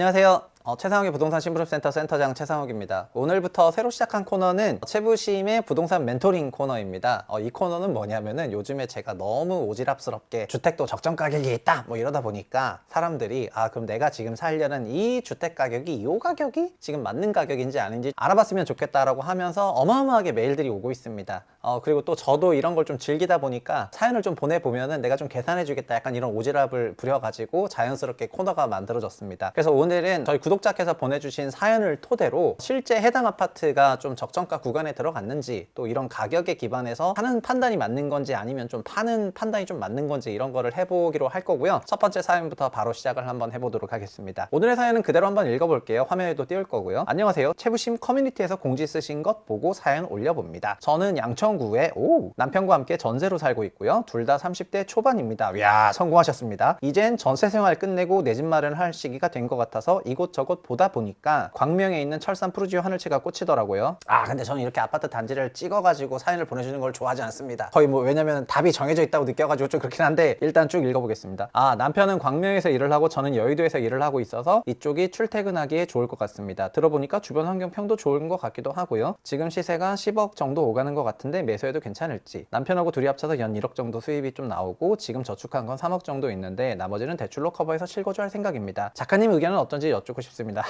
안녕하세요. 최상욱의 부동산 심부름센터 센터장 최상욱입니다. 오늘부터 새로 시작한 코너는 최부심의 부동산 멘토링 코너입니다. 이 코너는 뭐냐면은 요즘에 제가 너무 오지랖스럽게 주택도 적정 가격이 있다 뭐 이러다 보니까 사람들이 그럼 내가 지금 살려는 이 주택 가격이 이 가격이 지금 맞는 가격인지 아닌지 알아봤으면 좋겠다라고 하면서 어마어마하게 메일들이 오고 있습니다. 그리고 또 저도 이런 걸 좀 즐기다 보니까 사연을 좀 보내보면은 내가 좀 계산해 주겠다 약간 이런 오지랖을 부려가지고 자연스럽게 코너가 만들어졌습니다. 그래서 오늘은 저희 구독자께서 보내주신 사연을 토대로 실제 해당 아파트가 좀 적정가 구간에 들어갔는지, 또 이런 가격에 기반해서 하는 판단이 맞는 건지 아니면 좀 파는 판단이 좀 맞는 건지 이런 거를 해보기로 할 거고요. 첫 번째 사연부터 바로 시작을 한번 해보도록 하겠습니다. 오늘의 사연은 그대로 한번 읽어볼게요. 화면에도 띄울 거고요. 안녕하세요. 최부심 커뮤니티에서 공지 쓰신 것 보고 사연 올려봅니다. 저는 양천구에 남편과 함께 전세로 살고 있고요. 둘 다 30대 초반입니다. 이야, 성공하셨습니다. 이젠 전세 생활 끝내고 내 집 마련을 할 시기가 된 것 같아서 이곳저곳 보다 보니까 광명에 있는 철산 푸르지오 하늘채가 꽂히더라고요. 근데 저는 이렇게 아파트 단지를 찍어가지고 사연을 보내주는 걸 좋아하지 않습니다. 거의 왜냐면 답이 정해져 있다고 느껴가지고 좀 그렇긴 한데 일단 쭉 읽어보겠습니다. 남편은 광명에서 일을 하고 저는 여의도에서 일을 하고 있어서 이쪽이 출퇴근하기에 좋을 것 같습니다. 들어보니까 주변 환경 평도 좋은 것 같기도 하고요. 지금 시세가 10억 정도 오가는 것 같은데 매수해도 괜찮을지. 남편하고 둘이 합쳐서 연 1억 정도 수입이 좀 나오고 지금 저축한 건 3억 정도 있는데 나머지는 대출로 커버해서 실거주할 생각입니다. 작가님 의견은 어떤지 여쭙고 싶습니다.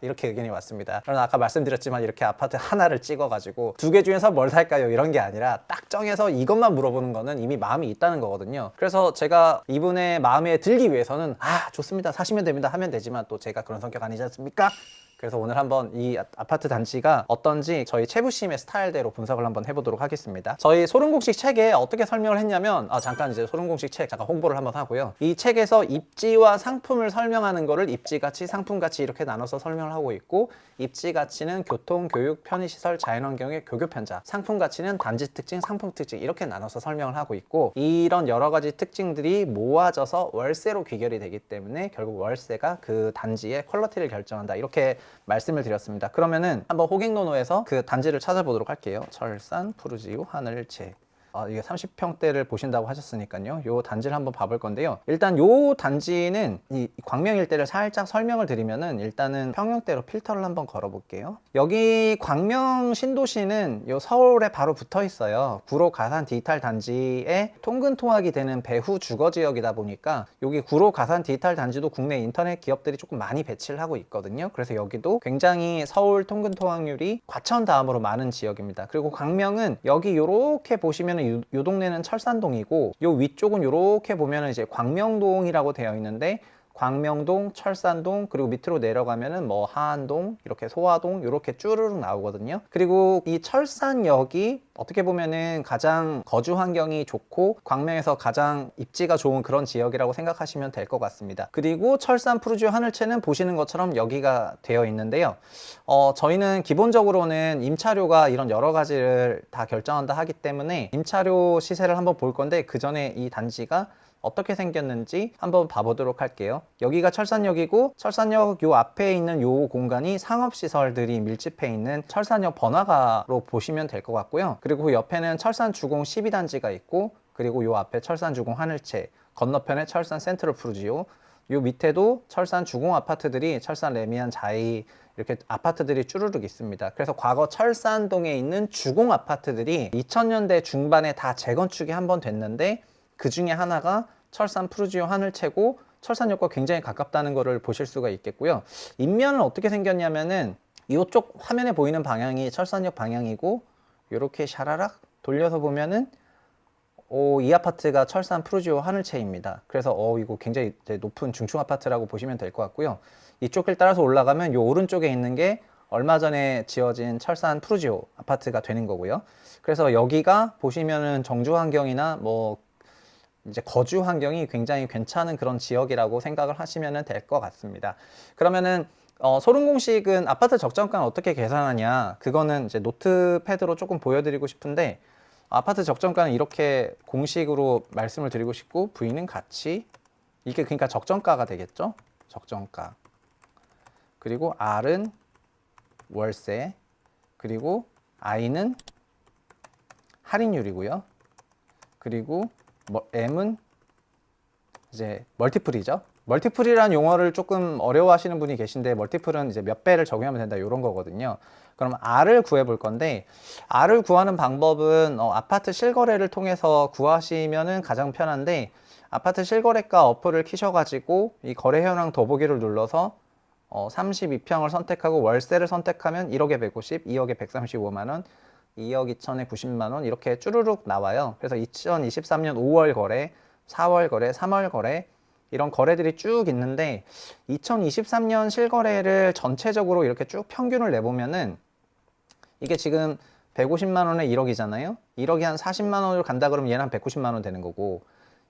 이렇게 의견이 왔습니다. 저는 아까 말씀드렸지만 이렇게 아파트 하나를 찍어가지고 두 개 중에서 뭘 살까요? 이런 게 아니라 딱 정해서 이것만 물어보는 거는 이미 마음이 있다는 거거든요. 그래서 제가 이분의 마음에 들기 위해서는 좋습니다. 사시면 됩니다. 하면 되지만 또 제가 그런 성격 아니지 않습니까? 그래서 오늘 한번 이 아파트 단지가 어떤지 저희 최부심의 스타일대로 분석을 한번 해보도록 하겠습니다. 저희 소름공식 책에 어떻게 설명을 했냐면 잠깐 이제 소름공식 책 잠깐 홍보를 한번 하고요. 이 책에서 입지와 상품을 설명하는 거를 입지가치, 상품가치 이렇게 나눠서 설명을 하고 있고, 입지가치는 교통, 교육, 편의시설, 자연환경의 교교편자, 상품가치는 단지 특징, 상품 특징 이렇게 나눠서 설명을 하고 있고, 이런 여러 가지 특징들이 모아져서 월세로 귀결이 되기 때문에 결국 월세가 그 단지의 퀄리티를 결정한다 이렇게 말씀을 드렸습니다. 그러면은 한번 호갱노노에서 그 단지를 찾아보도록 할게요. 철산 푸르지오 하늘채. 이게 30평대를 보신다고 하셨으니까요. 요 단지를 한번 봐볼 건데요. 일단 요 단지는 이 광명 일대를 살짝 설명을 드리면은 일단은 평형대로 필터를 한번 걸어 볼게요. 여기 광명 신도시는 요 서울에 바로 붙어 있어요. 구로 가산 디지털 단지에 통근통학이 되는 배후 주거 지역이다 보니까 여기 구로 가산 디지털 단지도 국내 인터넷 기업들이 조금 많이 배치를 하고 있거든요. 그래서 여기도 굉장히 서울 통근통학률이 과천 다음으로 많은 지역입니다. 그리고 광명은 여기 요렇게 보시면은 요 동네는 철산동이고 요 위쪽은 요렇게 보면은 이제 광명동이라고 되어 있는데, 광명동, 철산동, 그리고 밑으로 내려가면은 뭐 하안동, 이렇게 소화동 이렇게 쭈르륵 나오거든요. 그리고 이 철산역이 어떻게 보면은 가장 거주 환경이 좋고 광명에서 가장 입지가 좋은 그런 지역이라고 생각하시면 될 것 같습니다. 그리고 철산 푸르지오 하늘채는 보시는 것처럼 여기가 되어 있는데요. 저희는 기본적으로는 임차료가 이런 여러 가지를 다 결정한다 하기 때문에 임차료 시세를 한번 볼 건데, 그 전에 이 단지가 어떻게 생겼는지 한번 봐보도록 할게요. 여기가 철산역이고, 철산역 요 앞에 있는 요 공간이 상업시설들이 밀집해 있는 철산역 번화가로 보시면 될 것 같고요. 그리고 옆에는 철산주공 12단지가 있고, 그리고 요 앞에 철산주공 하늘채, 건너편에 철산 센트럴 푸르지오, 요 밑에도 철산 주공 아파트들이 철산 레미안 자이 이렇게 아파트들이 쭈르륵 있습니다. 그래서 과거 철산동에 있는 주공 아파트들이 2000년대 중반에 다 재건축이 한번 됐는데, 그 중에 하나가 철산 푸르지오 하늘채고 철산역과 굉장히 가깝다는 것을 보실 수가 있겠고요. 인면은 어떻게 생겼냐면은 이쪽 화면에 보이는 방향이 철산역 방향이고, 이렇게 샤라락 돌려서 보면은 이 아파트가 철산 푸르지오 하늘채입니다. 그래서 이거 굉장히 높은 중층 아파트라고 보시면 될 것 같고요. 이쪽 길 따라서 올라가면 이 오른쪽에 있는 게 얼마 전에 지어진 철산 푸르지오 아파트가 되는 거고요. 그래서 여기가 보시면은 정주 환경이나 뭐 이제 거주 환경이 굉장히 괜찮은 그런 지역이라고 생각을 하시면 될 것 같습니다. 그러면은 소름 공식은 아파트 적정가는 어떻게 계산하냐, 그거는 이제 노트패드로 조금 보여드리고 싶은데, 아파트 적정가는 이렇게 공식으로 말씀을 드리고 싶고, V는 가치, 이게 그러니까 적정가가 되겠죠. 적정가. 그리고 R은 월세, 그리고 I는 할인율이고요. 그리고 M은 이제 멀티플이죠. 멀티플이라는 용어를 조금 어려워하시는 분이 계신데, 멀티플은 이제 몇 배를 적용하면 된다 이런 거거든요. 그럼 R을 구해 볼 건데, R을 구하는 방법은 아파트 실거래를 통해서 구하시면은 가장 편한데, 아파트 실거래가 어플을 키셔가지고 이 거래 현황 더보기를 눌러서 32평을 선택하고 월세를 선택하면 1억에 150, 2억에 135만 원, 2억 2천에 90만 원 이렇게 쭈루룩 나와요. 그래서 2023년 5월 거래, 4월 거래, 3월 거래 이런 거래들이 쭉 있는데, 2023년 실거래를 전체적으로 이렇게 쭉 평균을 내보면은 이게 지금 150만 원에 1억이잖아요. 1억이 한 40만 원으로 간다 그러면 얘는 한 190만 원 되는 거고,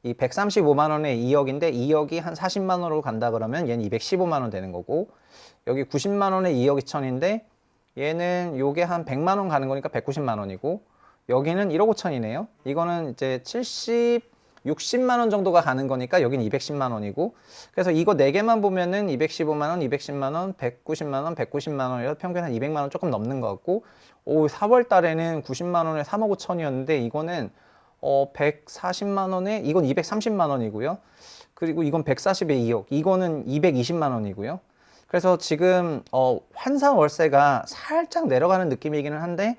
이 135만 원에 2억인데 2억이 한 40만 원으로 간다 그러면 얘는 215만 원 되는 거고, 여기 90만 원에 2억 2천인데 얘는 요게 한 100만 원 가는 거니까 190만 원이고, 여기는 1억 5천이네요. 이거는 이제 60만 원 정도가 가는 거니까 여기는 210만 원이고, 그래서 이거 4개만 보면은 215만 원, 210만 원, 190만 원, 190만 원이라서 평균 한 200만 원 조금 넘는 것 같고, 4월 달에는 90만 원에 3억 5천이었는데 이거는 140만 원에 이건 230만 원이고요. 그리고 이건 140에 2억, 이거는 220만 원이고요. 그래서 지금 환산 월세가 살짝 내려가는 느낌이기는 한데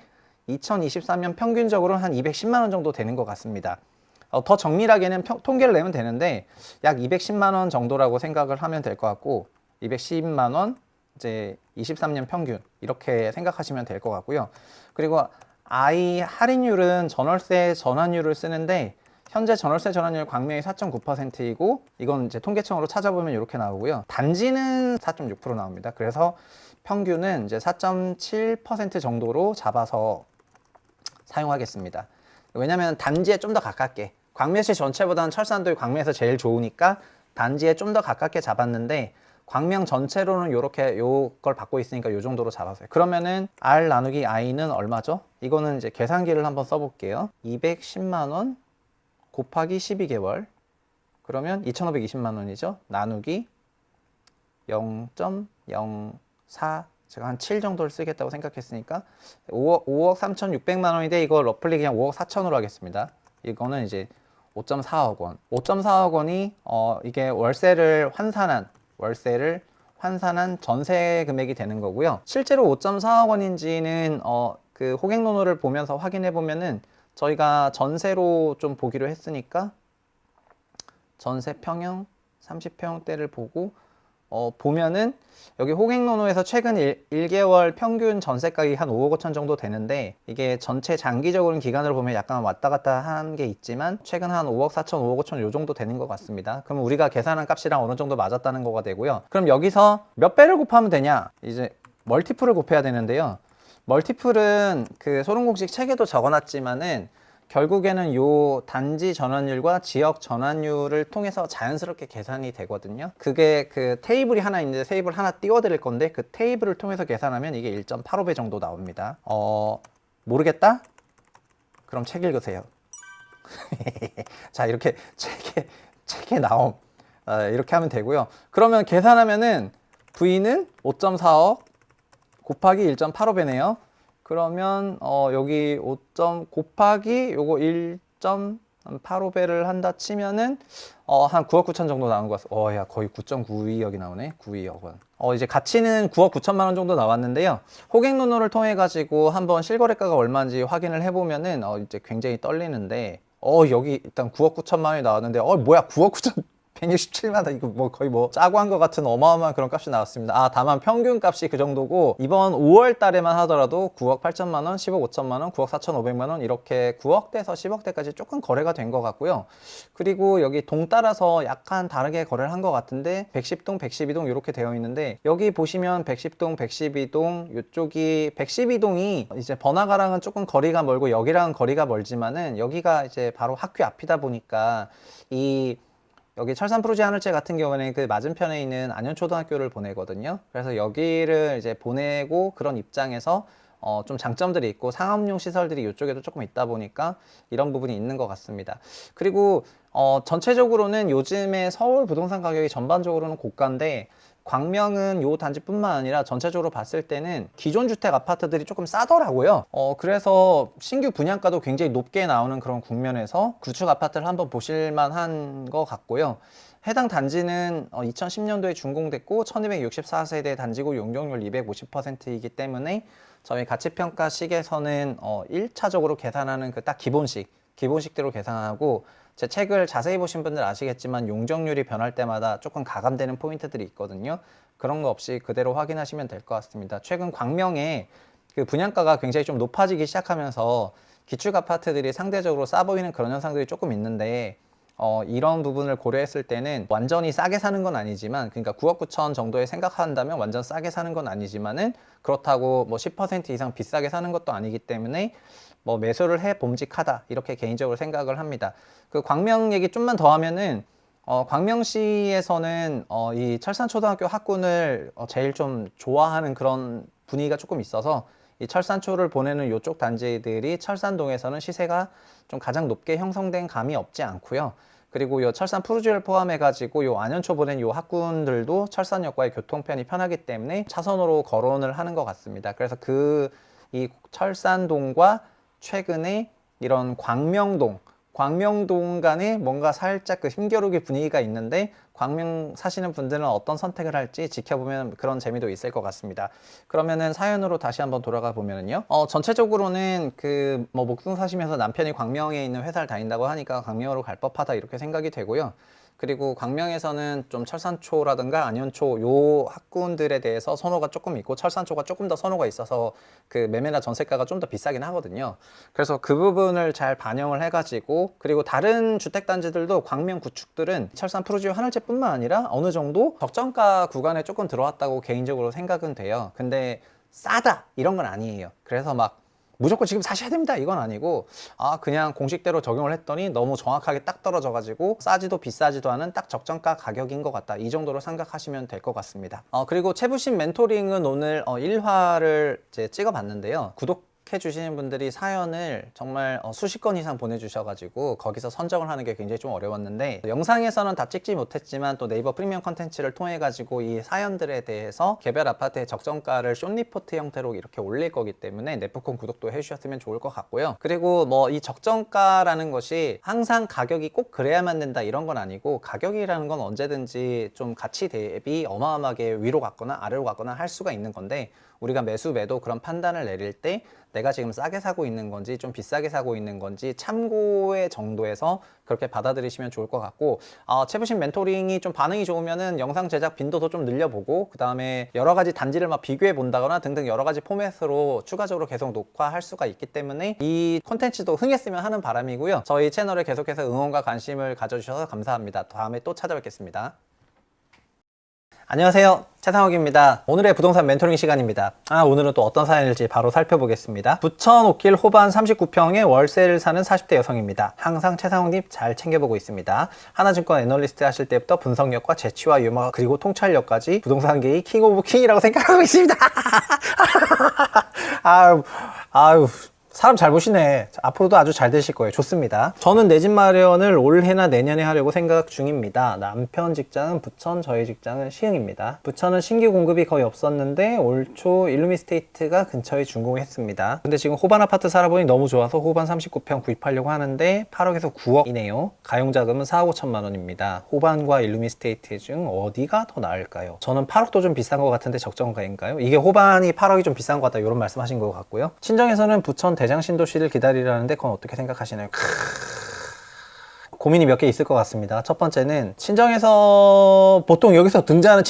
2023년 평균적으로 한 210만 원 정도 되는 것 같습니다. 더 정밀하게는 통계를 내면 되는데 약 210만 원 정도라고 생각을 하면 될 것 같고, 210만 원 이제 23년 평균 이렇게 생각하시면 될 것 같고요. 그리고 I 할인율은 전월세 전환율을 쓰는데, 현재 전월세 전환율 광명이 4.9%이고 이건 이제 통계청으로 찾아보면 이렇게 나오고요. 단지는 4.6% 나옵니다. 그래서 평균은 이제 4.7% 정도로 잡아서 사용하겠습니다. 왜냐면 단지에 좀 더 가깝게, 광명시 전체보다는 철산도이 광명에서 제일 좋으니까 단지에 좀 더 가깝게 잡았는데, 광명 전체로는 요렇게 요걸 받고 있으니까 요 정도로 잡았어요. 그러면은 R 나누기 I는 얼마죠? 이거는 이제 계산기를 한번 써볼게요. 210만 원 곱하기 12개월 그러면 2,520만 원이죠. 나누기 0.04, 제가 한 7 정도를 쓰겠다고 생각했으니까 5억 3,600만 원인데 이거 러플리 그냥 5억 4천으로 하겠습니다. 이거는 이제 5.4억 원. 5.4억 원이 이게 월세를 환산한 전세 금액이 되는 거고요. 실제로 5.4억 원인지는 그 호갱노노를 보면서 확인해 보면은, 저희가 전세로 좀 보기로 했으니까 전세 평형 30평대를 보고 보면은 여기 호갱노노에서 최근 1개월 평균 전세가격이 한 5억 5천 정도 되는데, 이게 전체 장기적으로 기간을 보면 약간 왔다 갔다 한 게 있지만 최근 한 5억 4천, 5억 5천 요 정도 되는 것 같습니다. 그럼 우리가 계산한 값이랑 어느 정도 맞았다는 거가 되고요. 그럼 여기서 몇 배를 곱하면 되냐? 이제 멀티플을 곱해야 되는데요. 멀티플은 그 소름 공식 책에도 적어놨지만은 결국에는 요 단지 전환율과 지역 전환율을 통해서 자연스럽게 계산이 되거든요. 그게 그 테이블이 하나 있는데 테이블 하나 띄워 드릴 건데, 그 테이블을 통해서 계산하면 이게 1.85배 정도 나옵니다. 모르겠다? 그럼 책 읽으세요. 자, 이렇게 책에 나옴. 이렇게 하면 되고요. 그러면 계산하면은 V는 5.4억 곱하기 1.85배네요. 그러면 여기 5점 곱하기 요거 1.85배를 한다 치면은 한 9억 9천 정도 나온 것 같습니다. 야, 거의 9.92억이 나오네. 92억 원. 이제 가치는 9억 9천만 원 정도 나왔는데요. 호갱노노를 통해 가지고 한번 실거래가가 얼마인지 확인을 해보면은 이제 굉장히 떨리는데, 여기 일단 9억 9천만 원이 나왔는데, 뭐야 9억 9천 167만 원, 이거 뭐 거의 뭐 짜고 한 것 같은 어마어마한 그런 값이 나왔습니다. 다만 평균 값이 그 정도고, 이번 5월 달에만 하더라도 9억 8천만 원, 10억 5천만 원, 9억 4,500만 원 이렇게 9억대에서 10억대까지 조금 거래가 된 것 같고요. 그리고 여기 동 따라서 약간 다르게 거래를 한 것 같은데, 110동, 112동 이렇게 되어 있는데, 여기 보시면 110동, 112동 이쪽이 112동이 이제 번화가랑은 조금 거리가 멀고 여기랑은 거리가 멀지만은 여기가 이제 바로 학교 앞이다 보니까 여기 철산 프로지 하늘채 같은 경우는 그 맞은편에 있는 안현초등학교를 보내거든요. 그래서 여기를 이제 보내고 그런 입장에서 좀 장점들이 있고 상업용 시설들이 이쪽에도 조금 있다 보니까 이런 부분이 있는 것 같습니다. 그리고 전체적으로는 요즘에 서울 부동산 가격이 전반적으로는 고가인데, 광명은 요 단지뿐만 아니라 전체적으로 봤을 때는 기존 주택 아파트들이 조금 싸더라고요. 그래서 신규 분양가도 굉장히 높게 나오는 그런 국면에서 구축 아파트를 한번 보실 만한 것 같고요. 해당 단지는 2010년도에 준공됐고 1264세대 단지고 용적률 250%이기 때문에 저희 가치평가식에서는 1차적으로 계산하는 그 딱 기본식대로 계산하고, 제 책을 자세히 보신 분들 아시겠지만 용적률이 변할 때마다 조금 가감되는 포인트들이 있거든요. 그런 거 없이 그대로 확인하시면 될 것 같습니다. 최근 광명에 그 분양가가 굉장히 좀 높아지기 시작하면서 기축 아파트들이 상대적으로 싸 보이는 그런 현상들이 조금 있는데, 이런 부분을 고려했을 때는 완전히 싸게 사는 건 아니지만, 그러니까 9억 9천 정도에 생각한다면 완전 싸게 사는 건 아니지만은, 그렇다고 뭐 10% 이상 비싸게 사는 것도 아니기 때문에 뭐 매수를 해 봄직하다, 이렇게 개인적으로 생각을 합니다. 그 광명 얘기 좀만 더 하면은, 광명시에서는 이 철산초등학교 학군을 제일 좀 좋아하는 그런 분위기가 조금 있어서, 이 철산초를 보내는 이쪽 단지들이 철산동에서는 시세가 좀 가장 높게 형성된 감이 없지 않고요. 그리고 이 철산 푸르지오를 포함해 가지고 이 안현초 보낸 이 학군들도 철산역과의 교통편이 편하기 때문에 차선으로 거론을 하는 것 같습니다. 그래서 이 철산동과 최근에 이런 광명동 간에 뭔가 살짝 그 힘겨루기 분위기가 있는데, 광명 사시는 분들은 어떤 선택을 할지 지켜보면 그런 재미도 있을 것 같습니다. 그러면은 사연으로 다시 한번 돌아가 보면은요, 전체적으로는 그 뭐 목동 사시면서 남편이 광명에 있는 회사를 다닌다고 하니까 광명으로 갈 법하다, 이렇게 생각이 되고요. 그리고 광명에서는 좀 철산초라든가 안현초 요 학군들에 대해서 선호가 조금 있고, 철산초가 조금 더 선호가 있어서 그 매매나 전세가가 좀 더 비싸긴 하거든요. 그래서 그 부분을 잘 반영을 해가지고, 그리고 다른 주택단지들도 광명 구축들은 철산 푸르지오 하늘채뿐만 아니라 어느 정도 적정가 구간에 조금 들어왔다고 개인적으로 생각은 돼요. 근데 싸다 이런 건 아니에요. 그래서 막 무조건 지금 사셔야 됩니다 이건 아니고, 그냥 공식대로 적용을 했더니 너무 정확하게 딱 떨어져 가지고 싸지도 비싸지도 않은 딱 적정가 가격인 것 같다, 이 정도로 생각하시면 될 것 같습니다. 그리고 채부심 멘토링은 오늘 1화를 찍어 봤는데요, 구독해 주시는 분들이 사연을 정말 수십 건 이상 보내주셔가지고 거기서 선정을 하는 게 굉장히 좀 어려웠는데, 영상에서는 다 찍지 못했지만 또 네이버 프리미엄 컨텐츠를 통해 가지고 이 사연들에 대해서 개별 아파트의 적정가를 숏리포트 형태로 이렇게 올릴 거기 때문에 네프콘 구독도 해주셨으면 좋을 것 같고요. 그리고 뭐 이 적정가라는 것이 항상 가격이 꼭 그래야만 된다 이런 건 아니고, 가격이라는 건 언제든지 좀 가치 대비 어마어마하게 위로 갔거나 아래로 갔거나 할 수가 있는 건데, 우리가 매수 매도 그런 판단을 내릴 때 내가 지금 싸게 사고 있는 건지 좀 비싸게 사고 있는 건지 참고의 정도에서 그렇게 받아들이시면 좋을 것 같고, 채부심 멘토링이 좀 반응이 좋으면은 영상 제작 빈도도 좀 늘려보고, 그 다음에 여러 가지 단지를 막 비교해 본다거나 등등 여러 가지 포맷으로 추가적으로 계속 녹화할 수가 있기 때문에 이 콘텐츠도 흥했으면 하는 바람이고요. 저희 채널에 계속해서 응원과 관심을 가져주셔서 감사합니다. 다음에 또 찾아뵙겠습니다. 안녕하세요, 최상욱입니다. 오늘의 부동산 멘토링 시간입니다. 오늘은 또 어떤 사연일지 바로 살펴보겠습니다. 부천 옥길 호반 39평에 월세를 사는 40대 여성입니다. 항상 최상욱님 잘 챙겨보고 있습니다. 하나증권 애널리스트 하실 때부터 분석력과 재치와 유머 그리고 통찰력까지 부동산계의 킹 오브 킹이라고 생각하고 있습니다. 아유 사람 잘 보시네. 앞으로도 아주 잘 되실 거예요. 좋습니다. 저는 내 집 마련을 올해나 내년에 하려고 생각 중입니다. 남편 직장은 부천, 저희 직장은 시흥입니다. 부천은 신규 공급이 거의 없었는데 올 초 일루미스테이트가 근처에 준공했습니다. 근데 지금 호반 아파트 살아보니 너무 좋아서 호반 39평 구입하려고 하는데 8억에서 9억이네요. 가용자금은 4억 5천만 원입니다. 호반과 일루미스테이트 중 어디가 더 나을까요? 저는 8억도 좀 비싼 것 같은데 적정가인가요? 이게 호반이 8억이 좀 비싼 것 같다, 이런 말씀하신 것 같고요. 친정에서는 부천 대장 신도시를 기다리라는데 그건 어떻게 생각하시나요? 고민이 몇 개 있을 것 같습니다. 첫 번째는 친정에서 보통 여기서 등장하는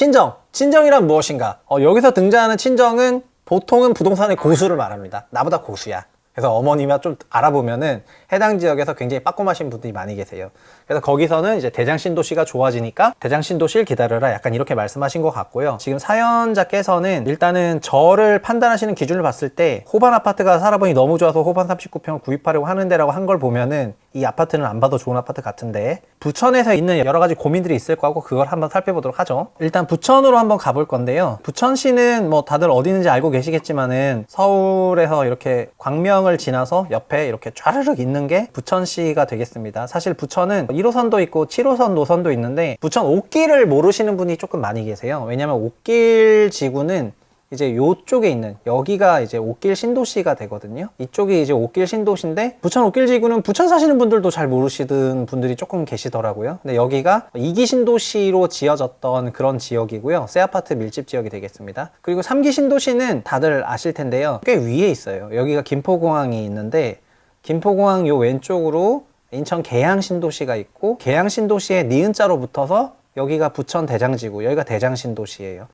친정이란 무엇인가? 여기서 등장하는 친정은 보통은 부동산의 고수를 말합니다. 나보다 고수야. 그래서 어머니만 좀 알아보면은 해당 지역에서 굉장히 빠꼼하신 분들이 많이 계세요. 그래서 거기서는 이제 대장신도시가 좋아지니까 대장신도시를 기다려라, 약간 이렇게 말씀하신 것 같고요. 지금 사연자께서는 일단은 저를 판단하시는 기준을 봤을 때 호반 아파트가 살아보니 너무 좋아서 호반 39평 구입하려고 하는데라고 한 걸 보면은 이 아파트는 안 봐도 좋은 아파트 같은데, 부천에서 있는 여러 가지 고민들이 있을 거고 그걸 한번 살펴보도록 하죠. 일단 부천으로 한번 가볼 건데요. 부천시는 뭐 다들 어디 있는지 알고 계시겠지만은 서울에서 이렇게 광명을 지나서 옆에 이렇게 쫘르륵 있는 게 부천시가 되겠습니다. 사실 부천은 1호선도 있고 7호선 노선도 있는데 부천 옥길을 모르시는 분이 조금 많이 계세요. 왜냐면 옥길 지구는 이제 요쪽에 있는 여기가 이제 옥길 신도시가 되거든요. 이쪽이 이제 옥길 신도시인데 부천 옥길지구는 부천 사시는 분들도 잘 모르시는 분들이 조금 계시더라고요. 근데 여기가 2기 신도시로 지어졌던 그런 지역이고요. 새 아파트 밀집 지역이 되겠습니다. 그리고 3기 신도시는 다들 아실 텐데요. 꽤 위에 있어요. 여기가 김포공항이 있는데 김포공항 요 왼쪽으로 인천 계양 신도시가 있고 계양 신도시에 니은자로 붙어서 여기가 부천 대장지구, 여기가 대장 신도시예요.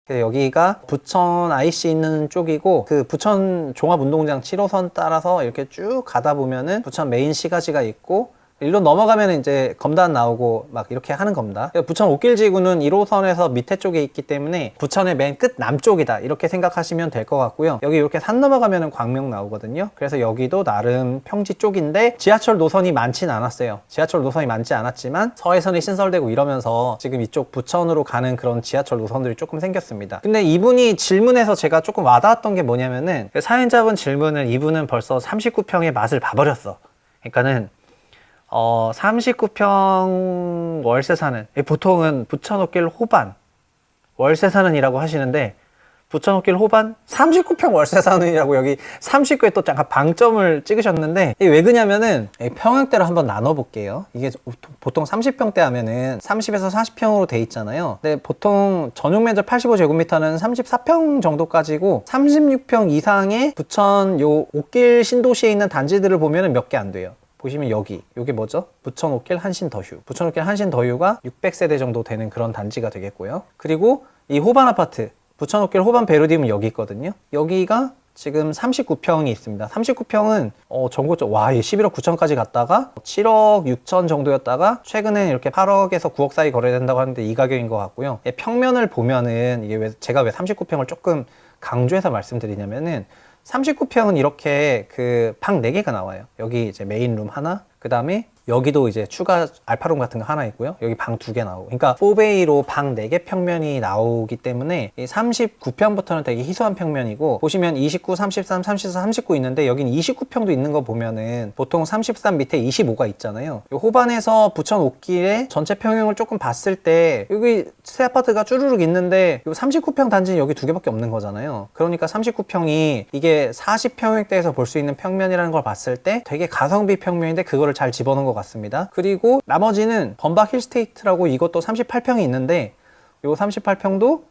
여기가 부천 IC 있는 쪽이고 그 부천 종합운동장 7호선 따라서 이렇게 쭉 가다 보면은 부천 메인 시가지가 있고 일로 넘어가면 이제 검단 나오고 막 이렇게 하는 겁니다. 부천 옥길지구는 1호선에서 밑에 쪽에 있기 때문에 부천의 맨 끝 남쪽이다 이렇게 생각하시면 될 것 같고요. 여기 이렇게 산 넘어가면 광명 나오거든요. 그래서 여기도 나름 평지 쪽인데 지하철 노선이 많진 않았어요. 지하철 노선이 많지 않았지만 서해선이 신설되고 이러면서 지금 이쪽 부천으로 가는 그런 지하철 노선들이 조금 생겼습니다. 근데 이분이 질문에서 제가 조금 와닿았던 게 뭐냐면은 사연자분 질문을 이분은 벌써 39평의 맛을 봐버렸어. 그러니까는 39평 월세 사는, 보통은 부천옥길 호반 월세 사는이라고 하시는데 부천옥길 호반 39평 월세 사는이라고 여기 39에 또 잠깐 방점을 찍으셨는데 왜 그러냐면은 평형대로 한번 나눠 볼게요. 이게 보통 30평대 하면은 30에서 40평으로 돼 있잖아요. 근데 보통 전용 면적 85제곱미터는 34평 정도까지고 36평 이상의 부천 요 옥길 신도시에 있는 단지들을 보면은 몇 개 안 돼요. 보시면 여기, 요게 뭐죠? 부천옥길 한신더휴. 부천옥길 한신더휴가 600세대 정도 되는 그런 단지가 되겠고요. 그리고 이 호반 아파트, 부천옥길 호반 베르디움은 여기 있거든요. 여기가 지금 39평이 있습니다. 39평은 전고점, 와, 11억 9천까지 갔다가 7억 6천 정도였다가 최근에 이렇게 8억에서 9억 사이 거래된다고 하는데 이 가격인 것 같고요. 평면을 보면은 이게 제가 왜 39평을 조금 강조해서 말씀드리냐면은 39평은 이렇게 그 방 4개가 나와요. 여기 이제 메인룸 하나, 그 다음에 여기도 이제 추가 알파룸 같은 거 하나 있고요. 여기 방 2개 나오고. 그러니까 4베이로 방 4개 평면이 나오기 때문에 이 39평부터는 되게 희소한 평면이고 보시면 29, 33, 34, 39 있는데 여긴 29평도 있는 거 보면은 보통 33 밑에 25가 있잖아요. 이 호반에서 부천 옥길의 전체 평형을 조금 봤을 때 여기 새 아파트가 쭈루룩 있는데 이 39평 단지는 여기 2개밖에 없는 거잖아요. 그러니까 39평이 이게 40평형대에서 볼 수 있는 평면이라는 걸 봤을 때 되게 가성비 평면인데 그거를 잘 집어넣은 것 같습니다. 그리고 나머지는 범박 힐스테이트라고 이것도 38평이 있는데 요 38평도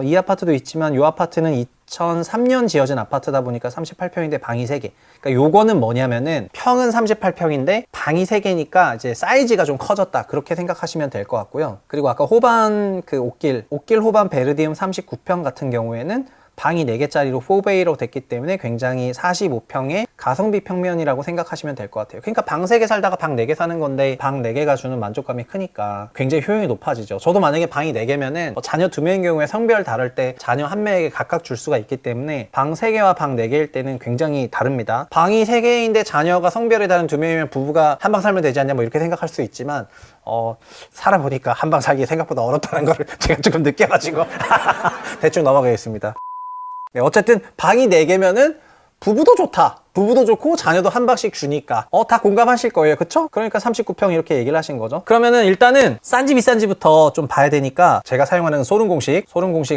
이 아파트도 있지만 이 아파트는 2003년 지어진 아파트다 보니까 38평인데 방이 3개. 그러니까 요거는 뭐냐면은 평은 38평인데 방이 3개니까 이제 사이즈가 좀 커졌다. 그렇게 생각하시면 될 것 같고요. 그리고 아까 호반 그 옥길 호반 베르디움 39평 같은 경우에는 방이 4개짜리로 4베이로 됐기 때문에 굉장히 45평의 가성비 평면이라고 생각하시면 될 것 같아요. 그러니까 방 3개 살다가 방 4개 사는 건데 방 4개가 주는 만족감이 크니까 굉장히 효용이 높아지죠. 저도 만약에 방이 4개면은 자녀 2명인 경우에 성별 다를 때 자녀 1명에게 각각 줄 수가 있기 때문에 방 3개와 방 4개일 때는 굉장히 다릅니다. 방이 3개인데 자녀가 성별이 다른 2명이면 부부가 한 방 살면 되지 않냐 뭐 이렇게 생각할 수 있지만 살아보니까 한 방 살기 생각보다 어렵다는 거를 제가 조금 느껴가지고 대충 넘어가겠습니다. 네, 어쨌든 방이 4개면은 부부도 좋다. 부부도 좋고 자녀도 한 방씩 주니까 다 공감하실 거예요. 그쵸? 그러니까 39평 이렇게 얘기를 하신 거죠. 그러면은 일단은 싼지 비싼지부터 좀 봐야 되니까 제가 사용하는 소름 공식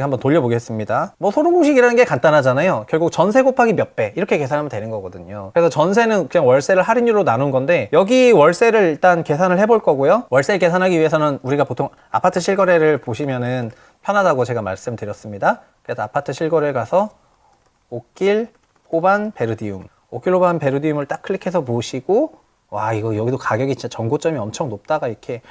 한번 돌려보겠습니다. 뭐 소름 공식이라는 게 간단하잖아요. 결국 전세 곱하기 몇 배 이렇게 계산하면 되는 거거든요. 그래서 전세는 그냥 월세를 할인율로 나눈 건데 여기 월세를 일단 계산을 해볼 거고요. 월세 계산하기 위해서는 우리가 보통 아파트 실거래를 보시면은 편하다고 제가 말씀드렸습니다. 그래서 아파트 실거래에 가서 옥길 호반 베르디움, 옥길 호반 베르디움을 딱 클릭해서 보시고 와 이거 여기도 가격이 진짜 전고점이 엄청 높다가 이렇게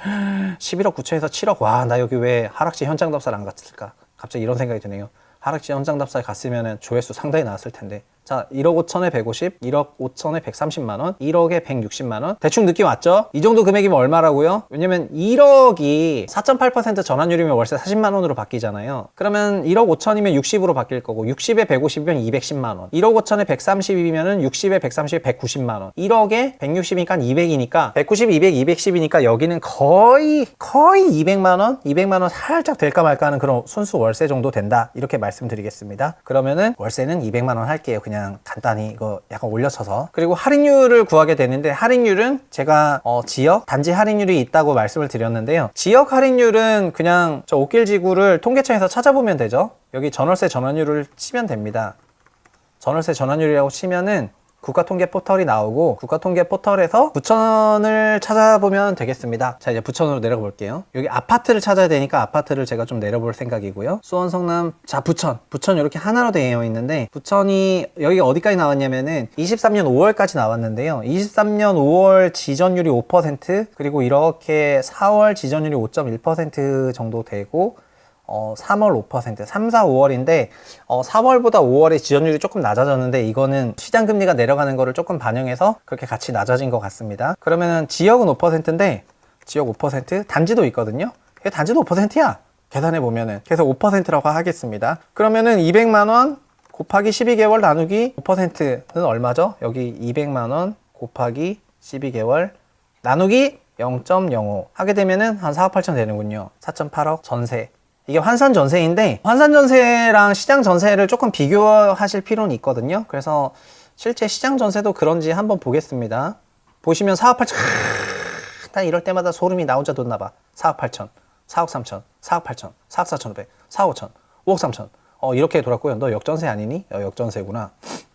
11억 9천에서 7억 와 나 여기 왜 하락지 현장 답사를 안 갔을까 갑자기 이런 생각이 드네요. 하락지 현장 답사를 갔으면 조회수 상당히 나왔을 텐데. 자, 1억 5천에 150, 1억 5천에 130만원, 1억에 160만원. 대충 느낌 왔죠? 이 정도 금액이면 얼마라고요? 왜냐면 1억이 4.8% 전환율이면 월세 40만원으로 바뀌잖아요. 그러면 1억 5천이면 60으로 바뀔 거고 60에 150이면 210만원. 1억 5천에 130이면 60에 130에 190만원. 1억에 160이니까 200이니까 190, 200, 210이니까 여기는 거의 200만원? 200만원 살짝 될까 말까 하는 그런 순수 월세 정도 된다. 이렇게 말씀드리겠습니다. 그러면은 월세는 200만원 할게요. 그냥 그냥 간단히 이거 약간 올려쳐서. 그리고 할인율을 구하게 되는데, 할인율은 제가 지역, 단지 할인율이 있다고 말씀을 드렸는데요. 지역 할인율은 그냥 저 옥길지구를 통계청에서 찾아보면 되죠. 여기 전월세 전환율을 치면 됩니다. 전월세 전환율이라고 치면은 국가통계 포털이 나오고, 국가통계 포털에서 부천을 찾아보면 되겠습니다. 자, 이제 부천으로 내려가 볼게요. 여기 아파트를 찾아야 되니까 아파트를 제가 좀 내려볼 생각이고요. 수원, 성남, 자, 부천 이렇게 하나로 되어 있는데, 부천이 여기가 어디까지 나왔냐면은 23년 5월까지 나왔는데요. 23년 5월 지전율이 5%, 그리고 이렇게 4월 지전율이 5.1% 정도 되고, 3월 5%, 3, 4, 5월인데 4월보다 5월에 지원율이 조금 낮아졌는데, 이거는 시장금리가 내려가는 거를 조금 반영해서 그렇게 같이 낮아진 것 같습니다. 그러면은 지역은 5%인데 지역 5%, 단지도 있거든요. 단지도 5%야. 계산해 보면은. 그래서 5%라고 하겠습니다. 그러면은 200만원 곱하기 12개월 나누기 5%는 얼마죠? 여기 200만원 곱하기 12개월 나누기 0.05 하게 되면은 한 4억 8천 되는군요. 4.8억 전세. 이게 환산 전세인데, 환산 전세랑 시장 전세를 조금 비교하실 필요는 있거든요. 그래서 실제 시장 전세도 그런지 한번 보겠습니다. 보시면 4억 8천, 난 이럴 때마다 소름이 나 혼자 돋나 봐. 4억 8천, 4억 3천, 4억 8천, 4억 4천 5백, 4억 5천, 5억 3천. 이렇게 돌았고요. 너 역전세 아니니? 역전세구나.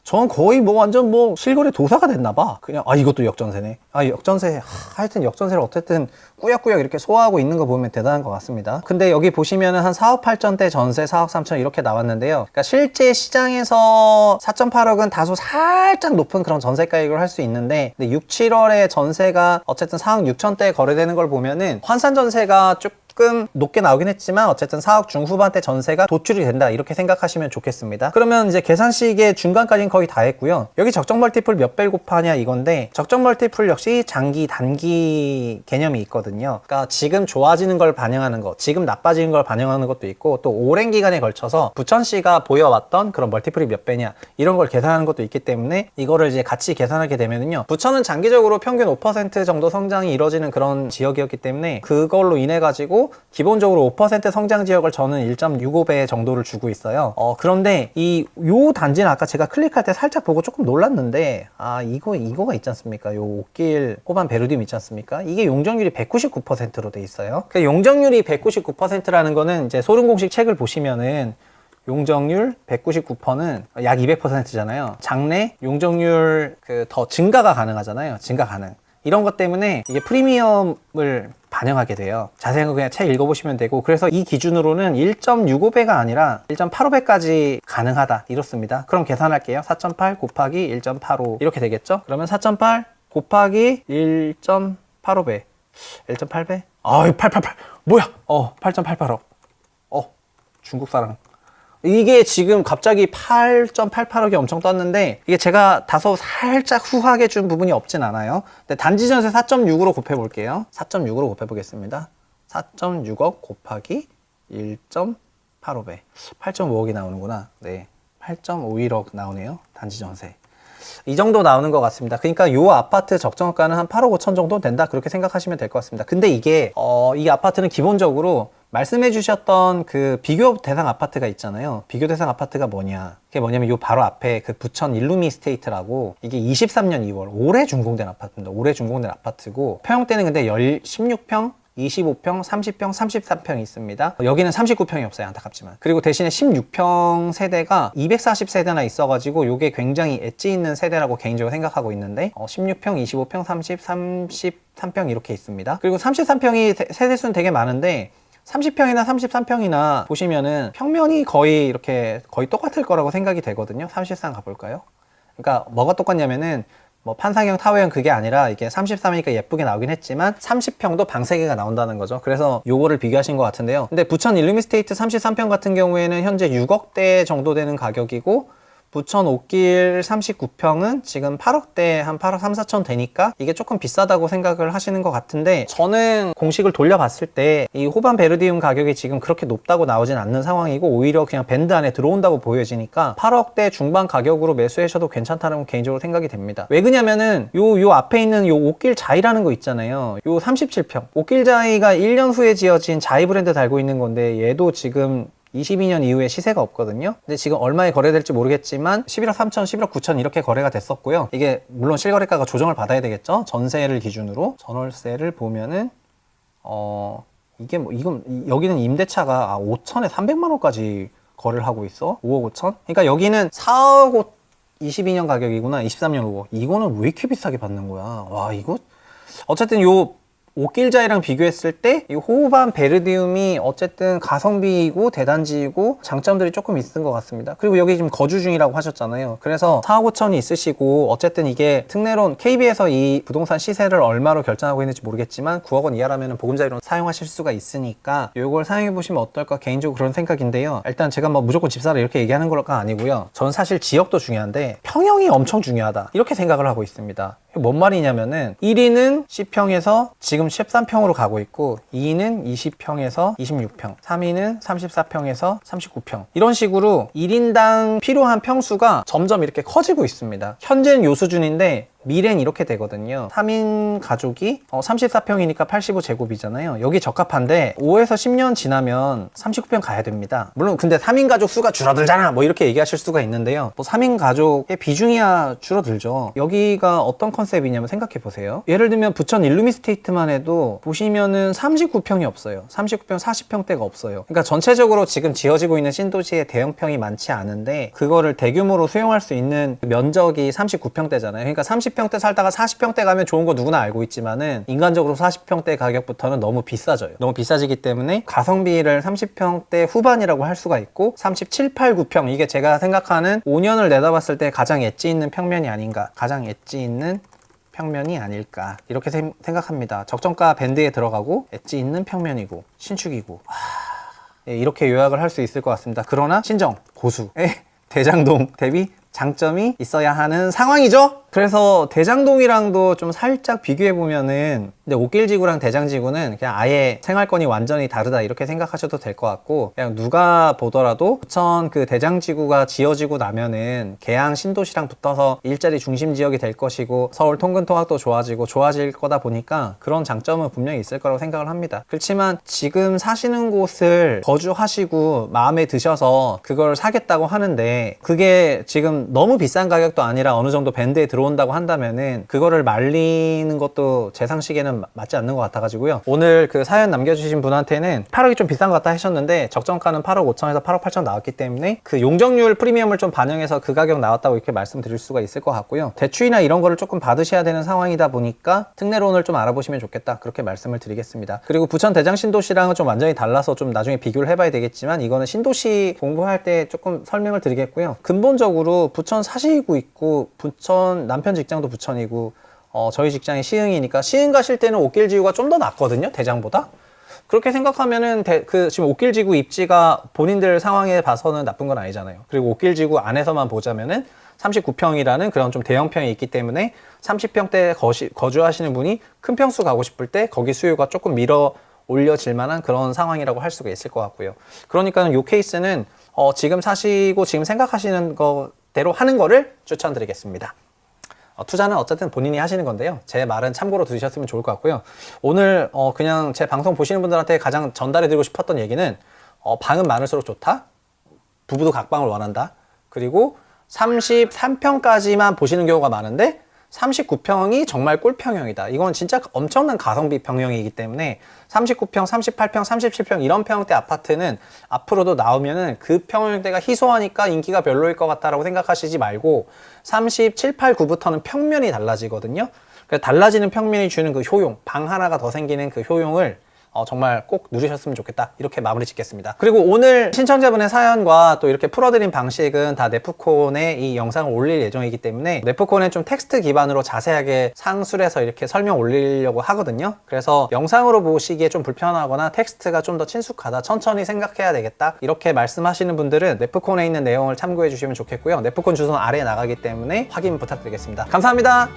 저는 거의 뭐 완전 뭐 실거래 도사가 됐나봐. 그냥 이것도 역전세네. 역전세. 하여튼 역전세를 어쨌든 꾸역꾸역 이렇게 소화하고 있는 거 보면 대단한 것 같습니다. 근데 여기 보시면은 한 4억 8천대 전세 4억 3천 이렇게 나왔는데요. 그러니까 실제 시장에서 4.8억은 다소 살짝 높은 그런 전세 가격을 할 수 있는데, 근데 6, 7월에 전세가 어쨌든 4억 6천대에 거래되는 걸 보면은 환산 전세가 조금 높게 나오긴 했지만 어쨌든 4억 중후반대 전세가 도출이 된다, 이렇게 생각하시면 좋겠습니다. 그러면 이제 계산식의 중간까지는 거의 다 했고요. 여기 적정 멀티플 몇 배 곱하냐 이건데, 적정 멀티플 역시 장기 단기 개념이 있거든요. 그러니까 지금 좋아지는 걸 반영하는 거, 지금 나빠지는 걸 반영하는 것도 있고, 또 오랜 기간에 걸쳐서 부천시가 보여왔던 그런 멀티플이 몇 배냐 이런 걸 계산하는 것도 있기 때문에, 이거를 이제 같이 계산하게 되면은요, 부천은 장기적으로 평균 5% 정도 성장이 이루어지는 그런 지역이었기 때문에, 그걸로 인해 가지고 기본적으로 5% 성장 지역을 저는 1.65배 정도를 주고 있어요. 그런데 요 단지는 아까 제가 클릭할 때 살짝 보고 조금 놀랐는데, 이거가 있지 않습니까? 요 옥길 호반 베르디움 있지 않습니까? 이게 용적률이 199%로 돼 있어요. 그러니까 용적률이 199%라는 거는 이제 소름 공식 책을 보시면은 용적률 199%는 약 200%잖아요. 장래 용적률 더 증가가 가능하잖아요. 증가 가능. 이런 것 때문에 이게 프리미엄을 반영하게 돼요. 자세한 거 그냥 책 읽어보시면 되고, 그래서 이 기준으로는 1.65배가 아니라 1.85배까지 가능하다, 이렇습니다. 그럼 계산할게요. 4.8 곱하기 1.85 이렇게 되겠죠? 그러면 4.8 곱하기 1.85배 1.8배? 888 뭐야? 8.88억. 중국 사람. 이게 지금 갑자기 8.88억이 엄청 떴는데, 이게 제가 다소 살짝 후하게 준 부분이 없진 않아요. 근데 단지 전세 4.6으로 곱해 볼게요. 4.6으로 곱해 보겠습니다. 4.6억 곱하기 1.85배 8.5억이 나오는구나. 네, 8.51억 나오네요. 단지 전세 이 정도 나오는 것 같습니다. 그러니까 요 아파트 적정가는 한 8억 5천 정도 된다, 그렇게 생각하시면 될 것 같습니다. 근데 이게 이 아파트는 기본적으로 말씀해 주셨던 그 비교 대상 아파트가 있잖아요. 비교 대상 아파트가 뭐냐, 그게 뭐냐면 요 바로 앞에 그 부천 일루미 스테이트라고, 이게 23년 2월 올해 준공된 아파트입니다. 올해 준공된 아파트고, 평형대는 근데 16평 25평, 30평, 33평이 있습니다. 여기는 39평이 없어요, 안타깝지만. 그리고 대신에 16평 세대가 240세대나 있어가지고 요게 굉장히 엣지 있는 세대라고 개인적으로 생각하고 있는데, 16평, 25평, 30, 33평 이렇게 있습니다. 그리고 33평이 세대수는 되게 많은데 30평이나 33평이나 보시면은 평면이 거의 똑같을 거라고 생각이 되거든요. 33 가볼까요? 그러니까 뭐가 똑같냐면은 뭐 판상형 타워형 그게 아니라, 이게 33이니까 예쁘게 나오긴 했지만 30평도 방 3개가 나온다는 거죠. 그래서 요거를 비교하신 것 같은데요. 근데 부천 일루미스테이트 33평 같은 경우에는 현재 6억대 정도 되는 가격이고, 부천 옥길 39평은 지금 8억대, 한 8억 3, 4천 되니까 이게 조금 비싸다고 생각을 하시는 것 같은데, 저는 공식을 돌려봤을 때 이 호반 베르디움 가격이 지금 그렇게 높다고 나오진 않는 상황이고, 오히려 그냥 밴드 안에 들어온다고 보여지니까 8억대 중반 가격으로 매수하셔도 괜찮다는 개인적으로 생각이 됩니다. 왜 그러냐면은 요 앞에 있는 요 옥길 자이라는 거 있잖아요. 요 37평 옥길 자이가 1년 후에 지어진 자이 브랜드 달고 있는 건데, 얘도 지금 22년 이후에 시세가 없거든요. 근데 지금 얼마에 거래될지 모르겠지만 11억 3천, 11억 9천 이렇게 거래가 됐었고요. 이게 물론 실거래가가 조정을 받아야 되겠죠. 전세를 기준으로. 전월세를 보면은 이게 뭐 이건 여기는 임대차가 5천에 300만 원까지 거래를 하고 있어. 5억 5천? 그러니까 여기는 4억 5 22년 가격이구나. 23년 5억. 이거는 왜 이렇게 비싸게 받는 거야? 와, 이거 어쨌든 요 옥길자이랑 비교했을 때 이 호반 베르디움이 어쨌든 가성비이고 대단지이고 장점들이 조금 있는 것 같습니다. 그리고 여기 지금 거주 중이라고 하셨잖아요. 그래서 4억 5천이 있으시고 어쨌든 이게 특례론 KB에서 이 부동산 시세를 얼마로 결정하고 있는지 모르겠지만 9억 원 이하라면 보금자리론 사용하실 수가 있으니까 이걸 사용해 보시면 어떨까 개인적으로 그런 생각인데요. 일단 제가 뭐 무조건 집 사라 이렇게 얘기하는 거가 아니고요. 전 사실 지역도 중요한데 평형이 엄청 중요하다 이렇게 생각을 하고 있습니다. 뭔 말이냐면은 1위는 10평에서 지금 13평으로 가고 있고 2위는 20평에서 26평 3위는 34평에서 39평 이런 식으로 1인당 필요한 평수가 점점 이렇게 커지고 있습니다. 현재는 요 수준인데 미래는 이렇게 되거든요. 3인 가족이 34평이니까 85제곱이잖아요. 여기 적합한데 5에서 10년 지나면 39평 가야 됩니다. 물론 근데 3인 가족 수가 줄어들잖아 뭐 이렇게 얘기하실 수가 있는데요. 또 3인 가족의 비중이야 줄어들죠. 여기가 어떤 컨셉이냐면 생각해 보세요. 예를 들면 부천 일루미스테이트만 해도 보시면은 39평이 없어요. 39평 40평대가 없어요. 그러니까 전체적으로 지금 지어지고 있는 신도시에 대형평이 많지 않은데 그거를 대규모로 수용할 수 있는 면적이 39평대잖아요. 그러니까 30평대 살다가 40평대 가면 좋은 거 누구나 알고 있지만은 인간적으로 40평대 가격부터는 너무 비싸져요. 너무 비싸지기 때문에 가성비를 30평대 후반이라고 할 수가 있고 37, 8, 9평 이게 제가 생각하는 5년을 내다봤을 때 가장 엣지 있는 평면이 아닌가, 가장 엣지 있는 평면이 아닐까 이렇게 생각합니다. 적정가 밴드에 들어가고 엣지 있는 평면이고 신축이고 이렇게 요약을 할 수 있을 것 같습니다. 그러나 신정, 고수의 대장동 대비 장점이 있어야 하는 상황이죠. 그래서 대장동이랑도 좀 살짝 비교해보면은 근데 옥길지구랑 대장지구는 그냥 아예 생활권이 완전히 다르다 이렇게 생각하셔도 될 것 같고 그냥 누가 보더라도 부천 그 대장지구가 지어지고 나면은 계양 신도시랑 붙어서 일자리 중심 지역이 될 것이고 서울 통근통학도 좋아질 거다 보니까 그런 장점은 분명히 있을 거라고 생각을 합니다. 그렇지만 지금 사시는 곳을 거주하시고 마음에 드셔서 그걸 사겠다고 하는데 그게 지금 너무 비싼 가격도 아니라 어느 정도 밴드에 들어온다고 한다면은 그거를 말리는 것도 제 상식에는 맞지 않는 것 같아가지고요. 오늘 그 사연 남겨주신 분한테는 8억이 좀 비싼 것 같다 하셨는데 적정가는 8억 5천에서 8억 8천 나왔기 때문에 그 용적률 프리미엄을 좀 반영해서 그 가격 나왔다고 이렇게 말씀드릴 수가 있을 것 같고요. 대출이나 이런 거를 조금 받으셔야 되는 상황이다 보니까 특례론을 좀 알아보시면 좋겠다 그렇게 말씀을 드리겠습니다. 그리고 부천 대장 신도시랑은 좀 완전히 달라서 좀 나중에 비교를 해봐야 되겠지만 이거는 신도시 공부할 때 조금 설명을 드리겠고요. 근본적으로 부천 사시고 있고 부천 남편 직장도 부천이고 저희 직장이 시흥이니까 시흥 가실 때는 옥길지구가 좀 더 낫거든요. 대장보다. 그렇게 생각하면은 지금 옥길지구 입지가 본인들 상황에 봐서는 나쁜 건 아니잖아요. 그리고 옥길지구 안에서만 보자면은 39평이라는 그런 좀 대형평이 있기 때문에 30평대 거주하시는 분이 큰 평수 가고 싶을 때 거기 수요가 조금 밀어 올려질 만한 그런 상황이라고 할 수가 있을 것 같고요. 그러니까 이 케이스는 지금 사시고 지금 생각하시는 거대로 하는 거를 추천드리겠습니다. 투자는 어쨌든 본인이 하시는 건데요. 제 말은 참고로 들으셨으면 좋을 것 같고요. 오늘 그냥 제 방송 보시는 분들한테 가장 전달해드리고 싶었던 얘기는 방은 많을수록 좋다. 부부도 각방을 원한다. 그리고 33평까지만 보시는 경우가 많은데 39평이 정말 꿀평형이다. 이건 진짜 엄청난 가성비 평형이기 때문에 39평, 38평, 37평 이런 평형대 아파트는 앞으로도 나오면은 그 평형대가 희소하니까 인기가 별로일 것 같다라고 생각하시지 말고 37, 8, 9부터는 평면이 달라지거든요. 그래서 달라지는 평면이 주는 그 효용, 방 하나가 더 생기는 그 효용을 정말 꼭 누리셨으면 좋겠다 이렇게 마무리 짓겠습니다. 그리고 오늘 신청자분의 사연과 또 이렇게 풀어드린 방식은 다 네프콘에 이 영상을 올릴 예정이기 때문에 네프콘에 좀 텍스트 기반으로 자세하게 상술해서 이렇게 설명 올리려고 하거든요. 그래서 영상으로 보시기에 좀 불편하거나 텍스트가 좀 더 친숙하다, 천천히 생각해야 되겠다 이렇게 말씀하시는 분들은 네프콘에 있는 내용을 참고해 주시면 좋겠고요. 네프콘 주소는 아래에 나가기 때문에 확인 부탁드리겠습니다. 감사합니다.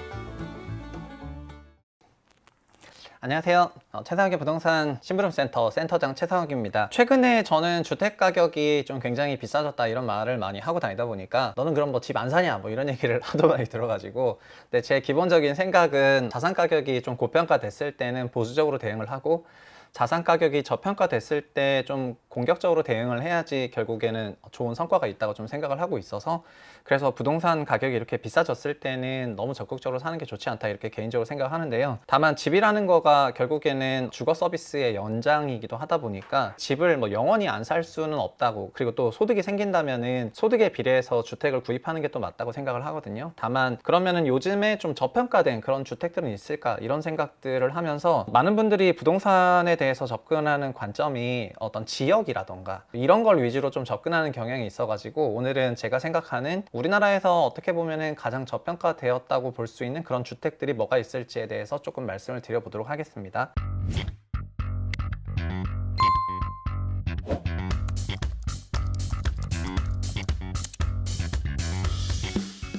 안녕하세요. 최상욱의 부동산 심부름센터 센터장 최상욱입니다. 최근에 저는 주택가격이 좀 굉장히 비싸졌다 이런 말을 많이 하고 다니다 보니까 너는 그럼 뭐 집 안 사냐 뭐 이런 얘기를 하도 많이 들어가지고 근데 제 기본적인 생각은 자산가격이 좀 고평가됐을 때는 보수적으로 대응을 하고 자산가격이 저평가됐을 때 좀 공격적으로 대응을 해야지 결국에는 좋은 성과가 있다고 좀 생각을 하고 있어서, 그래서 부동산 가격이 이렇게 비싸졌을 때는 너무 적극적으로 사는 게 좋지 않다 이렇게 개인적으로 생각하는데요. 다만 집이라는 거가 결국에는 주거 서비스의 연장이기도 하다 보니까 집을 뭐 영원히 안 살 수는 없다고, 그리고 또 소득이 생긴다면은 소득에 비례해서 주택을 구입하는 게 또 맞다고 생각을 하거든요. 다만 그러면은 요즘에 좀 저평가된 그런 주택들은 있을까 이런 생각들을 하면서, 많은 분들이 부동산에 대해서 접근하는 관점이 어떤 지역이라던가 이런 걸 위주로 좀 접근하는 경향이 있어가지고, 오늘은 제가 생각하는 우리나라에서 어떻게 보면은 가장 저평가되었다고 볼 수 있는 그런 주택들이 뭐가 있을지에 대해서 조금 말씀을 드려보도록 하겠습니다.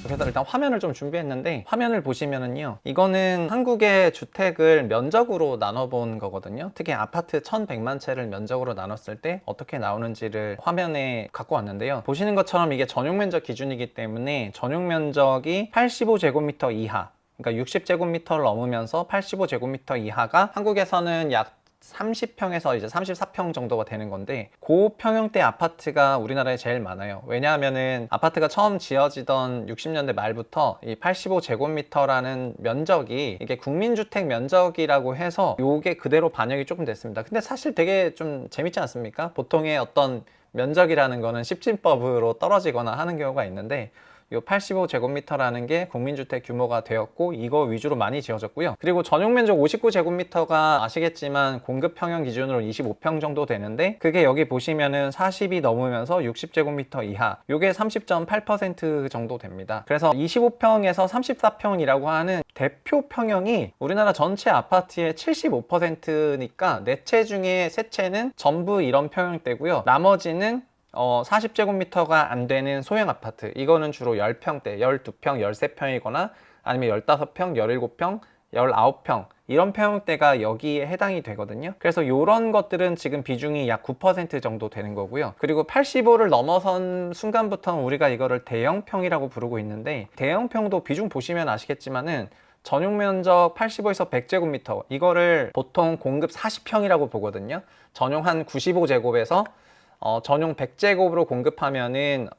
그래서 일단 화면을 좀 준비했는데, 화면을 보시면은요, 이거는 한국의 주택을 면적으로 나눠본 거거든요. 특히 아파트 1100만 채를 면적으로 나눴을 때 어떻게 나오는지를 화면에 갖고 왔는데요. 보시는 것처럼 이게 전용 면적 기준이기 때문에 전용 면적이 85제곱미터 이하, 그러니까 60제곱미터를 넘으면서 85제곱미터 이하가 한국에서는 약 30평에서 이제 34평 정도가 되는 건데, 고평형대 아파트가 우리나라에 제일 많아요. 왜냐하면은 아파트가 처음 지어지던 60년대 말부터 이 85제곱미터라는 면적이 이게 국민주택 면적이라고 해서 요게 그대로 반영이 조금 됐습니다. 근데 사실 되게 좀 재밌지 않습니까? 보통의 어떤 면적이라는 거는 십진법으로 떨어지거나 하는 경우가 있는데, 요 85제곱미터라는 게 국민주택 규모가 되었고, 이거 위주로 많이 지어졌고요. 그리고 전용 면적 59제곱미터가 아시겠지만 공급 평형 기준으로 25평 정도 되는데, 그게 여기 보시면은 40이 넘으면서 60제곱미터 이하, 요게 30.8% 정도 됩니다. 그래서 25평에서 34평이라고 하는 대표 평형이 우리나라 전체 아파트의 75%니까 4채 중에 3채는 전부 이런 평형대고요. 나머지는 40제곱미터가 안 되는 소형 아파트, 이거는 주로 10평대, 12평, 13평이거나 아니면 15평, 17평, 19평 이런 평형대가 여기에 해당이 되거든요. 그래서 이런 것들은 지금 비중이 약 9% 정도 되는 거고요. 그리고 85를 넘어선 순간부터는 우리가 이거를 대형평이라고 부르고 있는데, 대형평도 비중 보시면 아시겠지만은 전용 면적 85에서 100제곱미터, 이거를 보통 공급 40평이라고 보거든요. 전용 한 95제곱에서 전용 100제곱으로 공급하면은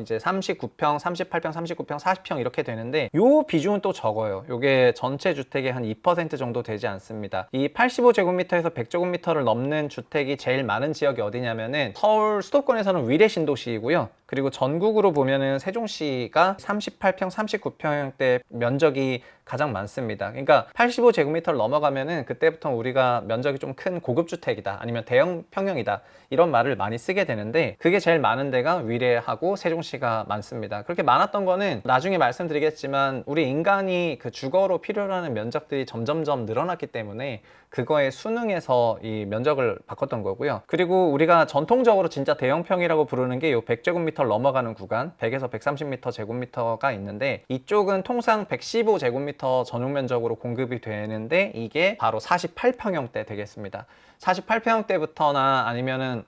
이제 39평, 38평, 39평, 40평 이렇게 되는데, 요 비중은 또 적어요. 요게 전체 주택의 한 2% 정도 되지 않습니다. 이 85제곱미터에서 100제곱미터를 넘는 주택이 제일 많은 지역이 어디냐면은 서울 수도권에서는 위례 신도시이고요. 그리고 전국으로 보면은 세종시가 38평, 39평대 면적이 가장 많습니다. 그러니까 85제곱미터를 넘어가면은 그때부터 우리가 면적이 좀 큰 고급주택이다, 아니면 대형 평형이다, 이런 말을 많이 쓰게 되는데, 그게 제일 많은 데가 위례하고 세종시가 많습니다. 그렇게 많았던 거는 나중에 말씀드리겠지만, 우리 인간이 그 주거로 필요로 하는 면적들이 점점점 늘어났기 때문에 그거에 순응해서 이 면적을 바꿨던 거고요. 그리고 우리가 전통적으로 진짜 대형평이라고 부르는 게 요 100제곱미터를 넘어가는 구간, 100에서 130m 제곱미터가 있는데, 이쪽은 통상 115제곱미터 전용 면적으로 공급이 되는데, 이게 바로 48평형대 되겠습니다. 48평형대부터나 아니면은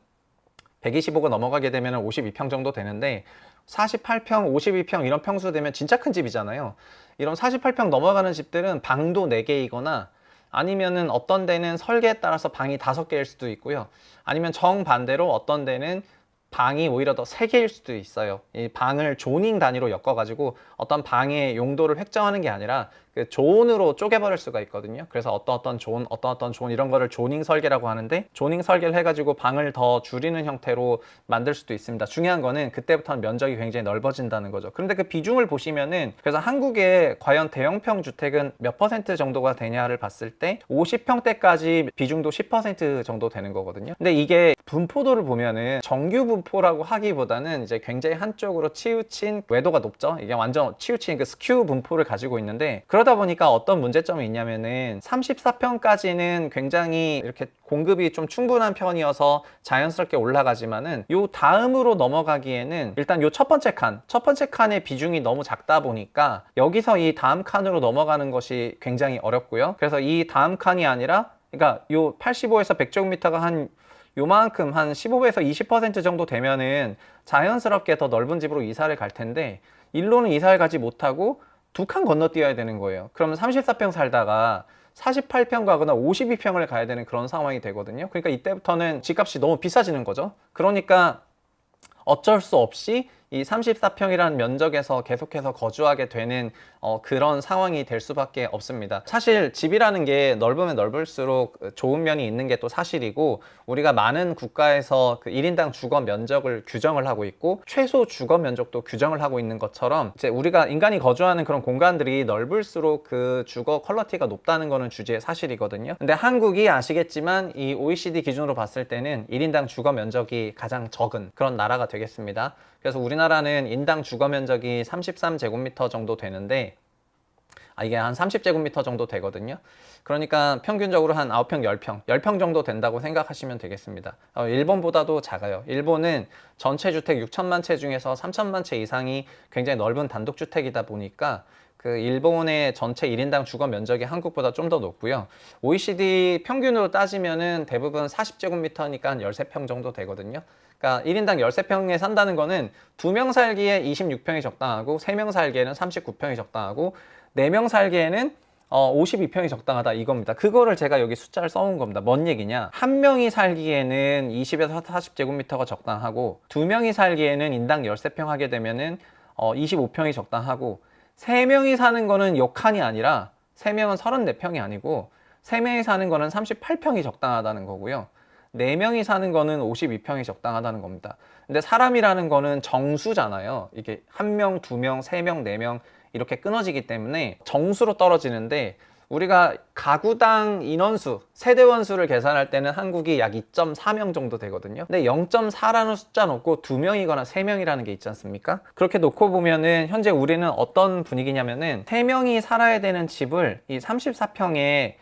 125가 넘어가게 되면 52평 정도 되는데, 48평, 52평 이런 평수 되면 진짜 큰 집이잖아요. 이런 48평 넘어가는 집들은 방도 4개이거나, 아니면은 어떤 데는 설계에 따라서 방이 5개일 수도 있고요. 아니면 정반대로 어떤 데는 방이 오히려 더 3개일 수도 있어요. 이 방을 조닝 단위로 엮어가지고 어떤 방의 용도를 획정하는 게 아니라 그 존으로 쪼개버릴 수가 있거든요. 그래서 어떤 존 이런 거를 조닝 설계라고 하는데, 조닝 설계를 해가지고 방을 더 줄이는 형태로 만들 수도 있습니다. 중요한 거는 그때부터는 면적이 굉장히 넓어진다는 거죠. 그런데 그 비중을 보시면은, 그래서 한국의 과연 대형평 주택은 몇 퍼센트 정도가 되냐를 봤을 때 50평대까지 비중도 10% 정도 되는 거거든요. 근데 이게 분포도를 보면은 정규 분포라고 하기보다는 이제 굉장히 한쪽으로 치우친 외도가 높죠. 이게 완전 치우친 그 스큐 분포를 가지고 있는데, 그러다 보니까 어떤 문제점이 있냐면은 34평까지는 굉장히 이렇게 공급이 좀 충분한 편이어서 자연스럽게 올라가지만은, 요 다음으로 넘어가기에는 일단 요 첫 번째 칸의 비중이 너무 작다 보니까 여기서 이 다음 칸으로 넘어가는 것이 굉장히 어렵고요. 그래서 이 다음 칸이 아니라, 그러니까 요 85에서 100제곱미터가 한 요만큼 한 15에서 20% 정도 되면은 자연스럽게 더 넓은 집으로 이사를 갈 텐데, 일로는 이사를 가지 못하고 2칸 건너뛰어야 되는 거예요. 그러면 34평 살다가 48평 가거나 52평을 가야 되는 그런 상황이 되거든요. 그러니까 이때부터는 집값이 너무 비싸지는 거죠. 그러니까 어쩔 수 없이 이 34평이라는 면적에서 계속해서 거주하게 되는 그런 상황이 될 수밖에 없습니다. 사실 집이라는 게 넓으면 넓을수록 좋은 면이 있는 게 또 사실이고, 우리가 많은 국가에서 그 1인당 주거 면적을 규정을 하고 있고 최소 주거 면적도 규정을 하고 있는 것처럼, 이제 우리가 인간이 거주하는 그런 공간들이 넓을수록 그 주거 퀄리티가 높다는 거는 주제의 사실이거든요. 근데 한국이 아시겠지만 이 OECD 기준으로 봤을 때는 1인당 주거 면적이 가장 적은 그런 나라가 되겠습니다. 그래서 우리나라는 인당 주거 면적이 33제곱미터 정도 되는데, 이게 한 30제곱미터 정도 되거든요. 그러니까 평균적으로 한 9평, 10평, 10평 정도 된다고 생각하시면 되겠습니다. 일본보다도 작아요. 일본은 전체 주택 6천만 채 중에서 3천만 채 이상이 굉장히 넓은 단독주택이다 보니까 그 일본의 전체 1인당 주거 면적이 한국보다 좀 더 높고요. OECD 평균으로 따지면은 대부분 40제곱미터니까 한 13평 정도 되거든요. 그러니까 1인당 13평에 산다는 거는 2명 살기에 26평이 적당하고 3명 살기에는 39평이 적당하고 4명 살기에는 52평이 적당하다 이겁니다. 그거를 제가 여기 숫자를 써온 겁니다. 뭔 얘기냐? 한 명이 살기에는 20에서 40제곱미터가 적당하고, 2명이 살기에는 인당 13평 하게 되면은 25평이 적당하고, 3명이 사는 거는 역한이 아니라 3명은 34평이 아니고 3명이 사는 거는 38평이 적당하다는 거고요. 4명이 사는 거는 52평이 적당하다는 겁니다. 근데 사람이라는 거는 정수잖아요. 이게 1명, 2명, 3명, 4명 이렇게 끊어지기 때문에 정수로 떨어지는데, 우리가 가구당 인원수, 세대원 수를 계산할 때는 한국이 약 2.4명 정도 되거든요. 근데 0.4라는 숫자 놓고 2명이거나 3명이라는 게 있지 않습니까? 그렇게 놓고 보면은 현재 우리는 어떤 분위기냐면은 3명이 살아야 되는 집을 이 34평에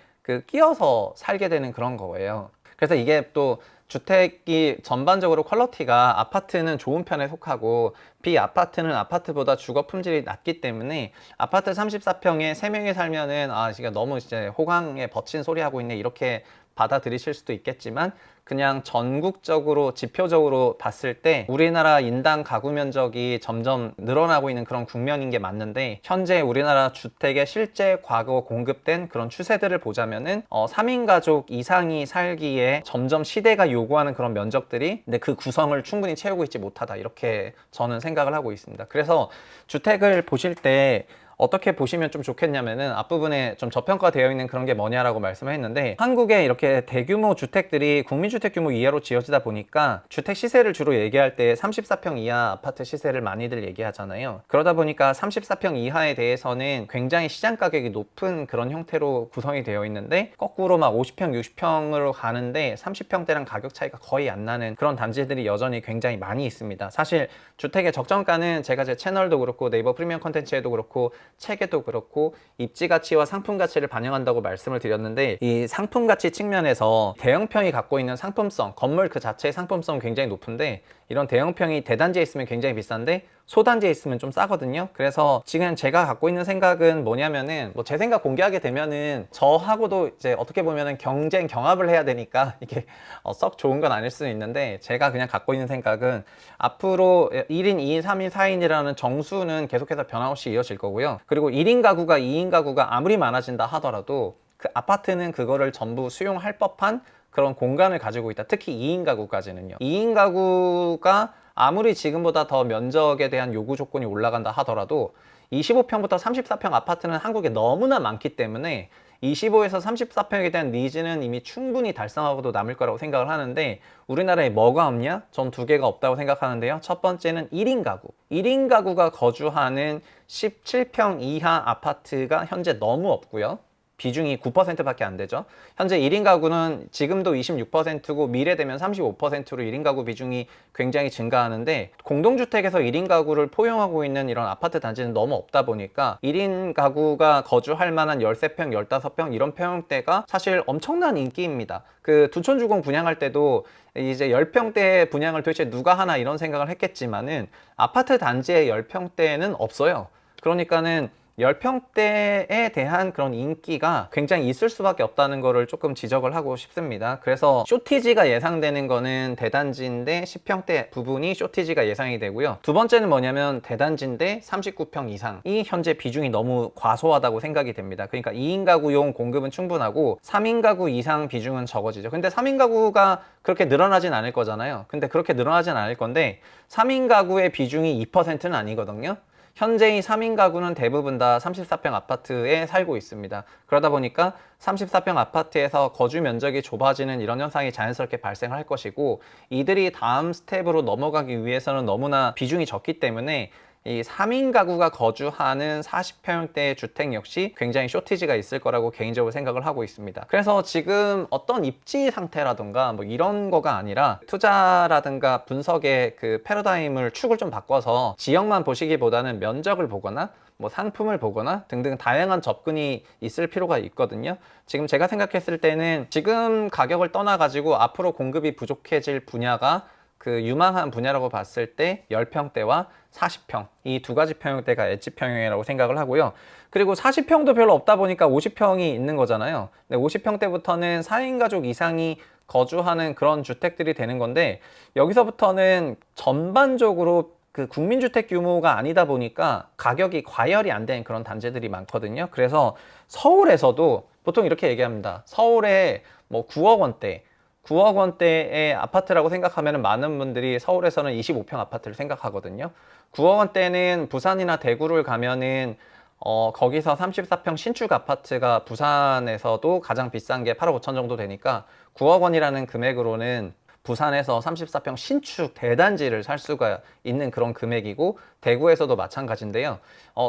끼어서 살게 되는 그런 거예요. 그래서 이게 또 주택이 전반적으로 퀄리티가 아파트는 좋은 편에 속하고 비아파트는 아파트보다 주거 품질이 낮기 때문에 아파트 34평에 3명이 살면은 지금 너무 이제 호강에 버친 소리 하고 있네 이렇게 받아들이실 수도 있겠지만, 그냥 전국적으로 지표적으로 봤을 때 우리나라 인당 가구 면적이 점점 늘어나고 있는 그런 국면인 게 맞는데, 현재 우리나라 주택의 실제 과거 공급된 그런 추세들을 보자면은 3인 가족 이상이 살기에 점점 시대가 요구하는 그런 면적들이 근데 그 구성을 충분히 채우고 있지 못하다, 이렇게 저는 생각을 하고 있습니다. 그래서 주택을 보실 때 어떻게 보시면 좀 좋겠냐면은, 앞부분에 좀 저평가되어 있는 그런 게 뭐냐라고 말씀을 했는데, 한국에 이렇게 대규모 주택들이 국민주택 규모 이하로 지어지다 보니까 주택 시세를 주로 얘기할 때 34평 이하 아파트 시세를 많이들 얘기하잖아요. 그러다 보니까 34평 이하에 대해서는 굉장히 시장 가격이 높은 그런 형태로 구성이 되어 있는데, 거꾸로 막 50평, 60평으로 가는데 30평대랑 가격 차이가 거의 안 나는 그런 단지들이 여전히 굉장히 많이 있습니다. 사실 주택의 적정가는 제가 제 채널도 그렇고 네이버 프리미엄 컨텐츠에도 그렇고 책에도 그렇고 입지 가치와 상품 가치를 반영한다고 말씀을 드렸는데, 이 상품 가치 측면에서 대형평이 갖고 있는 상품성, 건물 그 자체의 상품성은 굉장히 높은데, 이런 대형평이 대단지에 있으면 굉장히 비싼데 소단지에 있으면 좀 싸거든요. 그래서 지금 제가 갖고 있는 생각은 뭐냐면은, 제 생각 공개하게 되면은 저하고도 이제 어떻게 보면은 경쟁 경합을 해야 되니까 이게 썩 좋은 건 아닐 수는 있는데, 제가 그냥 갖고 있는 생각은 앞으로 1인, 2인, 3인, 4인이라는 정수는 계속해서 변함없이 이어질 거고요. 그리고 1인 가구가 2인 가구가 아무리 많아진다 하더라도 그 아파트는 그거를 전부 수용할 법한 그런 공간을 가지고 있다. 특히 2인 가구까지는요. 2인 가구가 아무리 지금보다 더 면적에 대한 요구 조건이 올라간다 하더라도 25평부터 34평 아파트는 한국에 너무나 많기 때문에 25에서 34평에 대한 니즈는 이미 충분히 달성하고도 남을 거라고 생각을 하는데, 우리나라에 뭐가 없냐? 전 두 개가 없다고 생각하는데요. 첫 번째는 1인 가구. 1인 가구가 거주하는 17평 이하 아파트가 현재 너무 없고요. 비중이 9%밖에 안 되죠. 현재 1인 가구는 지금도 26%고 미래 되면 35%로 1인 가구 비중이 굉장히 증가하는데, 공동주택에서 1인 가구를 포용하고 있는 이런 아파트 단지는 너무 없다 보니까 1인 가구가 거주할 만한 13평, 15평 이런 평형대가 사실 엄청난 인기입니다. 그 둔촌주공 분양할 때도 이제 10평대 분양을 도대체 누가 하나 이런 생각을 했겠지만은 아파트 단지의 10평대는 없어요. 그러니까는 10평대에 대한 그런 인기가 굉장히 있을 수밖에 없다는 거를 조금 지적을 하고 싶습니다. 그래서 쇼티지가 예상되는 거는 대단지인데 10평대 부분이 쇼티지가 예상이 되고요. 두 번째는 뭐냐면 대단지인데 39평 이상이 현재 비중이 너무 과소하다고 생각이 됩니다. 그러니까 2인 가구용 공급은 충분하고 3인 가구 이상 비중은 적어지죠. 근데 3인 가구가 그렇게 늘어나진 않을 거잖아요. 근데 그렇게 늘어나진 않을 건데 3인 가구의 비중이 2%는 아니거든요. 현재의 3인 가구는 대부분 다 34평 아파트에 살고 있습니다. 그러다 보니까 34평 아파트에서 거주 면적이 좁아지는 이런 현상이 자연스럽게 발생할 것이고, 이들이 다음 스텝으로 넘어가기 위해서는 너무나 비중이 적기 때문에 이 3인 가구가 거주하는 40평대 주택 역시 굉장히 쇼티지가 있을 거라고 개인적으로 생각을 하고 있습니다. 그래서 지금 어떤 입지 상태라든가 뭐 이런 거가 아니라 투자라든가 분석의 그 패러다임을 축을 좀 바꿔서 지역만 보시기보다는 면적을 보거나 뭐 상품을 보거나 등등 다양한 접근이 있을 필요가 있거든요. 지금 제가 생각했을 때는 지금 가격을 떠나 가지고 앞으로 공급이 부족해질 분야가 그 유망한 분야라고 봤을 때 10평대와 40평 이 두 가지 평형대가 엣지 평형이라고 생각을 하고요. 그리고 40평도 별로 없다 보니까 50평이 있는 거잖아요. 근데 50평대부터는 4인 가족 이상이 거주하는 그런 주택들이 되는 건데, 여기서부터는 전반적으로 그 국민주택 규모가 아니다 보니까 가격이 과열이 안 되는 그런 단지들이 많거든요. 그래서 서울에서도 보통 이렇게 얘기합니다. 서울에 뭐 9억 원대 9억 원대의 아파트라고 생각하면 많은 분들이 서울에서는 25평 아파트를 생각하거든요. 9억 원대는 부산이나 대구를 가면은 거기서 34평 신축 아파트가 부산에서도 가장 비싼 게 8억 5천 정도 되니까 9억 원이라는 금액으로는 부산에서 34평 신축 대단지를 살 수가 있는 그런 금액이고, 대구에서도 마찬가지인데요.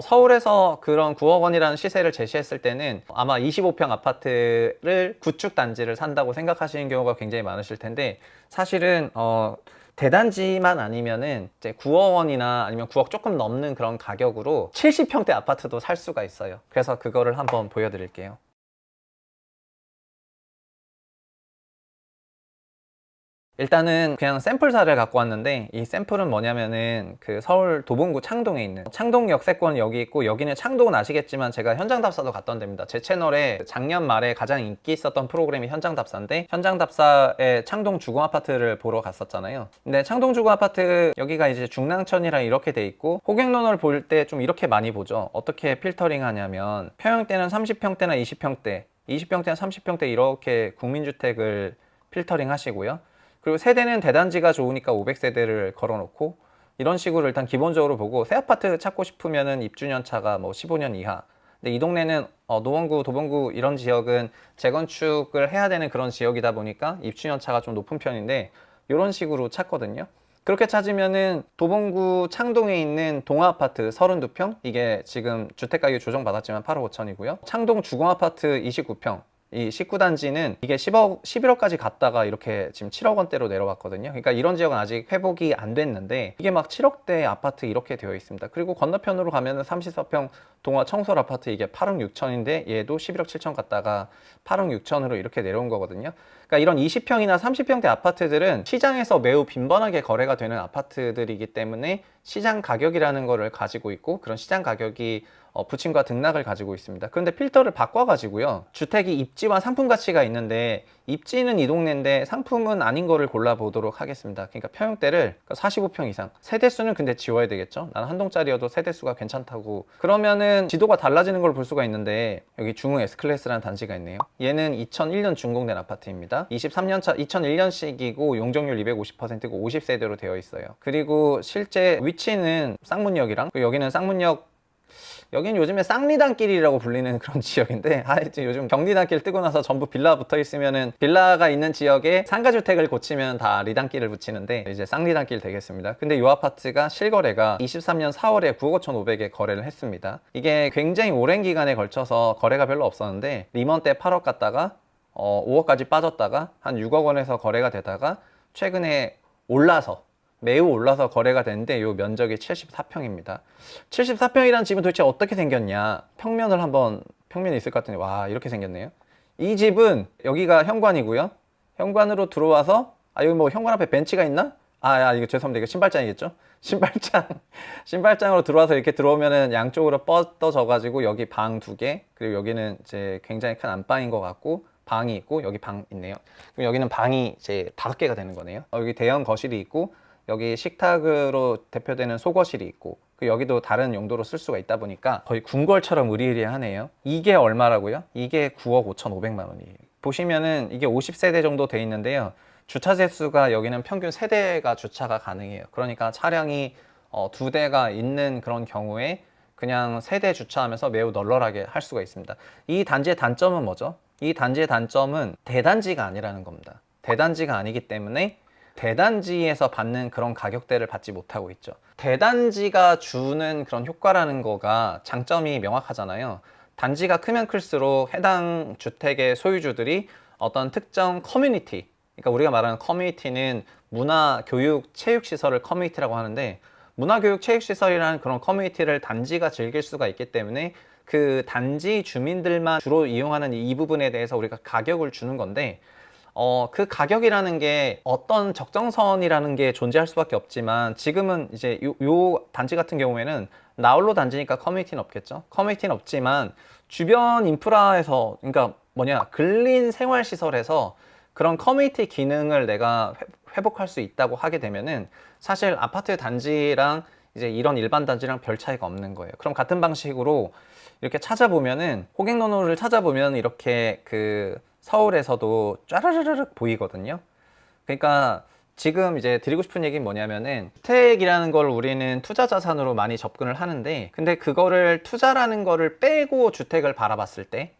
서울에서 그런 9억 원이라는 시세를 제시했을 때는 아마 25평 아파트를 구축 단지를 산다고 생각하시는 경우가 굉장히 많으실 텐데, 사실은 대단지만 아니면은 이제 9억 원이나 아니면 9억 조금 넘는 그런 가격으로 70평대 아파트도 살 수가 있어요. 그래서 그거를 한번 보여드릴게요. 일단은 그냥 샘플 사를 갖고 왔는데, 이 샘플은 뭐냐면은 그 서울 도봉구 창동에 있는 창동 역세권 여기 있고, 여기는 창동은 아시겠지만 제가 현장 답사도 갔던 데입니다. 제 채널에 작년 말에 가장 인기 있었던 프로그램이 현장 답사인데, 현장 답사에 창동 주공 아파트를 보러 갔었잖아요. 근데 창동 주공 아파트 여기가 이제 중랑천이랑 이렇게 돼 있고, 호갱론을 볼 때 좀 이렇게 많이 보죠. 어떻게 필터링 하냐면 평형대는 30평대나 20평대 20평대나 30평대 이렇게 국민주택을 필터링 하시고요. 그리고 세대는 대단지가 좋으니까 500세대를 걸어놓고, 이런 식으로 일단 기본적으로 보고, 새 아파트 찾고 싶으면은 입주년차가 뭐 15년 이하. 근데 이 동네는 노원구, 도봉구 이런 지역은 재건축을 해야 되는 그런 지역이다 보니까 입주년차가 좀 높은 편인데, 이런 식으로 찾거든요. 그렇게 찾으면은 도봉구 창동에 있는 동아아파트 32평, 이게 지금 주택가격이 조정받았지만 8억 5천이고요. 창동 주공아파트 29평, 이 19단지는 이게 11억까지 갔다가 이렇게 지금 7억 원대로 내려왔거든요. 그러니까 이런 지역은 아직 회복이 안 됐는데, 이게 막 7억대 아파트 이렇게 되어 있습니다. 그리고 건너편으로 가면은 34평 동아 청솔 아파트, 이게 8억 6천인데 얘도 11억 7천 갔다가 8억 6천으로 이렇게 내려온 거거든요. 그러니까 이런 20평이나 30평대 아파트들은 시장에서 매우 빈번하게 거래가 되는 아파트들이기 때문에 시장 가격이라는 거를 가지고 있고, 그런 시장 가격이 부침과 등락을 가지고 있습니다. 그런데 필터를 바꿔가지고요, 주택이 입지와 상품 가치가 있는데, 입지는 이 동네인데 상품은 아닌 거를 골라보도록 하겠습니다. 그러니까 평형대를 45평 이상, 세대수는 근데 지워야 되겠죠. 나는 한 동짜리여도 세대수가 괜찮다고. 그러면은 지도가 달라지는 걸 볼 수가 있는데, 여기 중흥 S클래스라는 단지가 있네요. 얘는 2001년 준공된 아파트입니다. 23년차 2001년식이고 용적률 250%고 50세대로 되어 있어요. 그리고 실제 위치는 쌍문역이랑, 여기는 쌍문역, 여기는 요즘에 쌍리단길이라고 불리는 그런 지역인데, 하여튼 요즘 경리단길 뜨고 나서 전부 빌라 붙어 있으면은, 빌라가 있는 지역에 상가주택을 고치면 다 리단길을 붙이는데 이제 쌍리단길 되겠습니다. 근데 이 아파트가 실거래가 23년 4월에 9억 5,500에 거래를 했습니다. 이게 굉장히 오랜 기간에 걸쳐서 거래가 별로 없었는데, 리먼 때 8억 갔다가 5억까지 빠졌다가 한 6억 원에서 거래가 되다가 최근에 매우 올라서 거래가 되는데, 이 면적이 74평입니다. 74평이라는 집은 도대체 어떻게 생겼냐? 평면이 있을 것 같은데, 와, 이렇게 생겼네요. 이 집은 여기가 현관이고요. 현관으로 들어와서, 여기 뭐 현관 앞에 벤치가 있나? 이거 죄송합니다. 이거 신발장이겠죠? 신발장으로 들어와서 이렇게 들어오면은 양쪽으로 뻗어져가지고 여기 방 2개, 그리고 여기는 이제 굉장히 큰 안방인 것 같고, 방이 있고, 여기 방 있네요. 그럼 여기는 방이 이제 5개가 되는 거네요. 여기 대형 거실이 있고, 여기 식탁으로 대표되는 소거실이 있고, 여기도 다른 용도로 쓸 수가 있다 보니까 거의 궁궐처럼 으리으리하네요. 이게 얼마라고요? 이게 9억 5,500만 원이에요. 보시면은 이게 50세대 정도 돼 있는데요. 주차 세수가 여기는 평균 3대가 주차가 가능해요. 그러니까 차량이 2대가 있는 그런 경우에 그냥 3대 주차하면서 매우 널널하게 할 수가 있습니다. 이 단지의 단점은 뭐죠? 이 단지의 단점은 대단지가 아니라는 겁니다. 대단지가 아니기 때문에 대단지에서 받는 그런 가격대를 받지 못하고 있죠. 대단지가 주는 그런 효과라는 거가 장점이 명확하잖아요. 단지가 크면 클수록 해당 주택의 소유주들이 어떤 특정 커뮤니티, 그러니까 우리가 말하는 커뮤니티는 문화, 교육, 체육 시설을 커뮤니티라고 하는데, 문화, 교육, 체육 시설이라는 그런 커뮤니티를 단지가 즐길 수가 있기 때문에 그 단지 주민들만 주로 이용하는 이 부분에 대해서 우리가 가격을 주는 건데, 그 가격이라는 게 어떤 적정선이라는 게 존재할 수밖에 없지만, 지금은 이제 요 단지 같은 경우에는 나홀로 단지니까 커뮤니티는 없겠죠. 커뮤니티는 없지만 주변 인프라에서, 그러니까 근린 생활시설에서 그런 커뮤니티 기능을 내가 회복할 수 있다고 하게 되면은 사실 아파트 단지랑 이제 이런 일반 단지랑 별 차이가 없는 거예요. 그럼 같은 방식으로 이렇게 찾아보면은, 호객노노를 찾아보면 이렇게 그 서울에서도 쫘라르르륵 보이거든요. 그러니까 지금 이제 드리고 싶은 얘기는 뭐냐면은, 주택이라는 걸 우리는 투자 자산으로 많이 접근을 하는데, 근데 그거를 투자라는 거를 빼고 주택을 바라봤을 때,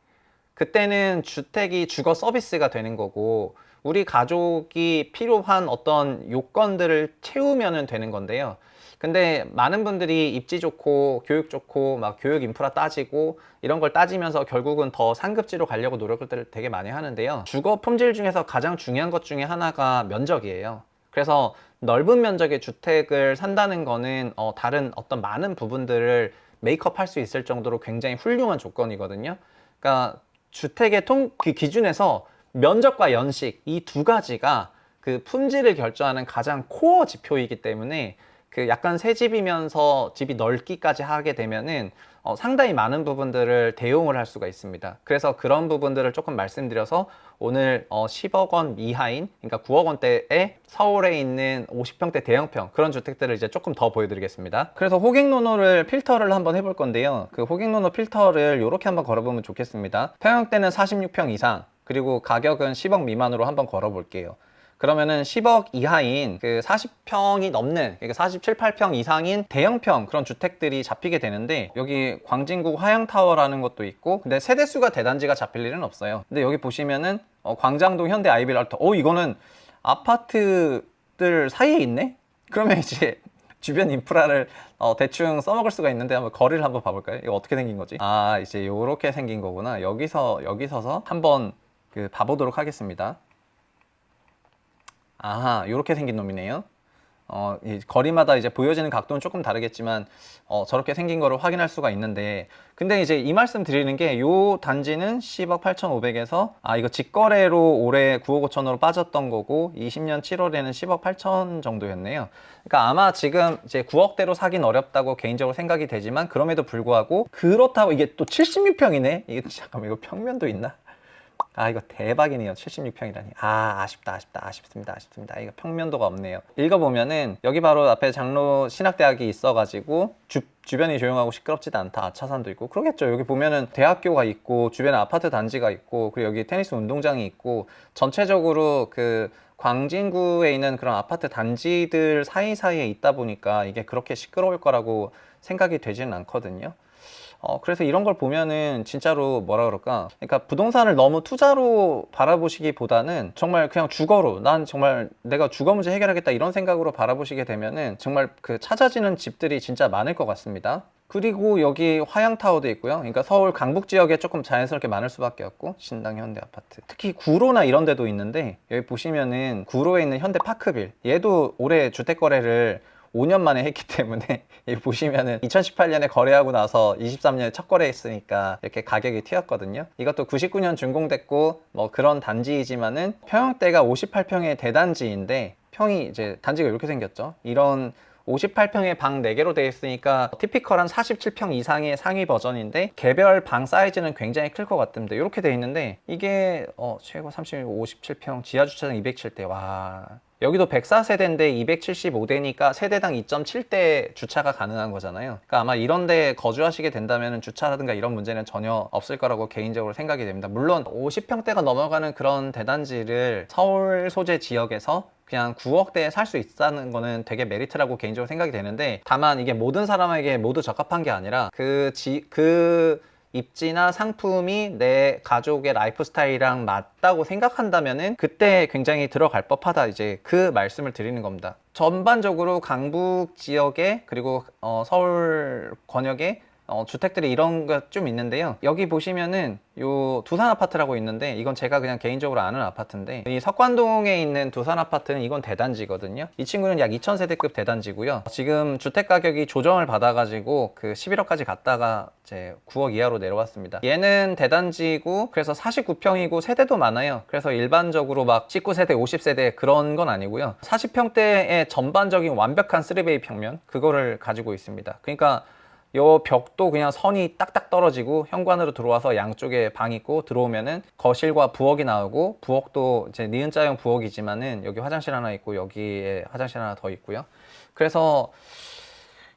그때는 주택이 주거 서비스가 되는 거고, 우리 가족이 필요한 어떤 요건들을 채우면 되는 건데요. 근데 많은 분들이 입지 좋고 교육 좋고 막 교육 인프라 따지고 이런 걸 따지면서 결국은 더 상급지로 가려고 노력을 되게 많이 하는데요. 주거 품질 중에서 가장 중요한 것 중에 하나가 면적이에요. 그래서 넓은 면적의 주택을 산다는 거는 다른 어떤 많은 부분들을 메이크업 할 수 있을 정도로 굉장히 훌륭한 조건이거든요. 그러니까 주택의 그 기준에서 면적과 연식, 이 2가지가 그 품질을 결정하는 가장 코어 지표이기 때문에, 그 약간 새 집이면서 집이 넓기까지 하게 되면은 상당히 많은 부분들을 대용을 할 수가 있습니다. 그래서 그런 부분들을 조금 말씀드려서 오늘 10억 원 이하인, 그러니까 9억 원대에 서울에 있는 50평대 대형평 그런 주택들을 이제 조금 더 보여드리겠습니다. 그래서 호객노노를 필터를 한번 해볼 건데요. 그 호객노노 필터를 이렇게 한번 걸어보면 좋겠습니다. 평형대는 46평 이상, 그리고 가격은 10억 미만으로 한번 걸어볼게요. 그러면은 10억 이하인 그 40평이 넘는, 그러니까 47, 8평 이상인 대형평 그런 주택들이 잡히게 되는데, 여기 광진구 화양타워라는 것도 있고, 근데 세대수가 대단지가 잡힐 일은 없어요. 근데 여기 보시면은 광장동 현대 아이빌알터, 이거는 아파트들 사이에 있네? 그러면 이제 주변 인프라를 대충 써먹을 수가 있는데, 한번 거리를 한번 봐볼까요? 이거 어떻게 생긴 거지? 이제 요렇게 생긴 거구나. 여기 서서 한번 그 봐보도록 하겠습니다. 이렇게 생긴 놈이네요. 이 거리마다 이제 보여지는 각도는 조금 다르겠지만 저렇게 생긴 거를 확인할 수가 있는데, 근데 이제 이 말씀 드리는 게, 요 단지는 10억 8,500에서 이거 직거래로 올해 9억 5천으로 빠졌던 거고, 20년 7월에는 10억 8천 정도였네요. 그러니까 아마 지금 이제 9억대로 사긴 어렵다고 개인적으로 생각이 되지만, 그럼에도 불구하고 그렇다고 이게 또 76평이네. 이게 잠깐만, 이거 평면도 있나? 이거 대박이네요. 76평이라니. 아쉽습니다. 이거 평면도가 없네요. 읽어보면은 여기 바로 앞에 장로 신학대학이 있어가지고 주변이 조용하고 시끄럽지도 않다. 차산도 있고 그러겠죠. 여기 보면은 대학교가 있고 주변에 아파트 단지가 있고, 그리고 여기 테니스 운동장이 있고, 전체적으로 그 광진구에 있는 그런 아파트 단지들 사이사이에 있다 보니까 이게 그렇게 시끄러울 거라고 생각이 되지는 않거든요. 그래서 이런 걸 보면은 진짜로 뭐라 그럴까, 그러니까 부동산을 너무 투자로 바라보시기보다는 정말 그냥 주거로, 난 정말 내가 주거 문제 해결하겠다 이런 생각으로 바라보시게 되면은 정말 그 찾아지는 집들이 진짜 많을 것 같습니다. 그리고 여기 화양타워도 있고요. 그러니까 서울 강북 지역에 조금 자연스럽게 많을 수밖에 없고, 신당 현대 아파트, 특히 구로나 이런 데도 있는데, 여기 보시면은 구로에 있는 현대 파크빌, 얘도 올해 주택 거래를 5년 만에 했기 때문에 보시면은 2018년에 거래하고 나서 23년에 첫 거래했으니까 이렇게 가격이 튀었거든요. 이것도 99년 준공됐고 뭐 그런 단지이지만은 평형대가 58평의 대단지인데 평이 이제 단지가 이렇게 생겼죠. 이런 58평의 방 4개로 되어 있으니까 티피컬한 47평 이상의 상위 버전인데 개별 방 사이즈는 굉장히 클 것 같습니다. 이렇게 되어 있는데 이게 최고 57평 지하 주차장 207대. 와, 여기도 104세대인데 275대니까 세대당 2.7대 주차가 가능한 거잖아요. 그러니까 아마 이런 데 거주하시게 된다면 주차라든가 이런 문제는 전혀 없을 거라고 개인적으로 생각이 됩니다. 물론 50평대가 넘어가는 그런 대단지를 서울 소재 지역에서 그냥 9억대에 살 수 있다는 거는 되게 메리트라고 개인적으로 생각이 되는데, 다만 이게 모든 사람에게 모두 적합한 게 아니라 그 입지나 상품이 내 가족의 라이프 스타일이랑 맞다고 생각한다면은 그때 굉장히 들어갈 법하다, 이제 그 말씀을 드리는 겁니다. 전반적으로 강북 지역에 그리고 서울 권역에 주택들이 이런 거 좀 있는데요. 여기 보시면은 요 두산 아파트라고 있는데 이건 제가 그냥 개인적으로 아는 아파트인데, 이 석관동에 있는 두산 아파트는 이건 대단지거든요. 이 친구는 약 2000세대급 대단지고요. 지금 주택 가격이 조정을 받아가지고 그 11억까지 갔다가 이제 9억 이하로 내려왔습니다. 얘는 대단지고 그래서 49평이고 세대도 많아요. 그래서 일반적으로 막 19세대, 50세대 그런 건 아니고요. 40평대의 전반적인 완벽한 3베이 평면, 그거를 가지고 있습니다. 그러니까 요 벽도 그냥 선이 딱딱 떨어지고 현관으로 들어와서 양쪽에 방 있고 들어오면은 거실과 부엌이 나오고, 부엌도 이제 니은자형 부엌이지만은 여기 화장실 하나 있고 여기에 화장실 하나 더 있고요. 그래서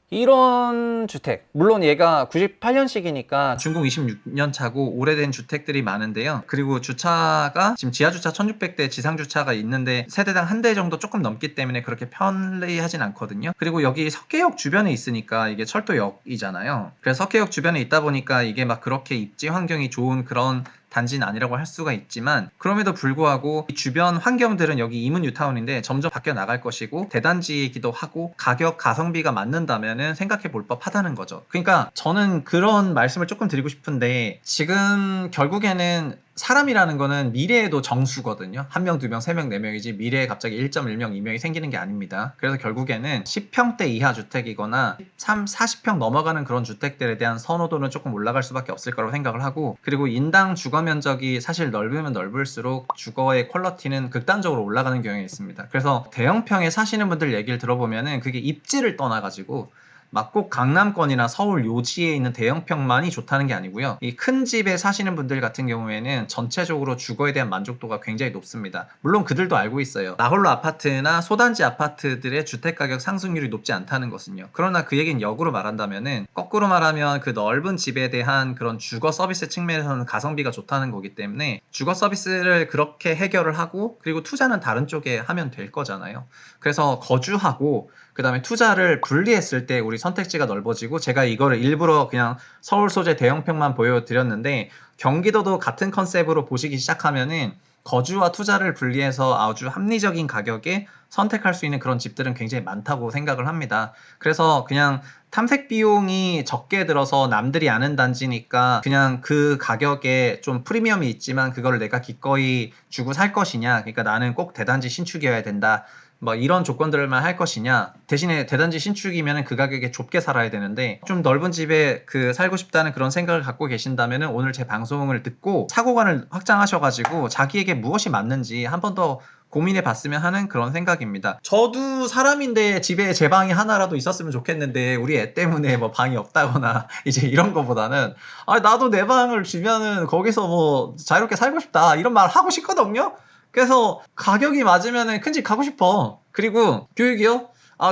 이런 주택, 물론 얘가 98년식이니까 준공 26년 차고 오래된 주택들이 많은데요. 그리고 주차가 지금 지하주차 1600대, 지상주차가 있는데 세대당 한 대 정도 조금 넘기 때문에 그렇게 편리하진 않거든요. 그리고 여기 석계역 주변에 있으니까 이게 철도역이잖아요. 그래서 석계역 주변에 있다 보니까 이게 막 그렇게 입지 환경이 좋은 그런 단지는 아니라고 할 수가 있지만, 그럼에도 불구하고 이 주변 환경들은 여기 이문 뉴타운인데 점점 바뀌어 나갈 것이고 대단지이기도 하고 가격 가성비가 맞는다면은 생각해 볼 법하다는 거죠. 그러니까 저는 그런 말씀을 조금 드리고 싶은데, 지금 결국에는 사람이라는 거는 미래에도 정수거든요. 1명, 2명, 3명, 4명이지 미래에 갑자기 1.1명, 2명이 생기는 게 아닙니다. 그래서 결국에는 10평대 이하 주택이거나 40평 넘어가는 그런 주택들에 대한 선호도는 조금 올라갈 수밖에 없을 거라고 생각을 하고, 그리고 인당 주거 면적이 사실 넓으면 넓을수록 주거의 퀄리티는 극단적으로 올라가는 경향이 있습니다. 그래서 대형평에 사시는 분들 얘기를 들어보면은 그게 입지를 떠나가지고 막 꼭 강남권이나 서울 요지에 있는 대형평만이 좋다는 게 아니고요. 이 큰 집에 사시는 분들 같은 경우에는 전체적으로 주거에 대한 만족도가 굉장히 높습니다. 물론 그들도 알고 있어요. 나홀로 아파트나 소단지 아파트들의 주택가격 상승률이 높지 않다는 것은요. 그러나 그 얘기는 역으로 말한다면은, 거꾸로 말하면 그 넓은 집에 대한 그런 주거 서비스 측면에서는 가성비가 좋다는 거기 때문에 주거 서비스를 그렇게 해결을 하고, 그리고 투자는 다른 쪽에 하면 될 거잖아요. 그래서 거주하고 그 다음에 투자를 분리했을 때 우리 선택지가 넓어지고, 제가 이거를 일부러 그냥 서울 소재 대형평만 보여드렸는데 경기도도 같은 컨셉으로 보시기 시작하면은 거주와 투자를 분리해서 아주 합리적인 가격에 선택할 수 있는 그런 집들은 굉장히 많다고 생각을 합니다. 그래서 그냥 탐색 비용이 적게 들어서 남들이 아는 단지니까 그냥 그 가격에 좀 프리미엄이 있지만 그걸 내가 기꺼이 주고 살 것이냐, 그러니까 나는 꼭 대단지 신축이어야 된다, 뭐 이런 조건들만 할 것이냐, 대신에 대단지 신축이면 그 가격에 좁게 살아야 되는데 좀 넓은 집에 살고 싶다는 그런 생각을 갖고 계신다면 오늘 제 방송을 듣고 사고관을 확장하셔가지고 자기에게 무엇이 맞는지 한 번 더 고민해 봤으면 하는 그런 생각입니다. 저도 사람인데 집에 제 방이 하나라도 있었으면 좋겠는데 우리 애 때문에 뭐 방이 없다거나 이제 이런 거보다는 나도 내 방을 주면은 거기서 뭐 자유롭게 살고 싶다 이런 말 하고 싶거든요. 그래서 가격이 맞으면은 큰 집 가고 싶어. 그리고 교육이요?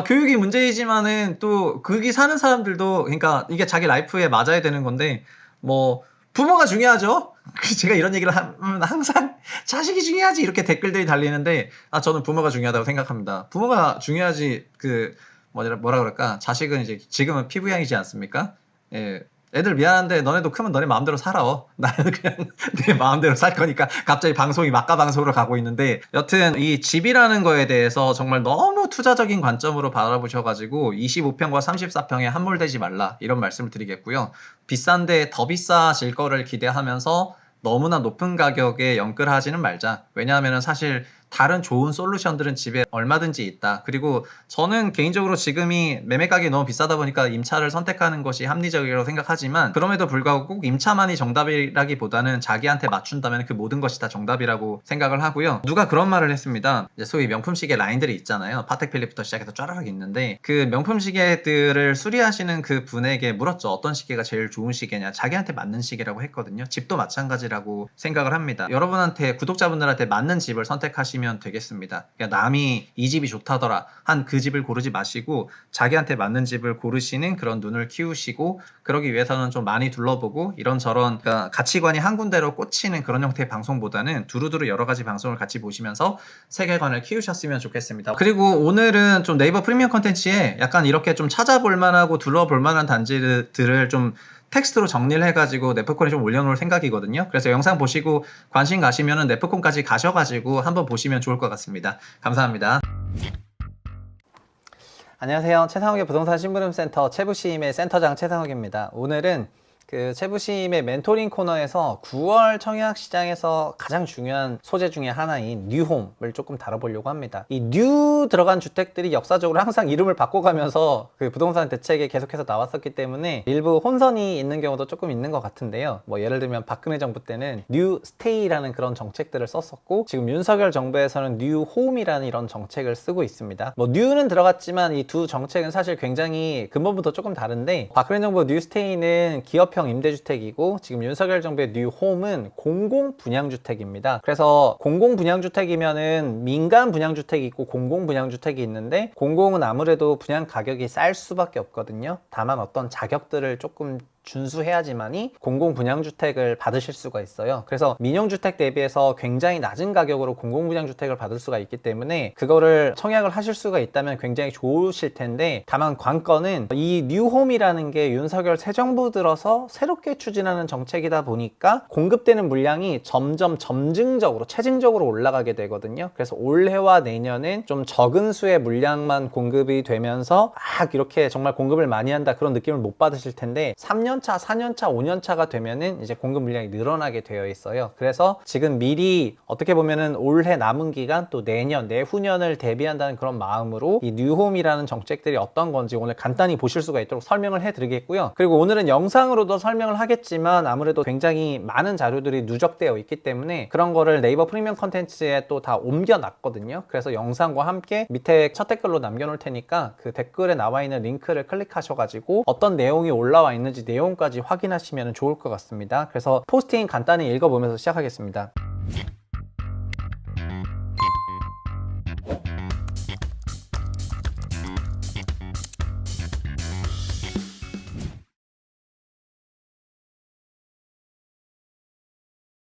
교육이 문제이지만은 또 거기 사는 사람들도, 그러니까 이게 자기 라이프에 맞아야 되는 건데, 뭐 부모가 중요하죠. 제가 이런 얘기를 하면 항상 자식이 중요하지 이렇게 댓글들이 달리는데, 저는 부모가 중요하다고 생각합니다. 부모가 중요하지. 뭐라 그럴까? 자식은 이제 지금은 피부양이지 않습니까? 예. 애들 미안한데 너네도 크면 너네 마음대로 살아. 나는 그냥 내 마음대로 살 거니까. 갑자기 방송이 막가 방송으로 가고 있는데, 여튼 이 집이라는 거에 대해서 정말 너무 투자적인 관점으로 바라보셔가지고 25평과 34평에 함몰되지 말라 이런 말씀을 드리겠고요. 비싼데 더 비싸질 거를 기대하면서 너무나 높은 가격에 연끌하지는 말자. 왜냐하면 사실 다른 좋은 솔루션들은 집에 얼마든지 있다. 그리고 저는 개인적으로 지금이 매매 가격이 너무 비싸다 보니까 임차를 선택하는 것이 합리적이라고 생각하지만, 그럼에도 불구하고 꼭 임차만이 정답이라기보다는 자기한테 맞춘다면 그 모든 것이 다 정답이라고 생각을 하고요. 누가 그런 말을 했습니다. 이제 소위 명품 시계 라인들이 있잖아요. 파텍 필립부터 시작해서 쫘라락 있는데, 그 명품 시계들을 수리하시는 그 분에게 물었죠. 어떤 시계가 제일 좋은 시계냐. 자기한테 맞는 시계라고 했거든요. 집도 마찬가지라고 생각을 합니다. 여러분한테, 구독자분들한테 맞는 집을 선택하시면 되겠습니다. 그러니까 남이 이 집이 좋다더라 한 그 집을 고르지 마시고 자기한테 맞는 집을 고르시는 그런 눈을 키우시고, 그러기 위해서는 좀 많이 둘러보고 이런저런, 그러니까 가치관이 한 군데로 꽂히는 그런 형태의 방송보다는 두루두루 여러 가지 방송을 같이 보시면서 세계관을 키우셨으면 좋겠습니다. 그리고 오늘은 좀 네이버 프리미엄 컨텐츠에 약간 이렇게 좀 찾아볼 만하고 둘러볼 만한 단지들을 좀 텍스트로 정리를 해가지고 네프콘에 좀 올려놓을 생각이거든요. 그래서 영상 보시고 관심 가시면은 네프콘까지 가셔가지고 한번 보시면 좋을 것 같습니다. 감사합니다. 안녕하세요. 최상욱의 부동산 심부름센터 최부심의 센터장 최상욱입니다. 오늘은 그 최부심의 멘토링 코너에서 9월 청약 시장에서 가장 중요한 소재 중에 하나인 뉴홈을 조금 다뤄보려고 합니다. 이 뉴 들어간 주택들이 역사적으로 항상 이름을 바꿔가면서 그 부동산 대책에 계속해서 나왔었기 때문에 일부 혼선이 있는 경우도 조금 있는 것 같은데요. 뭐 예를 들면 박근혜 정부 때는 뉴 스테이라는 그런 정책들을 썼었고, 지금 윤석열 정부에서는 뉴 홈이라는 이런 정책을 쓰고 있습니다. 뭐 뉴는 들어갔지만 이 두 정책은 사실 굉장히 근본부터 조금 다른데, 박근혜 정부 뉴 스테이는 기업형 임대주택이고, 지금 윤석열 정부의 뉴홈은 공공분양주택입니다. 그래서 공공분양주택이면은 민간 분양주택이 있고 공공분양주택이 있는데, 공공은 아무래도 분양 가격이 쌀 수밖에 없거든요. 다만 어떤 자격들을 조금 준수해야지만이 공공분양주택을 받으실 수가 있어요. 그래서 민영주택 대비해서 굉장히 낮은 가격으로 공공분양주택을 받을 수가 있기 때문에 그거를 청약을 하실 수가 있다면 굉장히 좋으실 텐데, 다만 관건은 이 뉴홈이라는 게 윤석열 새 정부 들어서 새롭게 추진하는 정책이다 보니까 공급되는 물량이 점점 점증적으로 체증적으로 올라가게 되거든요. 그래서 올해와 내년은 좀 적은 수의 물량만 공급이 되면서 막 이렇게 정말 공급을 많이 한다 그런 느낌을 못 받으실 텐데, 3년차, 4년차, 5년차가 되면은 이제 공급 물량이 늘어나게 되어 있어요. 그래서 지금 미리 어떻게 보면은 올해 남은 기간 또 내년, 내후년을 대비한다는 그런 마음으로 이 뉴홈이라는 정책들이 어떤 건지 오늘 간단히 보실 수가 있도록 설명을 해드리겠고요. 그리고 오늘은 영상으로도 설명을 하겠지만 아무래도 굉장히 많은 자료들이 누적되어 있기 때문에 그런 거를 네이버 프리미엄 컨텐츠에 또 다 옮겨놨거든요. 그래서 영상과 함께 밑에 첫 댓글로 남겨놓을 테니까 그 댓글에 나와 있는 링크를 클릭하셔가지고 어떤 내용이 올라와 있는지 내용까지 확인하시면 좋을 것 같습니다. 그래서 포스팅 간단히 읽어보면서 시작하겠습니다.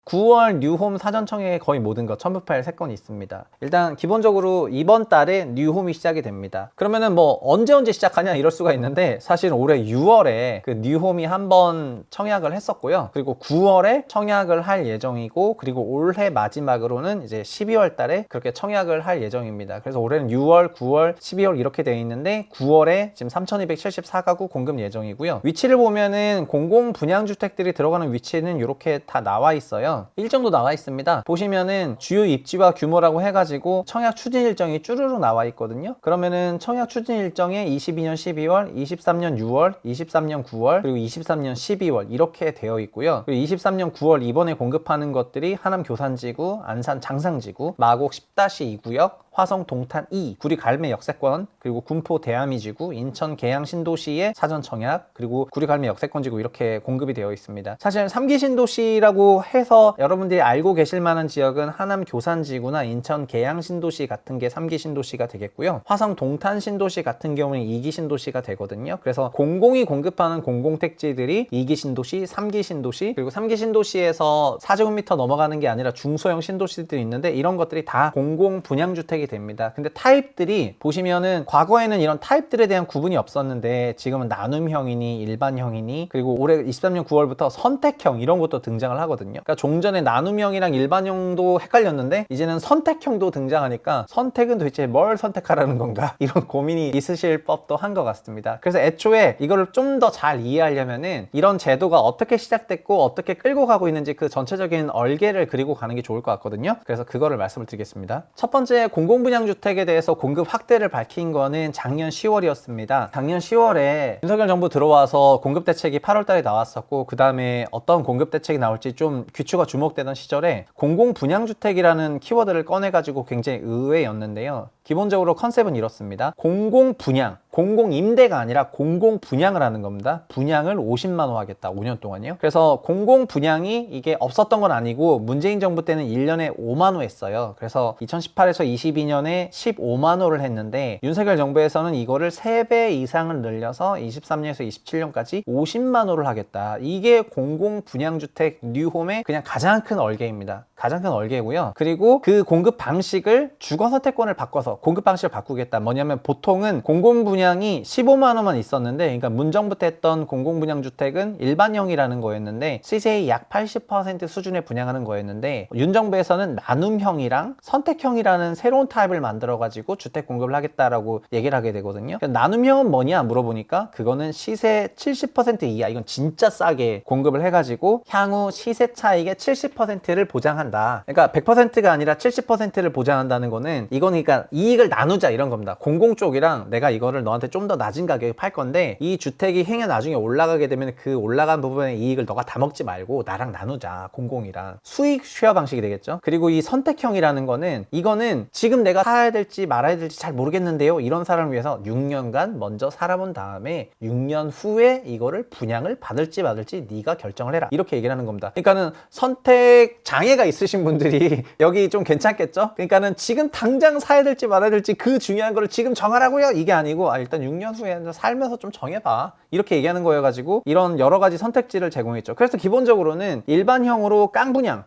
9월 뉴홈 사전청약의 거의 모든 것 1000부파일 3건이 있습니다. 일단 기본적으로 이번 달에 뉴홈이 시작이 됩니다. 그러면은 뭐 언제 시작하냐 이럴 수가 있는데, 사실 올해 6월에 그 뉴홈이 한번 청약을 했었고요. 그리고 9월에 청약을 할 예정이고, 그리고 올해 마지막으로는 이제 12월 달에 그렇게 청약을 할 예정입니다. 그래서 올해는 6월, 9월, 12월 이렇게 되어 있는데, 9월에 지금 3274가구 공급 예정이고요. 위치를 보면은 공공 분양주택들이 들어가는 위치는 이렇게 다 나와 있어요. 일정도 나와 있습니다. 보시면은 주요 입지와 규모라고 해가지고 청약 추진 일정이 쭈루루 나와 있거든요. 그러면은 청약 추진 일정에 22년 12월, 23년 6월, 23년 9월, 그리고 23년 12월 이렇게 되어 있고요. 그리고 23년 9월 이번에 공급하는 것들이 하남 교산지구, 안산 장상지구, 마곡 10-2구역, 화성 동탄 2, 구리 갈매 역세권, 그리고 군포 대아미지구, 인천 계양 신도시의 사전 청약, 그리고 구리 갈매 역세권지구 이렇게 공급이 되어 있습니다. 사실 3기 신도시라고 해서 여러분들이 알고 계실 만한 지역은 하남 교산지구나 인천 계양 신도시 같은 게 3기 신도시가 되겠고요. 화성 동탄 신도시 같은 경우는 2기 신도시가 되거든요. 그래서 공공이 공급하는 공공택지들이 2기 신도시, 3기 신도시, 그리고 3기 신도시에서 4제곱미터 넘어가는 게 아니라 중소형 신도시들이 있는데, 이런 것들이 다 공공 분양주택이 됩니다. 근데 타입들이 보시면은 과거에는 이런 타입들에 대한 구분이 없었는데 지금은 나눔형이니 일반형이니, 그리고 올해 23년 9월부터 선택형 이런 것도 등장을 하거든요. 그러니까 좀 전에 나눔형이랑 일반형도 헷갈렸는데 이제는 선택형도 등장하니까 선택은 도대체 뭘 선택하라는 건가 이런 고민이 있으실 법도 한 것 같습니다. 그래서 애초에 이거를 좀 더 잘 이해하려면은 이런 제도가 어떻게 시작됐고 어떻게 끌고 가고 있는지 그 전체적인 얼개를 그리고 가는 게 좋을 것 같거든요. 그래서 그거를 말씀을 드리겠습니다. 첫 번째, 공공분양주택에 대해서 공급 확대를 밝힌 거는 작년 10월이었습니다. 작년 10월에 윤석열 정부 들어와서 공급 대책이 8월 달에 나왔었고, 그 다음에 어떤 공급 대책이 나올지 좀 귀추가 주목되던 시절에 공공분양주택이라는 키워드를 꺼내가지고 굉장히 의외였는데요. 기본적으로 컨셉은 이렇습니다. 공공분양, 공공임대가 아니라 공공분양을 하는 겁니다. 분양을 50만 호 하겠다, 5년 동안요. 그래서 공공분양이 이게 없었던 건 아니고 문재인 정부 때는 1년에 5만 호 했어요. 그래서 2018에서 22년에 15만 호를 했는데 윤석열 정부에서는 이거를 3배 이상을 늘려서 23년에서 27년까지 50만 호를 하겠다. 이게 공공분양주택 뉴홈의 그냥 가장 큰 얼개입니다. 가장 큰 얼개고요. 그리고 그 공급 방식을 주거 선택권을 바꿔서 공급 방식을 바꾸겠다. 뭐냐면 보통은 공공분양이 15만 원만 있었는데, 그러니까 문정부 때 했던 공공분양주택은 일반형이라는 거였는데 시세의 약 80% 수준에 분양하는 거였는데, 윤 정부에서는 나눔형이랑 선택형이라는 새로운 타입을 만들어가지고 주택 공급을 하겠다라고 얘기를 하게 되거든요. 그러니까 나눔형은 뭐냐 물어보니까 그거는 시세 70% 이하, 이건 진짜 싸게 공급을 해가지고 향후 시세 차익의 70%를 보장한다. 그러니까 100%가 아니라 70%를 보장한다는 거는, 이건 그러니까 이익을 나누자 이런 겁니다. 공공 쪽이랑 내가 이거를 너한테 좀 더 낮은 가격에 팔 건데 이 주택이 행여 나중에 올라가게 되면 그 올라간 부분의 이익을 너가 다 먹지 말고 나랑 나누자, 공공이랑. 수익 쉐어 방식이 되겠죠. 그리고 이 선택형이라는 거는, 이거는 지금 내가 사야 될지 말아야 될지 잘 모르겠는데요, 이런 사람을 위해서 6년간 먼저 살아본 다음에 6년 후에 이거를 분양을 받을지 네가 결정을 해라, 이렇게 얘기를 하는 겁니다. 그러니까는 선택 장애가 있으신 분들이 여기 좀 괜찮겠죠? 그러니까는 지금 당장 사야 될지 말아야 될지 그 중요한 거를 지금 정하라고요? 이게 아니고 일단 6년 후에 살면서 좀 정해봐, 이렇게 얘기하는 거여가지고 이런 여러 가지 선택지를 제공했죠. 그래서 기본적으로는 일반형으로 깡분양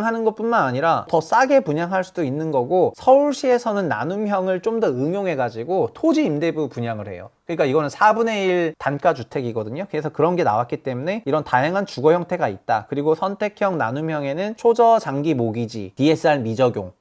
하는 것뿐만 아니라 더 싸게 분양할 수도 있는 거고, 서울시에서는 나눔형을 좀 더 응용해가지고 토지 임대부 분양을 해요. 그러니까 이거는 4분의 1 단가 주택이거든요. 그래서 그런 게 나왔기 때문에 이런 다양한 주거 형태가 있다. 그리고 선택형, 나눔형에는 초저 장기 모기지, DSR 미적용,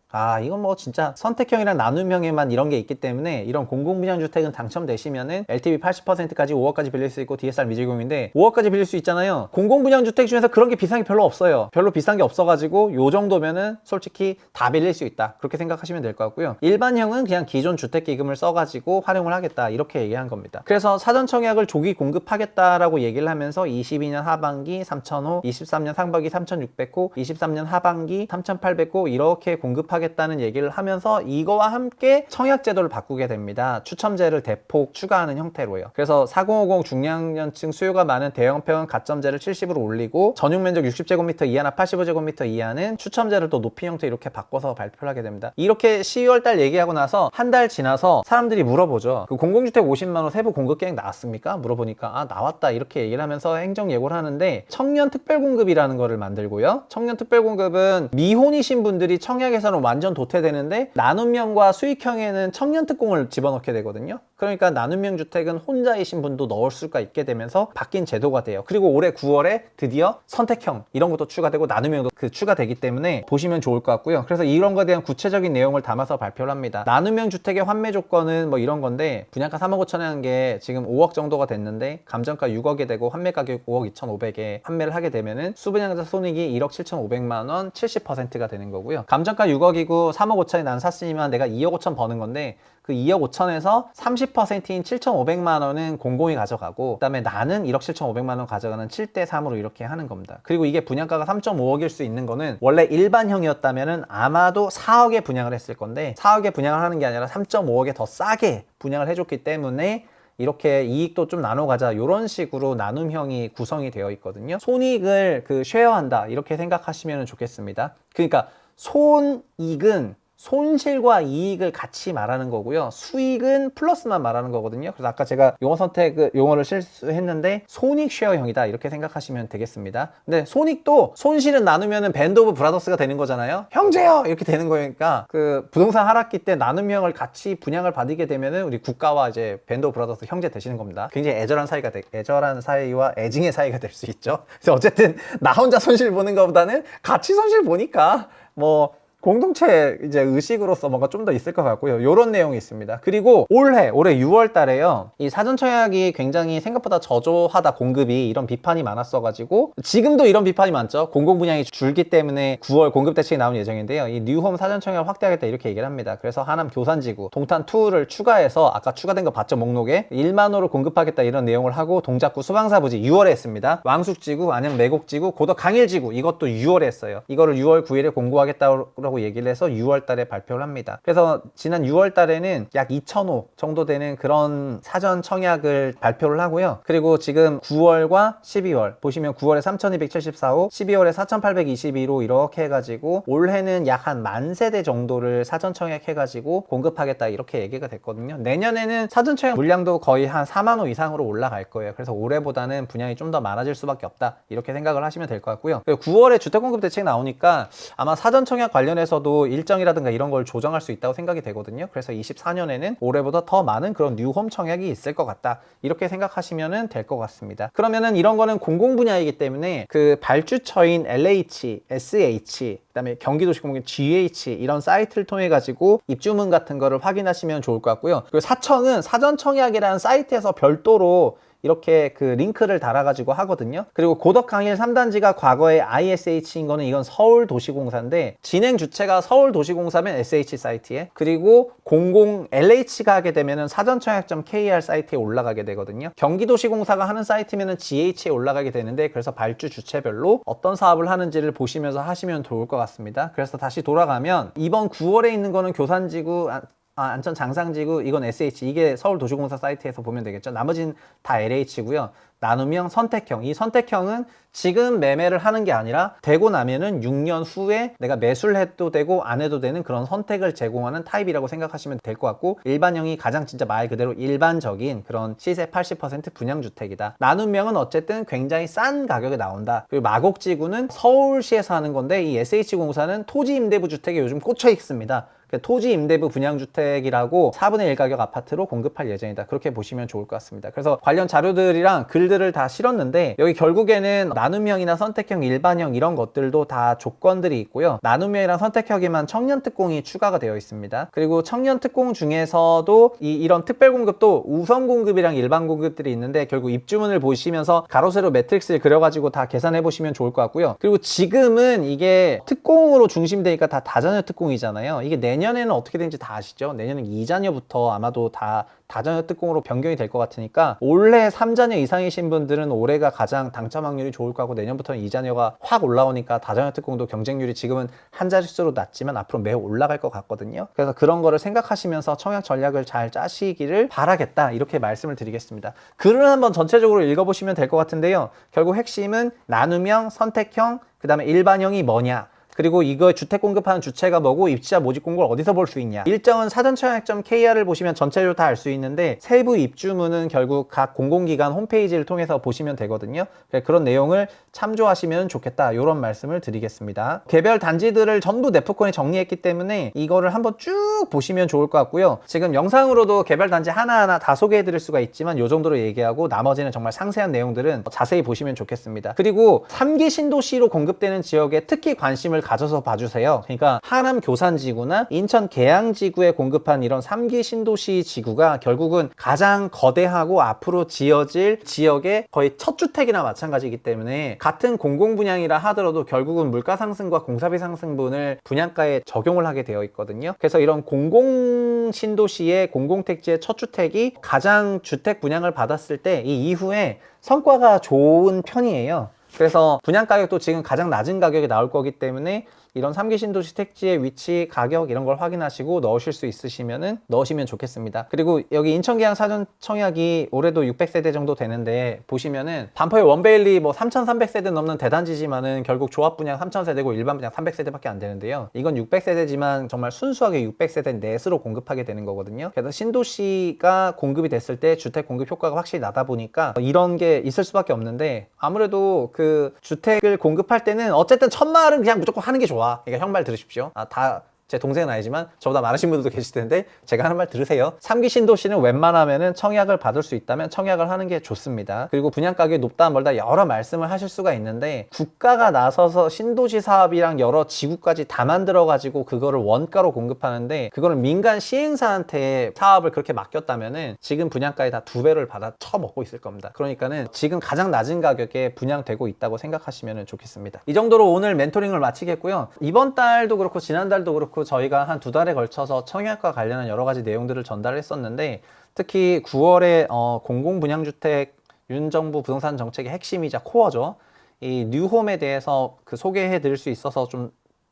이건 뭐 진짜 선택형이랑 나눔형에만 이런 게 있기 때문에 이런 공공분양주택은 당첨되시면은 LTV 80%까지 5억까지 빌릴 수 있고 DSR 미적용인데 5억까지 빌릴 수 있잖아요. 공공분양주택 중에서 그런 게 비싼 게 별로 없어요. 별로 비싼 게 없어가지고 요 정도면은 솔직히 다 빌릴 수 있다, 그렇게 생각하시면 될 것 같고요. 일반형은 그냥 기존 주택기금을 써가지고 활용을 하겠다, 이렇게 얘기한 겁니다. 그래서 사전청약을 조기 공급하겠다라고 얘기를 하면서 22년 하반기 3,000호, 23년 상반기 3,600호, 23년 하반기 3,800호 이렇게 공급하겠다는 얘기를 하면서 이거와 함께 청약제도를 바꾸게 됩니다. 추첨제를 대폭 추가하는 형태로요. 그래서 4050 중장년층 수요가 많은 대형평은 가점제를 70으로 올리고 전용면적 60제곱미터 이하나 85제곱미터 이하는 추첨제를 또 높인 형태 이렇게 바꿔서 발표를 하게 됩니다. 이렇게 12월달 얘기하고 나서 한 달 지나서 사람들이 물어보죠. 그 공공주택 50만원 세부 공급계획 나왔습니까? 물어보니까 나왔다, 이렇게 얘기를 하면서 행정 예고를 하는데, 청년 특별공급이라는 거를 만들고요. 청년 특별공급은 미혼이신 분들이 청약에서는 완전 도태되는데 나눔형과 수익형에는 청년 특공을 집어넣게 되거든요. 그러니까 나눔형 주택은 혼자이신 분도 넣을 수가 있게 되면서 바뀐 제도가 돼요. 그리고 올해 9월에 드디어 선택형 이런 것도 추가되고 나눔형도 추가되기 때문에 보시면 좋을 것 같고요. 그래서 이런 거에 대한 구체적인 내용을 담아서 발표를 합니다. 나눔형 주택의 환매 조건은 뭐 이런 건데, 분양가 3억 5천에 한 게 지금 5억 정도가 됐는데 감정가 6억에 되고 환매 가격 5억 2,500에 판매를 하게 되면은 수분양자 손익이 1억 7,500만 원, 70%가 되는 거고요. 감정가 6억이고 3억 5천에 난 샀으니만 내가 2억 5천 버는 건데, 그 2억 5천에서 30%인 7,500만 원은 공공이 가져가고, 그 다음에 나는 1억 7,500만 원 가져가는 7대 3으로 이렇게 하는 겁니다. 그리고 이게 분양가가 3.5억일 수 있는 거는, 원래 일반형이었다면은 아마도 4억에 분양을 했을 건데 4억에 분양을 하는 게 아니라 3.5억에 더 싸게 분양을 해줬기 때문에 이렇게 이익도 좀 나눠 가자, 이런 식으로 나눔형이 구성이 되어 있거든요. 손익을 쉐어한다, 이렇게 생각하시면 좋겠습니다. 그러니까 손익은 손실과 이익을 같이 말하는 거고요. 수익은 플러스만 말하는 거거든요. 그래서 아까 제가 용어 선택 용어를 실수했는데 손익 쉐어형이다 이렇게 생각하시면 되겠습니다. 근데 손익도 손실은 나누면은 밴드 오브 브라더스가 되는 거잖아요. 형제요 이렇게 되는 거니까 그 부동산 하락기 때 나눔형을 같이 분양을 받게 되면은 우리 국가와 이제 밴드 오브 브라더스 형제 되시는 겁니다. 굉장히 애절한 사이와 애증의 사이가 될 수 있죠. 그래서 어쨌든 나 혼자 손실 보는 것보다는 같이 손실 보니까 뭐 공동체 이제 의식으로서 뭔가 좀 더 있을 것 같고요. 요런 내용이 있습니다. 그리고 올해 6월 달에요. 이 사전청약이 굉장히 생각보다 저조하다 공급이 이런 비판이 많았어가지고 지금도 이런 비판이 많죠. 공공 분양이 줄기 때문에 9월 공급 대책이 나올 예정인데요. 이 뉴홈 사전청약 확대하겠다 이렇게 얘기를 합니다. 그래서 하남 교산지구 동탄2를 추가해서 아까 추가된 거 봤죠? 목록에 1만 호를 공급하겠다 이런 내용을 하고 동작구 수방사부지 6월에 했습니다. 왕숙지구, 안양 매곡지구, 고덕 강일지구 이것도 6월에 했어요. 이거를 6월 9일에 공고하겠다고 얘기를 해서 6월 달에 발표를 합니다. 그래서 지난 6월 달에는 약 2,000호 정도 되는 그런 사전 청약을 발표를 하고요. 그리고 지금 9월과 12월 보시면 9월에 3,274호, 12월에 4,822호 이렇게 해가지고 올해는 약 한 10,000세대 정도를 사전 청약해가지고 공급하겠다 이렇게 얘기가 됐거든요. 내년에는 사전 청약 물량도 거의 한 4만 호 이상으로 올라갈 거예요. 그래서 올해보다는 분양이 좀 더 많아질 수밖에 없다 이렇게 생각을 하시면 될 것 같고요. 9월에 주택공급 대책 나오니까 아마 사전 청약 관련해서도 일정이라든가 이런 걸 조정할 수 있다고 생각이 되거든요. 그래서 24년에는 올해보다 더 많은 그런 뉴홈 청약이 있을 것 같다 이렇게 생각하시면 될 것 같습니다. 그러면은 이런 거는 공공 분야이기 때문에 그 발주처인 LH, SH 그다음에 경기도시공공 GH 이런 사이트를 통해 가지고 입주문 같은 거를 확인하시면 좋을 것 같고요. 그리고 사청은 사전 청약이라는 사이트에서 별도로 이렇게 그 링크를 달아가지고 하거든요. 그리고 고덕 강일 3단지가 과거에 ISH인 거는 이건 서울도시공사인데 진행 주체가 서울도시공사면 SH 사이트에 그리고 공공 LH가 하게 되면은 사전청약.kr 사이트에 올라가게 되거든요. 경기도시공사가 하는 사이트면은 GH에 올라가게 되는데 그래서 발주 주체별로 어떤 사업을 하는지를 보시면서 하시면 좋을 것 같습니다. 그래서 다시 돌아가면 이번 9월에 있는 거는 교산지구 안천 장상지구 이건 SH 이게 서울도시공사 사이트에서 보면 되겠죠. 나머지는 다 LH고요. 나눔형, 선택형. 이 선택형은 지금 매매를 하는 게 아니라 되고 나면은 6년 후에 내가 매수를 해도 되고 안 해도 되는 그런 선택을 제공하는 타입이라고 생각하시면 될 것 같고 일반형이 가장 진짜 말 그대로 일반적인 그런 시세 80% 분양주택이다. 나눔형은 어쨌든 굉장히 싼 가격에 나온다. 그리고 마곡지구는 서울시에서 하는 건데 이 SH공사는 토지임대부 주택에 요즘 꽂혀 있습니다. 토지 임대부 분양주택이라고 4분의 1 가격 아파트로 공급할 예정이다. 그렇게 보시면 좋을 것 같습니다. 그래서 관련 자료들이랑 글들을 다 실었는데 여기 결국에는 나눔형이나 선택형, 일반형 이런 것들도 다 조건들이 있고요. 나눔형이랑 선택형에만 청년특공이 추가가 되어 있습니다. 그리고 청년특공 중에서도 이런 특별공급도 우선공급이랑 일반공급들이 있는데 결국 입주문을 보시면서 가로 세로 매트릭스를 그려가지고 다 계산해 보시면 좋을 것 같고요. 그리고 지금은 이게 특공으로 중심되니까 다 다자녀 특공이잖아요. 이게 내년에는 어떻게 되는지 다 아시죠? 내년은 2자녀부터 아마도 다 다자녀 특공으로 변경이 될 것 같으니까 올해 3자녀 이상이신 분들은 올해가 가장 당첨 확률이 좋을 것 같고 내년부터는 2자녀가 확 올라오니까 다자녀 특공도 경쟁률이 지금은 한 자릿수로 낮지만 앞으로 매우 올라갈 것 같거든요. 그래서 그런 거를 생각하시면서 청약 전략을 잘 짜시기를 바라겠다 이렇게 말씀을 드리겠습니다. 글을 한번 전체적으로 읽어보시면 될 것 같은데요. 결국 핵심은 나눔형, 선택형, 그 다음에 일반형이 뭐냐 그리고 이거 주택 공급하는 주체가 뭐고 입주자 모집 공고를 어디서 볼 수 있냐 일정은 사전청약.kr을 보시면 전체적으로 다 알 수 있는데 세부 입주문은 결국 각 공공기관 홈페이지를 통해서 보시면 되거든요. 그런 내용을 참조하시면 좋겠다 이런 말씀을 드리겠습니다. 개별 단지들을 전부 네프콘에 정리했기 때문에 이거를 한번 쭉 보시면 좋을 것 같고요. 지금 영상으로도 개별 단지 하나하나 다 소개해 드릴 수가 있지만 이 정도로 얘기하고 나머지는 정말 상세한 내용들은 자세히 보시면 좋겠습니다. 그리고 3기 신도시로 공급되는 지역에 특히 관심을 가져서 봐주세요. 그러니까 하남 교산지구나 인천 계양지구에 공급한 이런 3기 신도시 지구가 결국은 가장 거대하고 앞으로 지어질 지역의 거의 첫 주택이나 마찬가지이기 때문에 같은 공공분양이라 하더라도 결국은 물가 상승과 공사비 상승분을 분양가에 적용을 하게 되어 있거든요. 그래서 이런 공공 신도시의 공공택지의 첫 주택이 가장 주택 분양을 받았을 때 이 이후에 성과가 좋은 편이에요. 그래서 분양 가격도 지금 가장 낮은 가격에 나올 거기 때문에 이런 3기 신도시 택지의 위치, 가격 이런 걸 확인하시고 넣으실 수 있으시면은 넣으시면 좋겠습니다. 그리고 여기 인천계양 사전 청약이 올해도 600세대 정도 되는데 보시면은 반포의 원베일리 뭐 3,300세대 넘는 대단지지만은 결국 조합 분양 3,000세대고 일반 분양 300세대밖에 안 되는데요. 이건 600세대지만 정말 순수하게 600세대 넷으로 공급하게 되는 거거든요. 그래서 신도시가 공급이 됐을 때 주택 공급 효과가 확실히 나다 보니까 이런 게 있을 수밖에 없는데 아무래도 그 주택을 공급할 때는 어쨌든 천마을은 그냥 무조건 하는 게 좋아. 그러니까 형 말 들으십시오. 다 제 동생은 아니지만 저보다 많으신 분들도 계실 텐데 제가 하는 말 들으세요. 3기 신도시는 웬만하면은 청약을 받을 수 있다면 청약을 하는 게 좋습니다. 그리고 분양 가격이 높다 멀다 여러 말씀을 하실 수가 있는데 국가가 나서서 신도시 사업이랑 여러 지구까지 다 만들어 가지고 그거를 원가로 공급하는데 그거를 민간 시행사한테 사업을 그렇게 맡겼다면은 지금 분양가에 다 2배를 받아 쳐먹고 있을 겁니다. 그러니까는 지금 가장 낮은 가격에 분양되고 있다고 생각하시면 좋겠습니다. 이 정도로 오늘 멘토링을 마치겠고요. 이번 달도 그렇고 지난달도 그렇고 저희가 한 2달에 걸쳐서 청약과 관련한 여러 가지 내용들을 전달했었는데 특히 9월에 공공분양주택 윤정부 부동산 정책의 핵심이자 코어죠. 이 뉴홈에 대해서 그 소개해 드릴 수 있어서 좀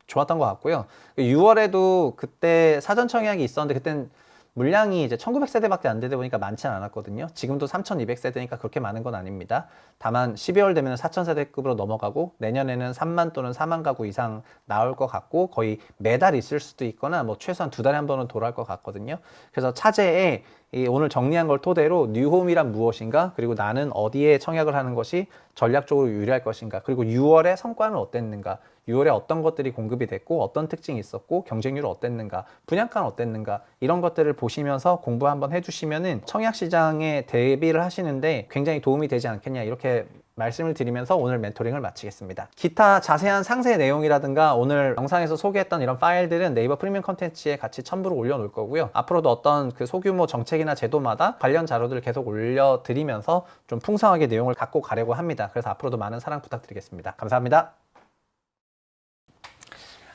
좋았던 것 같고요. 6월에도 그때 사전 청약이 있었는데 그땐 물량이 이제 1900세대밖에 안 되다 보니까 많지는 않았거든요. 지금도 3200세대니까 그렇게 많은 건 아닙니다. 다만 12월 되면 4000세대급으로 넘어가고 내년에는 3만 또는 4만 가구 이상 나올 것 같고 거의 매달 있을 수도 있거나 뭐 최소한 2달에 한 번은 돌아올 것 같거든요. 그래서 차제에 오늘 정리한 걸 토대로 뉴홈이란 무엇인가, 그리고 나는 어디에 청약을 하는 것이 전략적으로 유리할 것인가, 그리고 6월의 성과는 어땠는가, 6월에 어떤 것들이 공급이 됐고 어떤 특징이 있었고 경쟁률은 어땠는가, 분양가는 어땠는가, 이런 것들을 보시면서 공부 한번 해주시면은 청약시장에 대비를 하시는데 굉장히 도움이 되지 않겠냐, 이렇게 말씀을 드리면서 오늘 멘토링을 마치겠습니다. 기타 자세한 상세 내용이라든가 오늘 영상에서 소개했던 이런 파일들은 네이버 프리미엄 컨텐츠에 같이 첨부로 올려놓을 거고요. 앞으로도 어떤 그 소규모 정책이나 제도마다 관련 자료들을 계속 올려드리면서 좀 풍성하게 내용을 갖고 가려고 합니다. 그래서 앞으로도 많은 사랑 부탁드리겠습니다. 감사합니다.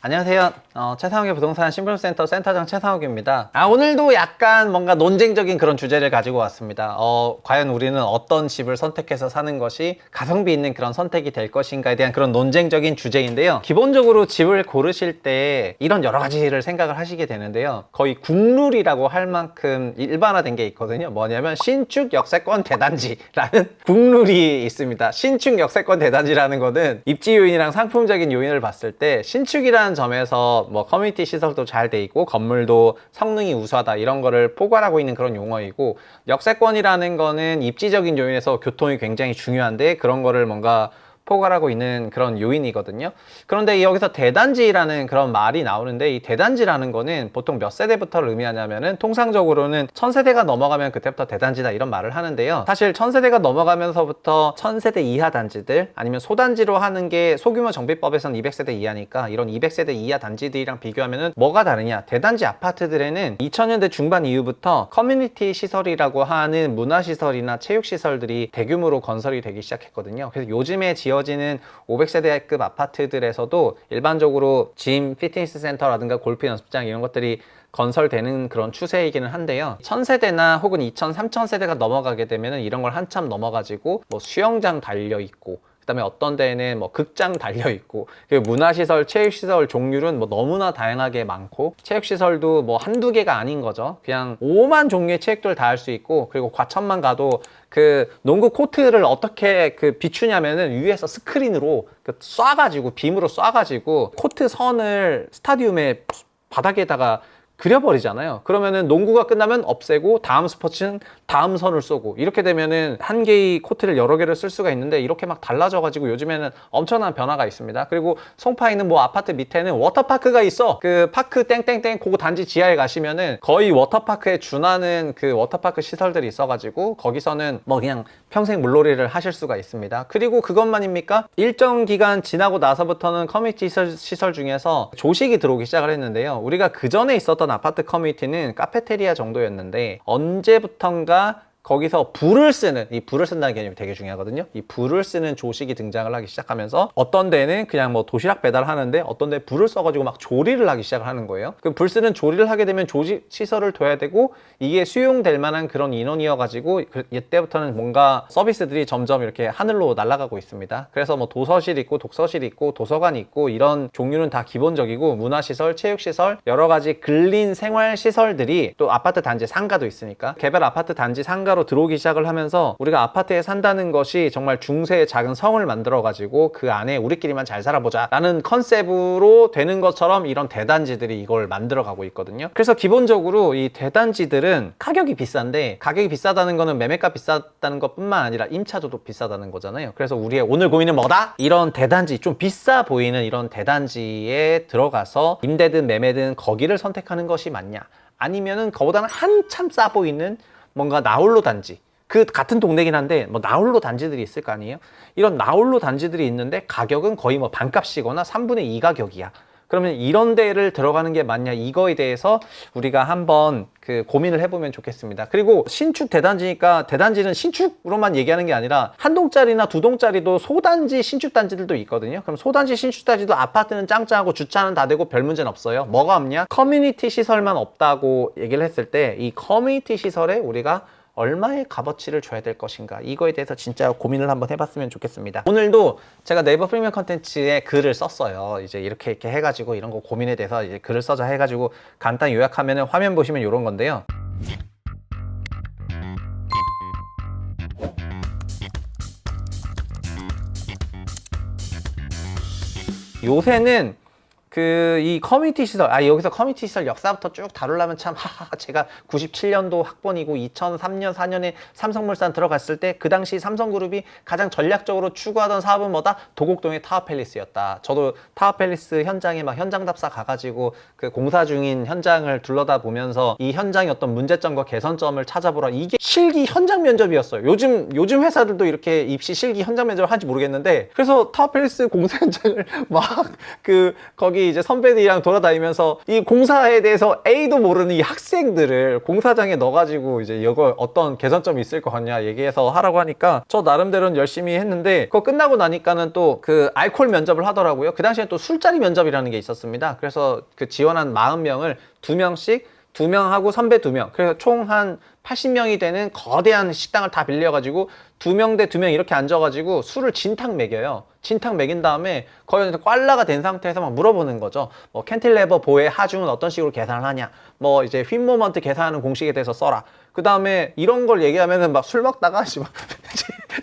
안녕하세요. 최상욱의 부동산 신분센터 센터장 최상욱입니다. 오늘도 약간 뭔가 논쟁적인 그런 주제를 가지고 왔습니다. 과연 우리는 어떤 집을 선택해서 사는 것이 가성비 있는 그런 선택이 될 것인가에 대한 그런 논쟁적인 주제인데요. 기본적으로 집을 고르실 때 이런 여러 가지를 생각을 하시게 되는데요. 거의 국룰이라고 할 만큼 일반화된 게 있거든요. 뭐냐면 신축 역세권 대단지라는 국룰이 있습니다. 신축 역세권 대단지라는 거는 입지 요인이랑 상품적인 요인을 봤을 때 신축이라는 점에서 뭐 커뮤니티 시설도 잘 돼 있고 건물도 성능이 우수하다 이런 거를 포괄하고 있는 그런 용어이고, 역세권이라는 거는 입지적인 요인에서 교통이 굉장히 중요한데 그런 거를 뭔가 포괄하고 있는 그런 요인이거든요. 그런데 여기서 대단지라는 그런 말이 나오는데 이 대단지라는 거는 보통 몇 세대부터를 의미하냐면은 통상적으로는 1000세대가 넘어가면 그때부터 대단지다 이런 말을 하는데요. 사실 1000세대가 넘어가면서부터 1000세대 이하 단지들 아니면 소단지로 하는 게 소규모 정비법에서는 200세대 이하니까 이런 200세대 이하 단지들이랑 비교하면은 뭐가 다르냐, 대단지 아파트들에는 2000년대 중반 이후부터 커뮤니티 시설이라고 하는 문화시설이나 체육시설들이 대규모로 건설이 되기 시작했거든요. 그래서 요즘에 지어지는 500세대급 아파트들에서도 일반적으로 짐, 피트니스 센터라든가 골프 연습장 이런 것들이 건설되는 그런 추세이기는 한데요. 1000세대나 혹은 2000, 3000세대가 넘어가게 되면 이런 걸 한참 넘어가지고 뭐 수영장 달려있고 그 다음에 어떤 데에는 뭐 극장 달려있고, 그리고 문화시설, 체육시설 종류는 뭐 너무나 다양하게 많고, 체육시설도 뭐 한두 개가 아닌 거죠. 그냥 5만 종류의 체육들 다 할 수 있고, 그리고 과천만 가도 그 농구 코트를 어떻게 그 비추냐면은 위에서 스크린으로 쏴가지고, 빔으로 쏴가지고 코트 선을 스타디움의 바닥에다가 그려버리잖아요. 그러면은 농구가 끝나면 없애고 다음 스포츠는 다음 선을 쏘고, 이렇게 되면은 한 개의 코트를 여러 개를 쓸 수가 있는데 이렇게 막 달라져가지고 요즘에는 엄청난 변화가 있습니다. 그리고 송파에 있는 뭐 아파트 밑에는 워터파크가 있어. 그 파크 땡땡땡 그거 단지 지하에 가시면은 거의 워터파크에 준하는 그 워터파크 시설들이 있어가지고 거기서는 뭐 그냥 평생 물놀이를 하실 수가 있습니다. 그리고 그것만입니까? 일정 기간 지나고 나서부터는 커뮤니티 시설 중에서 조식이 들어오기 시작을 했는데요. 우리가 그 전에 있었던 아파트 커뮤니티는 카페테리아 정도였는데 언제부턴가 거기서 불을 쓰는, 이 불을 쓴다는 개념이 되게 중요하거든요. 이 불을 쓰는 조식이 등장을 하기 시작하면서 어떤 데는 그냥 뭐 도시락 배달하는데 어떤 데 불을 써가지고 막 조리를 하기 시작을 하는 거예요. 그 불 쓰는 조리를 하게 되면 조직 시설을 둬야 되고 이게 수용될 만한 그런 인원이어가지고 이때부터는 뭔가 서비스들이 점점 이렇게 하늘로 날아가고 있습니다. 그래서 뭐 도서실 있고 독서실 있고 도서관 있고 이런 종류는 다 기본적이고 문화시설, 체육시설, 여러 가지 근린 생활시설들이 또 아파트 단지 상가도 있으니까 개별 아파트 단지 상가로 들어오기 시작을 하면서 우리가 아파트에 산다는 것이 정말 중세의 작은 성을 만들어 가지고 그 안에 우리끼리만 잘 살아보자 라는 컨셉으로 되는 것처럼 이런 대단지들이 이걸 만들어 가고 있거든요. 그래서 기본적으로 이 대단지들은 가격이 비싼데, 가격이 비싸다는 거는 매매가 비싸다는 것 뿐만 아니라 임차료도 비싸다는 거잖아요. 그래서 우리의 오늘 고민은 뭐다? 이런 대단지, 좀 비싸 보이는 이런 대단지에 들어가서 임대든 매매든 거기를 선택하는 것이 맞냐, 아니면은 그보다는 한참 싸 보이는 뭔가 나홀로 단지, 그 같은 동네긴 한데 뭐 나홀로 단지들이 있을 거 아니에요. 이런 나홀로 단지들이 있는데 가격은 거의 뭐 반값이거나 3분의 2 가격이야. 그러면 이런 데를 들어가는 게 맞냐, 이거에 대해서 우리가 한번 그 고민을 해보면 좋겠습니다. 그리고 신축 대단지니까 대단지는 신축으로만 얘기하는 게 아니라 한 동짜리나 두 동짜리도 소단지 신축 단지들도 있거든요. 그럼 소단지 신축 단지도 아파트는 짱짱하고 주차는 다 되고 별 문제는 없어요. 뭐가 없냐? 커뮤니티 시설만 없다고 얘기를 했을 때 이 커뮤니티 시설에 우리가 얼마의 값어치를 줘야 될 것인가, 이거에 대해서 진짜 고민을 한번 해봤으면 좋겠습니다. 오늘도 제가 네이버 프리미엄 컨텐츠에 글을 썼어요. 이제 이렇게 해가지고 이런 거 고민에 대해서 이제 글을 써자 해가지고 간단히 요약하면 화면 보시면 이런 건데요. 요새는 이 커뮤니티 시설, 여기서 커뮤니티 시설 역사부터 쭉 다루려면 참, 제가 97년도 학번이고 2003년, 4년에 삼성물산 들어갔을 때 그 당시 삼성그룹이 가장 전략적으로 추구하던 사업은 뭐다? 도곡동의 타워팰리스였다. 저도 타워팰리스 현장에 막 현장 답사 가가지고 그 공사 중인 현장을 둘러다 보면서 이 현장의 어떤 문제점과 개선점을 찾아보라. 이게 실기 현장 면접이었어요. 요즘 회사들도 이렇게 입시 실기 현장 면접을 하는지 모르겠는데, 그래서 타워팰리스 공사 현장을 막 거기 이제 선배들이랑 돌아다니면서 이 공사에 대해서 A도 모르는 이 학생들을 공사장에 넣어가지고 이제 이거 어떤 개선점이 있을 것 같냐 얘기해서 하라고 하니까 저 나름대로는 열심히 했는데, 그거 끝나고 나니까는 또 그 알코올 면접을 하더라고요. 그 당시엔 또 술자리 면접이라는 게 있었습니다. 그래서 그 지원한 40명을 2명씩, 2명하고 선배 2명, 그래서 총 한 80명이 되는 거대한 식당을 다 빌려가지고 2명 대 2명 이렇게 앉아가지고 술을 진탕 먹여요. 진탕 먹인 다음에 거의 꽐라가 된 상태에서 막 물어보는 거죠. 뭐 캔틸레버 보의 하중은 어떤 식으로 계산을 하냐, 뭐 이제 휜 모먼트 계산하는 공식에 대해서 써라. 그 다음에 이런 걸 얘기하면은 막 술 먹다가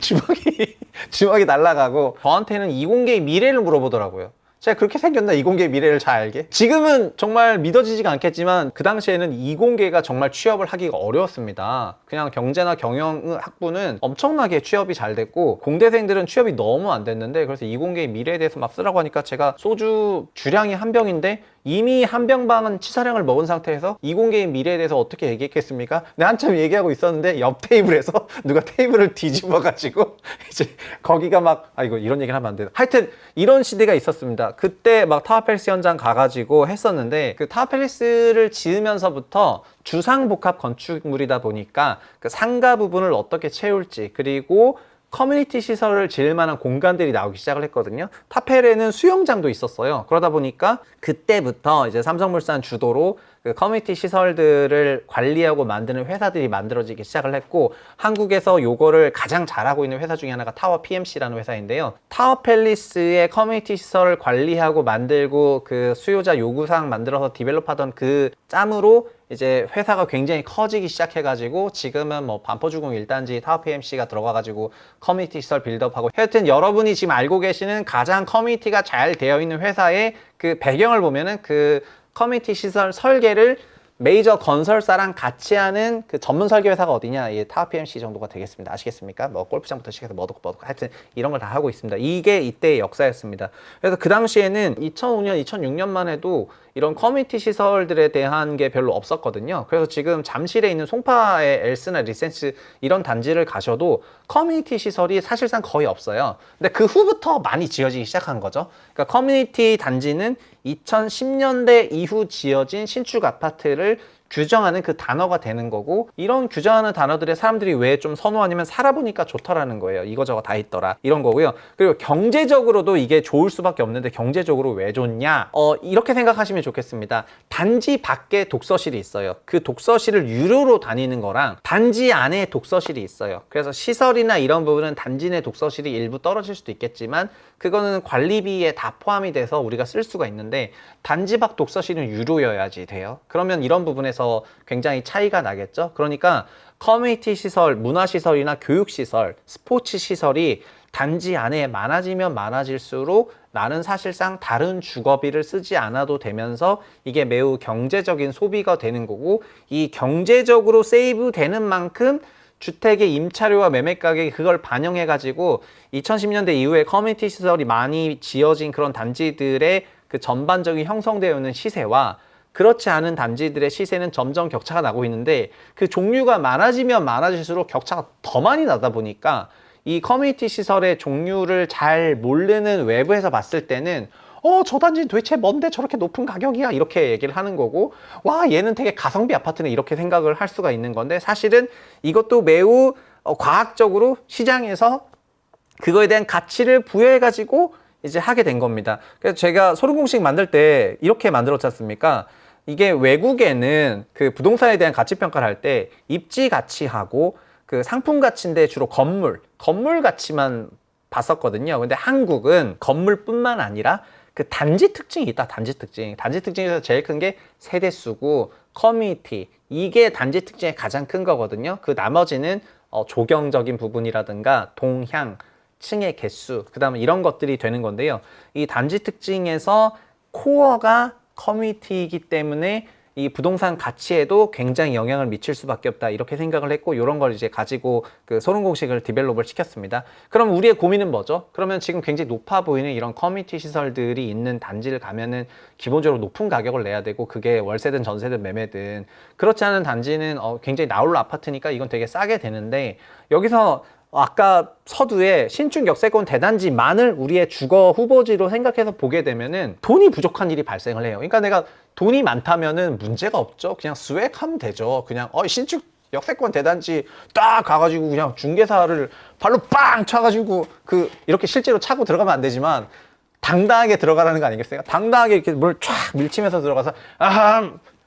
주먹이 날아가고, 저한테는 이공계의 미래를 물어보더라고요. 제가 그렇게 생겼나, 이공계의 미래를 잘 알게? 지금은 정말 믿어지지가 않겠지만 그 당시에는 이공계가 정말 취업을 하기가 어려웠습니다. 그냥 경제나 경영 학부는 엄청나게 취업이 잘 됐고 공대생들은 취업이 너무 안 됐는데, 그래서 이공계의 미래에 대해서 막 쓰라고 하니까 제가 소주 주량이 한 병인데 이미 한 병 반은 치사량을 먹은 상태에서 이공계의 미래에 대해서 어떻게 얘기했겠습니까? 근데 한참 얘기하고 있었는데 옆 테이블에서 누가 테이블을 뒤집어가지고 이제 거기가 막, 이거 이런 얘기를 하면 안 돼요. 하여튼 이런 시대가 있었습니다. 그때 막 타워팰리스 현장 가가지고 했었는데, 그 타워팰리스를 지으면서부터 주상복합 건축물이다 보니까 그 상가 부분을 어떻게 채울지, 그리고 커뮤니티 시설을 지을 만한 공간들이 나오기 시작을 했거든요. 타펠에는 수영장도 있었어요. 그러다 보니까 그때부터 이제 삼성물산 주도로 그 커뮤니티 시설들을 관리하고 만드는 회사들이 만들어지기 시작을 했고, 한국에서 요거를 가장 잘하고 있는 회사 중에 하나가 타워 PMC라는 회사인데요. 타워팰리스의 커뮤니티 시설을 관리하고 만들고 그 수요자 요구사항 만들어서 디벨롭하던 그 짬으로 이제 회사가 굉장히 커지기 시작해가지고 지금은 뭐 반포주공 1단지 타워 PMC가 들어가가지고 커뮤니티 시설 빌드업하고, 하여튼 여러분이 지금 알고 계시는 가장 커뮤니티가 잘 되어 있는 회사의 그 배경을 보면은 그 커뮤니티 시설 설계를 메이저 건설사랑 같이 하는 그 전문 설계 회사가 어디냐, 이 타워 PMC 정도가 되겠습니다. 아시겠습니까? 뭐 골프장부터 시작해서 뭐도 하여튼 이런 걸 다 하고 있습니다. 이게 이때의 역사였습니다. 그래서 그 당시에는 2005년, 2006년만 해도 이런 커뮤니티 시설들에 대한 게 별로 없었거든요. 그래서 지금 잠실에 있는 송파의 엘스나 리센스 이런 단지를 가셔도 커뮤니티 시설이 사실상 거의 없어요. 근데 그 후부터 많이 지어지기 시작한 거죠. 그러니까 커뮤니티 단지는 2010년대 이후 지어진 신축 아파트를 규정하는 그 단어가 되는 거고, 이런 규정하는 단어들에 사람들이 왜 좀 선호하냐면 살아보니까 좋더라는 거예요. 이거저거 다 있더라 이런 거고요. 그리고 경제적으로도 이게 좋을 수밖에 없는데 경제적으로 왜 좋냐, 이렇게 생각하시면 좋겠습니다. 단지 밖에 독서실이 있어요. 그 독서실을 유료로 다니는 거랑 단지 안에 독서실이 있어요. 그래서 시설이나 이런 부분은 단지 내 독서실이 일부 떨어질 수도 있겠지만 그거는 관리비에 다 포함이 돼서 우리가 쓸 수가 있는데, 단지 밖 독서실은 유료여야지 돼요. 그러면 이런 부분에서 굉장히 차이가 나겠죠. 그러니까 커뮤니티 시설, 문화시설이나 교육시설, 스포츠 시설이 단지 안에 많아지면 많아질수록 나는 사실상 다른 주거비를 쓰지 않아도 되면서 이게 매우 경제적인 소비가 되는 거고, 이 경제적으로 세이브 되는 만큼 주택의 임차료와 매매 가격이 그걸 반영해 가지고 2010년대 이후에 커뮤니티 시설이 많이 지어진 그런 단지들의 그 전반적인 형성되어 있는 시세와 그렇지 않은 단지들의 시세는 점점 격차가 나고 있는데, 그 종류가 많아지면 많아질수록 격차가 더 많이 나다 보니까 이 커뮤니티 시설의 종류를 잘 모르는 외부에서 봤을 때는 저 단지는 도대체 뭔데 저렇게 높은 가격이야, 이렇게 얘기를 하는 거고, 와 얘는 되게 가성비 아파트네, 이렇게 생각을 할 수가 있는 건데, 사실은 이것도 매우 과학적으로 시장에서 그거에 대한 가치를 부여해 가지고 이제 하게 된 겁니다. 그래서 제가 소름공식 만들 때 이렇게 만들었지 않습니까? 이게 외국에는 그 부동산에 대한 가치 평가를 할 때 입지 가치하고 그 상품 가치인데 주로 건물 가치만 봤었거든요. 근데 한국은 건물뿐만 아니라 그 단지 특징이 있다. 단지 특징에서 제일 큰 게 세대수고 커뮤니티, 이게 단지 특징의 가장 큰 거거든요. 그 나머지는 조경적인 부분이라든가 동향, 층의 개수, 그 다음에 이런 것들이 되는 건데요. 이 단지 특징에서 코어가 커뮤니티이기 때문에 이 부동산 가치에도 굉장히 영향을 미칠 수밖에 없다, 이렇게 생각을 했고, 이런 걸 이제 가지고 그 소름 공식을 디벨롭을 시켰습니다. 그럼 우리의 고민은 뭐죠? 그러면 지금 굉장히 높아 보이는 이런 커뮤니티 시설들이 있는 단지를 가면은 기본적으로 높은 가격을 내야 되고, 그게 월세든 전세든 매매든, 그렇지 않은 단지는 굉장히 나홀로 아파트니까 이건 되게 싸게 되는데, 여기서 아까 서두에 신축 역세권 대단지만을 우리의 주거 후보지로 생각해서 보게 되면은 돈이 부족한 일이 발생을 해요. 그러니까 내가 돈이 많다면은 문제가 없죠. 그냥 스웩하면 되죠. 그냥 신축 역세권 대단지 딱 가가지고 그냥 중개사를 발로 빵 차가지고 이렇게 실제로 차고 들어가면 안 되지만 당당하게 들어가라는 거 아니겠어요? 당당하게 이렇게 물 쫙 밀치면서 들어가서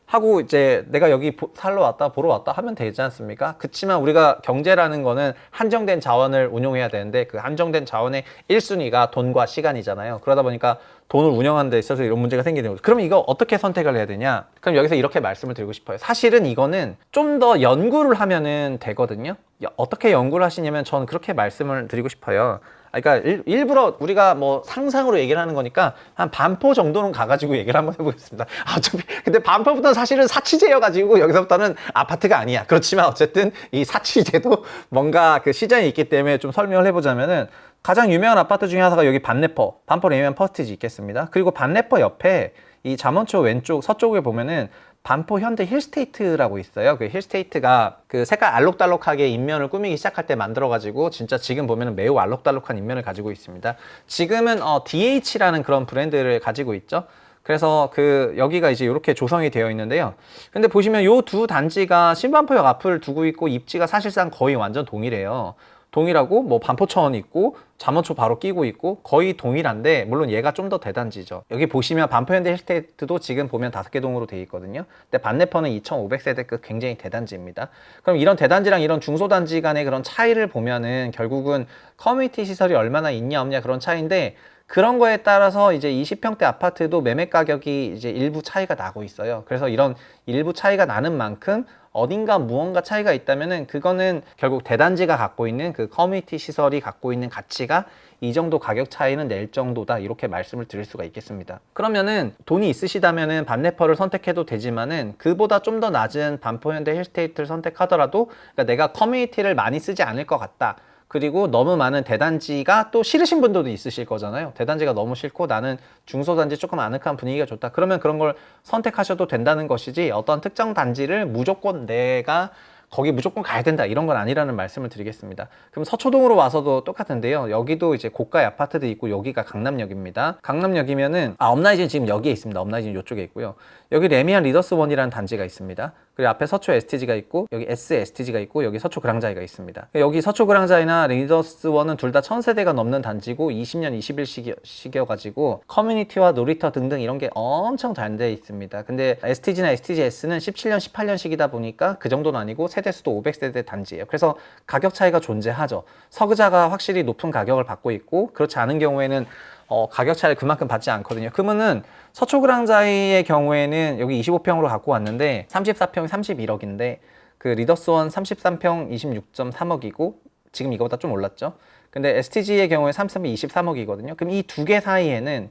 하고 이제 내가 여기 살러 왔다, 보러 왔다 하면 되지 않습니까? 그치만 우리가 경제라는 거는 한정된 자원을 운용해야 되는데, 그 한정된 자원의 1순위가 돈과 시간이잖아요. 그러다 보니까 돈을 운영하는 데 있어서 이런 문제가 생기는 거죠. 그럼 이거 어떻게 선택을 해야 되냐? 그럼 여기서 이렇게 말씀을 드리고 싶어요. 사실은 이거는 좀 더 연구를 하면은 되거든요. 어떻게 연구를 하시냐면 저는 그렇게 말씀을 드리고 싶어요. 그러니까 일부러 우리가 뭐 상상으로 얘기를 하는 거니까 한 반포 정도는 가가지고 얘기를 한번 해보겠습니다. 어차피 근데 반포부터는 사실은 사치제여가지고 여기서부터는 아파트가 아니야. 그렇지만 어쨌든 이 사치제도 뭔가 그 시장이 있기 때문에 좀 설명을 해보자면은, 가장 유명한 아파트 중에 하나가 여기 반내퍼 레이면 퍼스티지 있겠습니다. 그리고 반내퍼 옆에 이 잠원초 왼쪽 서쪽에 보면은 반포 현대 힐스테이트라고 있어요. 그 힐스테이트가 그 색깔 알록달록하게 인면을 꾸미기 시작할 때 만들어가지고 진짜 지금 보면은 매우 알록달록한 인면을 가지고 있습니다. 지금은 DH라는 그런 브랜드를 가지고 있죠. 그래서 여기가 이제 이렇게 조성이 되어 있는데요. 근데 보시면 요 두 단지가 신반포역 앞을 두고 있고 입지가 사실상 거의 완전 동일해요. 동일하고 뭐 반포천 있고 잠원초 바로 끼고 있고 거의 동일한데, 물론 얘가 좀 더 대단지죠. 여기 보시면 반포현대 힐스테이트도 지금 보면 5개 동으로 되어 있거든요. 근데 반내퍼는 2500세대급 굉장히 대단지입니다. 그럼 이런 대단지랑 이런 중소단지 간의 그런 차이를 보면은 결국은 커뮤니티 시설이 얼마나 있냐 없냐 그런 차이인데, 그런 거에 따라서 이제 20평대 아파트도 매매 가격이 이제 일부 차이가 나고 있어요. 그래서 이런 일부 차이가 나는 만큼 어딘가 무언가 차이가 있다면은 그거는 결국 대단지가 갖고 있는 그 커뮤니티 시설이 갖고 있는 가치가 이 정도 가격 차이는 낼 정도다, 이렇게 말씀을 드릴 수가 있겠습니다. 그러면은 돈이 있으시다면은 반내퍼를 선택해도 되지만은 그보다 좀 더 낮은 반포현대 힐스테이트를 선택하더라도, 그러니까 내가 커뮤니티를 많이 쓰지 않을 것 같다, 그리고 너무 많은 대단지가 또 싫으신 분들도 있으실 거잖아요. 대단지가 너무 싫고 나는 중소단지 조금 아늑한 분위기가 좋다, 그러면 그런 걸 선택하셔도 된다는 것이지, 어떤 특정 단지를 무조건 내가 거기 무조건 가야 된다 이런 건 아니라는 말씀을 드리겠습니다. 그럼 서초동으로 와서도 똑같은데요. 여기도 이제 고가의 아파트도 있고, 여기가 강남역입니다. 강남역이면은 업라이즈는 지금 여기에 있습니다. 업라이즈는 이쪽에 있고요. 여기 레미안 리더스원이라는 단지가 있습니다. 그리고 앞에 서초 STG가 있고 여기 SSTG가 있고 여기 서초 그랑자이가 있습니다. 여기 서초 그랑자이나 리더스원은 둘 다 1000세대가 넘는 단지고 20년 21시기여가지고 커뮤니티와 놀이터 등등 이런 게 엄청 잘 돼 있습니다. 근데 STG나 STGS는 17년 18년식이다 보니까 그 정도는 아니고 세대수도 500세대 단지예요. 그래서 가격 차이가 존재하죠. 서그자가 확실히 높은 가격을 받고 있고 그렇지 않은 경우에는 가격 차이를 그만큼 받지 않거든요. 그러면은 서초 그랑자이의 경우에는 여기 25평으로 갖고 왔는데 34평이 31억인데 그 리더스원 33평 26.3억이고 지금 이거보다 좀 올랐죠. 근데 STG의 경우에 33평이 23억이거든요. 그럼 이 두 개 사이에는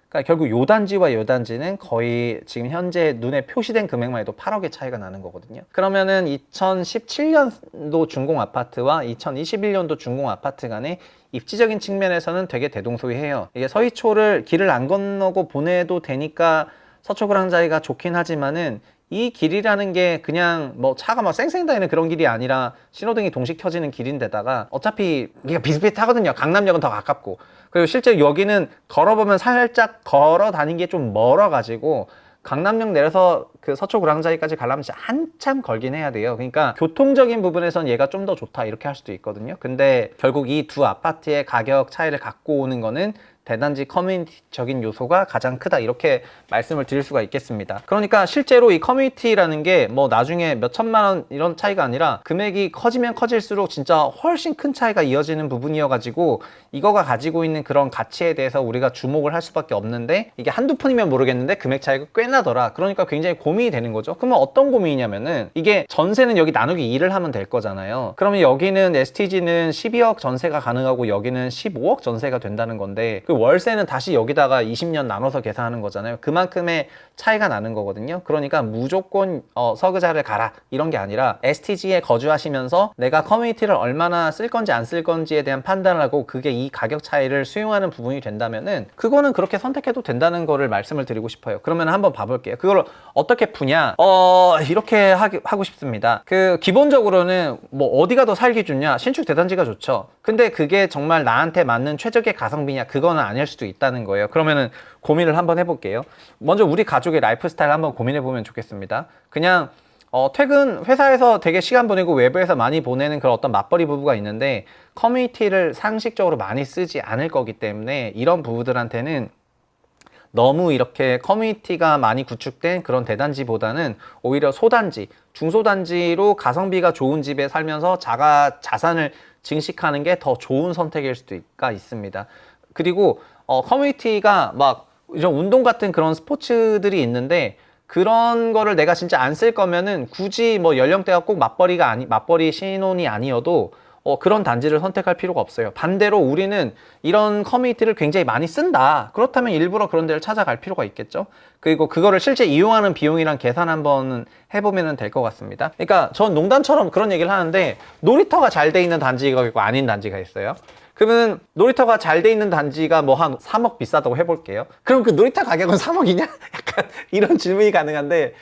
그러니까 결국 요 단지와 요 단지는 거의 지금 현재 눈에 표시된 금액만 해도 8억의 차이가 나는 거거든요. 그러면은 2017년도 준공 아파트와 2021년도 준공 아파트 간의 입지적인 측면에서는 되게 대동소이해요. 이게 서희초를 길을 안 건너고 보내도 되니까 서초그랑자이가 좋긴 하지만은 이 길이라는 게 그냥 뭐 차가 막 쌩쌩 다니는 그런 길이 아니라 신호등이 동시 켜지는 길인데다가 어차피 이게 비슷비슷하거든요. 강남역은 더 가깝고. 그리고 실제 여기는 걸어보면 살짝 걸어 다니는 게 좀 멀어가지고 강남역 내려서 그 서초 그랑자이까지 가려면 진짜 한참 걸긴 해야 돼요. 그러니까 교통적인 부분에선 얘가 좀 더 좋다 이렇게 할 수도 있거든요. 근데 결국 이 두 아파트의 가격 차이를 갖고 오는 거는 대단지 커뮤니티적인 요소가 가장 크다 이렇게 말씀을 드릴 수가 있겠습니다. 그러니까 실제로 이 커뮤니티라는 게 뭐 나중에 몇 천만 원 이런 차이가 아니라 금액이 커지면 커질수록 진짜 훨씬 큰 차이가 이어지는 부분이어가지고 이거가 가지고 있는 그런 가치에 대해서 우리가 주목을 할 수밖에 없는데 이게 한두 푼이면 모르겠는데 금액 차이가 꽤 나더라. 그러니까 굉장히 고민이 되는 거죠. 그러면 어떤 고민이냐면은 이게 전세는 여기 나누기 2를 하면 될 거잖아요. 그러면 여기는 STG는 12억 전세가 가능하고 여기는 15억 전세가 된다는 건데 그 월세는 다시 여기다가 20년 나눠서 계산하는 거잖아요. 그만큼의 차이가 나는 거거든요. 그러니까 무조건 서그자를 가라 이런 게 아니라 STG에 거주하시면서 내가 커뮤니티를 얼마나 쓸 건지 안 쓸 건지에 대한 판단을 하고 그게 이 가격 차이를 수용하는 부분이 된다면은 그거는 그렇게 선택해도 된다는 거를 말씀을 드리고 싶어요. 그러면 한번 봐볼게요. 그걸 어떻게 푸냐? 이렇게 하고 싶습니다. 그 기본적으로는 뭐 어디가 더 살기 좋냐? 신축 대단지가 좋죠. 근데 그게 정말 나한테 맞는 최적의 가성비냐? 그거는 아닐 수도 있다는 거예요. 그러면은 고민을 한번 해볼게요. 먼저 우리 가족의 라이프 스타일 한번 고민해보면 좋겠습니다. 그냥 퇴근 회사에서 되게 시간 보내고 외부에서 많이 보내는 그런 어떤 맞벌이 부부가 있는데 커뮤니티를 상식적으로 많이 쓰지 않을 거기 때문에 이런 부부들한테는 너무 이렇게 커뮤니티가 많이 구축된 그런 대단지보다는 오히려 소단지, 중소단지로 가성비가 좋은 집에 살면서 자산을 증식하는 게 더 좋은 선택일 수도 있습니다. 그리고 커뮤니티가 막 이런 운동 같은 그런 스포츠들이 있는데 그런 거를 내가 진짜 안 쓸 거면은 굳이 뭐 연령대가 꼭 맞벌이 신혼이 아니어도 그런 단지를 선택할 필요가 없어요. 반대로 우리는 이런 커뮤니티를 굉장히 많이 쓴다. 그렇다면 일부러 그런 데를 찾아갈 필요가 있겠죠. 그리고 그거를 실제 이용하는 비용이랑 계산 한번 해보면 될 것 같습니다. 그러니까 전 농담처럼 그런 얘기를 하는데 놀이터가 잘 돼 있는 단지가 있고 아닌 단지가 있어요. 그러면 놀이터가 잘 돼 있는 단지가 뭐 한 3억 비싸다고 해볼게요. 그럼 그 놀이터 가격은 3억이냐? 약간 이런 질문이 가능한데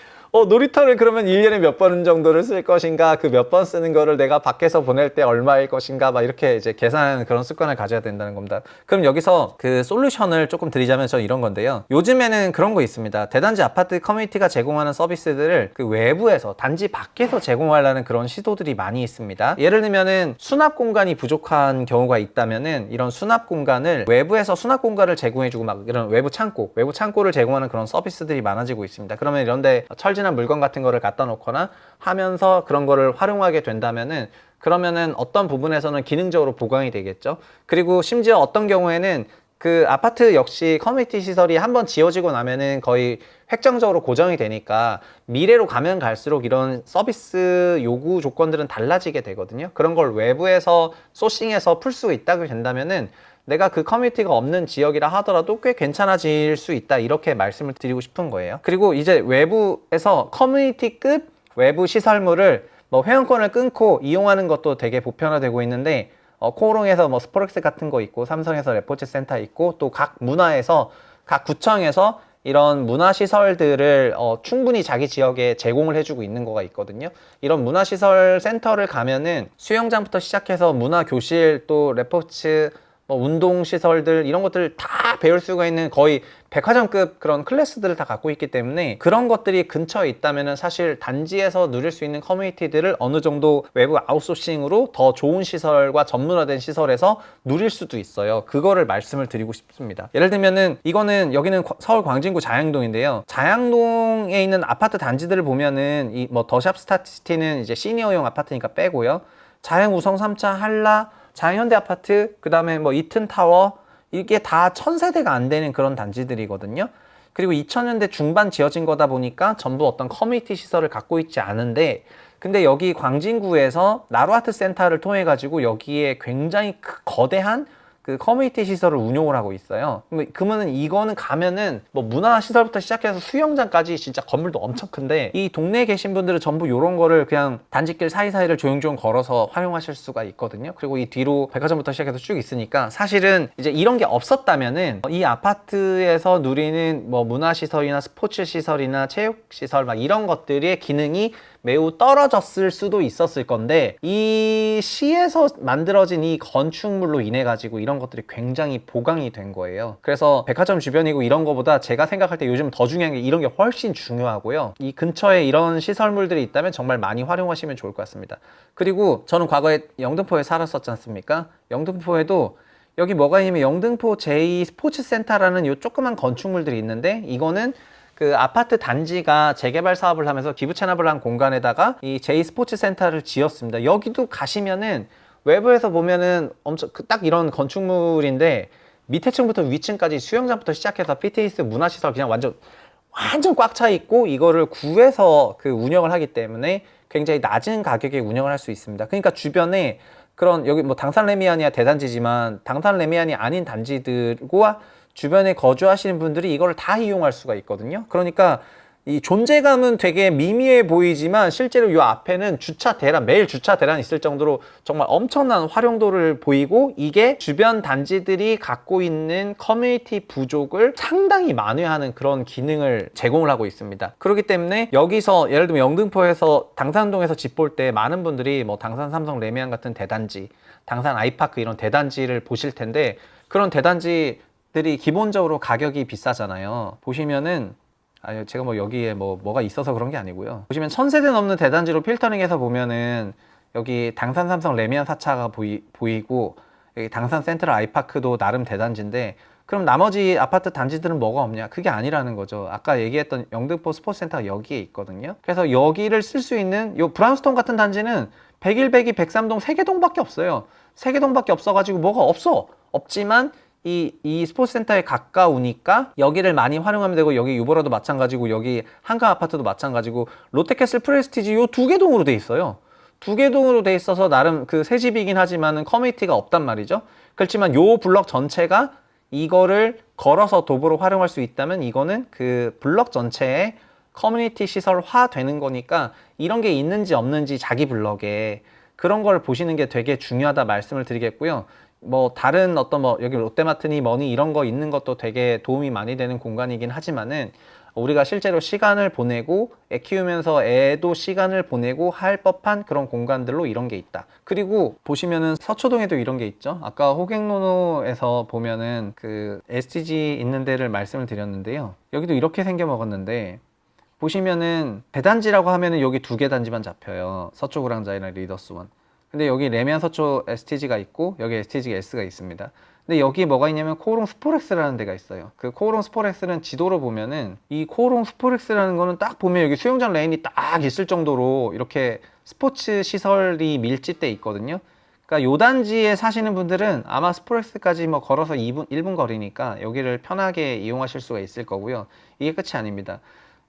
놀이터를 그러면 1년에 몇 번 정도를 쓸 것인가, 그 몇 번 쓰는 거를 내가 밖에서 보낼 때 얼마일 것인가, 막 이렇게 이제 계산하는 그런 습관을 가져야 된다는 겁니다. 그럼 여기서 그 솔루션을 조금 드리자면 저 이런 건데요. 요즘에는 그런 거 있습니다. 대단지 아파트 커뮤니티가 제공하는 서비스들을 그 외부에서, 단지 밖에서 제공하려는 그런 시도들이 많이 있습니다. 예를 들면은 수납 공간이 부족한 경우가 있다면은 이런 수납 공간을 외부에서 수납 공간을 제공해주고 막 이런 외부 창고를 제공하는 그런 서비스들이 많아지고 있습니다. 그러면 이런데 철진한 물건 같은 거를 갖다 놓거나 하면서 그런 거를 활용하게 된다면은 그러면은 어떤 부분에서는 기능적으로 보강이 되겠죠. 그리고 심지어 어떤 경우에는 그 아파트 역시 커뮤니티 시설이 한번 지어지고 나면은 거의 획정적으로 고정이 되니까 미래로 가면 갈수록 이런 서비스 요구 조건들은 달라지게 되거든요. 그런 걸 외부에서 소싱해서 풀 수 있다고 된다면은 내가 그 커뮤니티가 없는 지역이라 하더라도 꽤 괜찮아질 수 있다, 이렇게 말씀을 드리고 싶은 거예요. 그리고 이제 외부에서 커뮤니티급 외부 시설물을 뭐 회원권을 끊고 이용하는 것도 되게 보편화되고 있는데 코오롱에서 뭐 스포렉스 같은 거 있고 삼성에서 레포츠 센터 있고 또 각 문화에서 각 구청에서 이런 문화시설들을 충분히 자기 지역에 제공을 해주고 있는 거가 있거든요. 이런 문화시설 센터를 가면은 수영장부터 시작해서 문화교실 또 레포츠 운동시설들 이런 것들을 다 배울 수가 있는 거의 백화점급 그런 클래스들을 다 갖고 있기 때문에 그런 것들이 근처에 있다면 사실 단지에서 누릴 수 있는 커뮤니티들을 어느 정도 외부 아웃소싱으로 더 좋은 시설과 전문화된 시설에서 누릴 수도 있어요. 그거를 말씀을 드리고 싶습니다. 예를 들면은 이거는 여기는 서울 광진구 자양동인데요. 자양동에 있는 아파트 단지들을 보면은 이 뭐 더샵 스타시티는 이제 시니어용 아파트니까 빼고요. 자양 우성 3차 한라, 자양 현대 아파트, 그 다음에 뭐 이튼 타워, 이게 다 1000세대가 안 되는 그런 단지들이거든요. 그리고 2000년대 중반 지어진 거다 보니까 전부 어떤 커뮤니티 시설을 갖고 있지 않은데, 근데 여기 광진구에서 나루아트 센터를 통해 가지고 여기에 굉장히 거대한 그 커뮤니티 시설을 운용을 하고 있어요. 그러면 이거는 가면은 뭐 문화 시설부터 시작해서 수영장까지 진짜 건물도 엄청 큰데, 이 동네에 계신 분들은 전부 이런 거를 그냥 단지길 사이사이를 조용조용 걸어서 활용하실 수가 있거든요. 그리고 이 뒤로 백화점부터 시작해서 쭉 있으니까 사실은 이제 이런 게 없었다면은 이 아파트에서 누리는 뭐 문화 시설이나 스포츠 시설이나 체육 시설 막 이런 것들의 기능이 매우 떨어졌을 수도 있었을 건데, 이 시에서 만들어진 이 건축물로 인해 가지고 이런 것들이 굉장히 보강이 된 거예요. 그래서 백화점 주변이고 이런 거보다 제가 생각할 때 요즘 더 중요한 게 이런 게 훨씬 중요하고요. 이 근처에 이런 시설물들이 있다면 정말 많이 활용하시면 좋을 것 같습니다. 그리고 저는 과거에 영등포에 살았었지 않습니까? 영등포에도 여기 뭐가 있냐면 영등포 제2 스포츠센터라는 요 조그만 건축물들이 있는데, 이거는 그 아파트 단지가 재개발 사업을 하면서 기부 체납을 한 공간에다가 이 제2 스포츠 센터를 지었습니다. 여기도 가시면은 외부에서 보면은 엄청 딱 이런 건축물인데, 밑에 층부터 위층까지 수영장부터 시작해서 피트니스 문화시설 그냥 완전 꽉 차 있고, 이거를 구해서 그 운영을 하기 때문에 굉장히 낮은 가격에 운영을 할 수 있습니다. 그러니까 주변에 그런 여기 뭐 당산레미안이야 대단지지만 당산레미안이 아닌 단지들과 주변에 거주하시는 분들이 이걸 다 이용할 수가 있거든요. 그러니까 이 존재감은 되게 미미해 보이지만 실제로 이 앞에는 주차 대란, 매일 주차 대란이 있을 정도로 정말 엄청난 활용도를 보이고, 이게 주변 단지들이 갖고 있는 커뮤니티 부족을 상당히 만회하는 그런 기능을 제공을 하고 있습니다. 그렇기 때문에 여기서 예를 들면 영등포에서 당산동에서 집 볼 때 많은 분들이 뭐 당산 삼성 레미안 같은 대단지, 당산 아이파크 이런 대단지를 보실 텐데, 그런 대단지들이 기본적으로 가격이 비싸잖아요. 보시면은 제가 뭐 여기에 뭐가 있어서 그런 게 아니고요. 보시면 1000세대 넘는 대단지로 필터링해서 보면은 여기 당산 삼성 레미안 4차가 보이고, 여기 당산 센트럴 아이파크도 나름 대단지인데, 그럼 나머지 아파트 단지들은 뭐가 없냐? 그게 아니라는 거죠. 아까 얘기했던 영등포 스포츠센터가 여기에 있거든요. 그래서 여기를 쓸 수 있는 요 브라운스톤 같은 단지는 101, 102, 103동 3개동밖에 없어요. 3개동밖에 없어가지고 뭐가 없지만 이 스포츠센터에 가까우니까 여기를 많이 활용하면 되고, 여기 유보라도 마찬가지고, 여기 한강 아파트도 마찬가지고, 롯데캐슬 프레스티지 요 2개 동으로 돼 있어요. 2개 동으로 돼 있어서 나름 그 새 집이긴 하지만은 커뮤니티가 없단 말이죠. 그렇지만 요 블럭 전체가 이거를 걸어서 도보로 활용할 수 있다면 이거는 그 블럭 전체에 커뮤니티 시설화 되는 거니까, 이런 게 있는지 없는지 자기 블럭에 그런 걸 보시는 게 되게 중요하다 말씀을 드리겠고요. 뭐 다른 어떤 뭐 여기 롯데마트니 뭐니 이런 거 있는 것도 되게 도움이 많이 되는 공간이긴 하지만은, 우리가 실제로 시간을 보내고 애 키우면서 애도 시간을 보내고 할 법한 그런 공간들로 이런 게 있다. 그리고 보시면은 서초동에도 이런 게 있죠. 아까 호갱노노에서 보면은 그 STG 있는 데를 말씀을 드렸는데요. 여기도 이렇게 생겨 먹었는데, 보시면은 대단지라고 하면은 여기 2개 단지만 잡혀요. 서초 그랑자이나 리더스원. 근데 여기 레미안 서초 STG가 있고, 여기 STG S가 있습니다. 근데 여기 뭐가 있냐면 코오롱 스포렉스라는 데가 있어요. 그 코오롱 스포렉스는 지도로 보면은, 이 코오롱 스포렉스라는 거는 딱 보면 여기 수영장 레인이 딱 있을 정도로 이렇게 스포츠 시설이 밀집돼 있거든요. 그러니까 요 단지에 사시는 분들은 아마 스포렉스까지 뭐 걸어서 1분 거리니까 여기를 편하게 이용하실 수가 있을 거고요. 이게 끝이 아닙니다.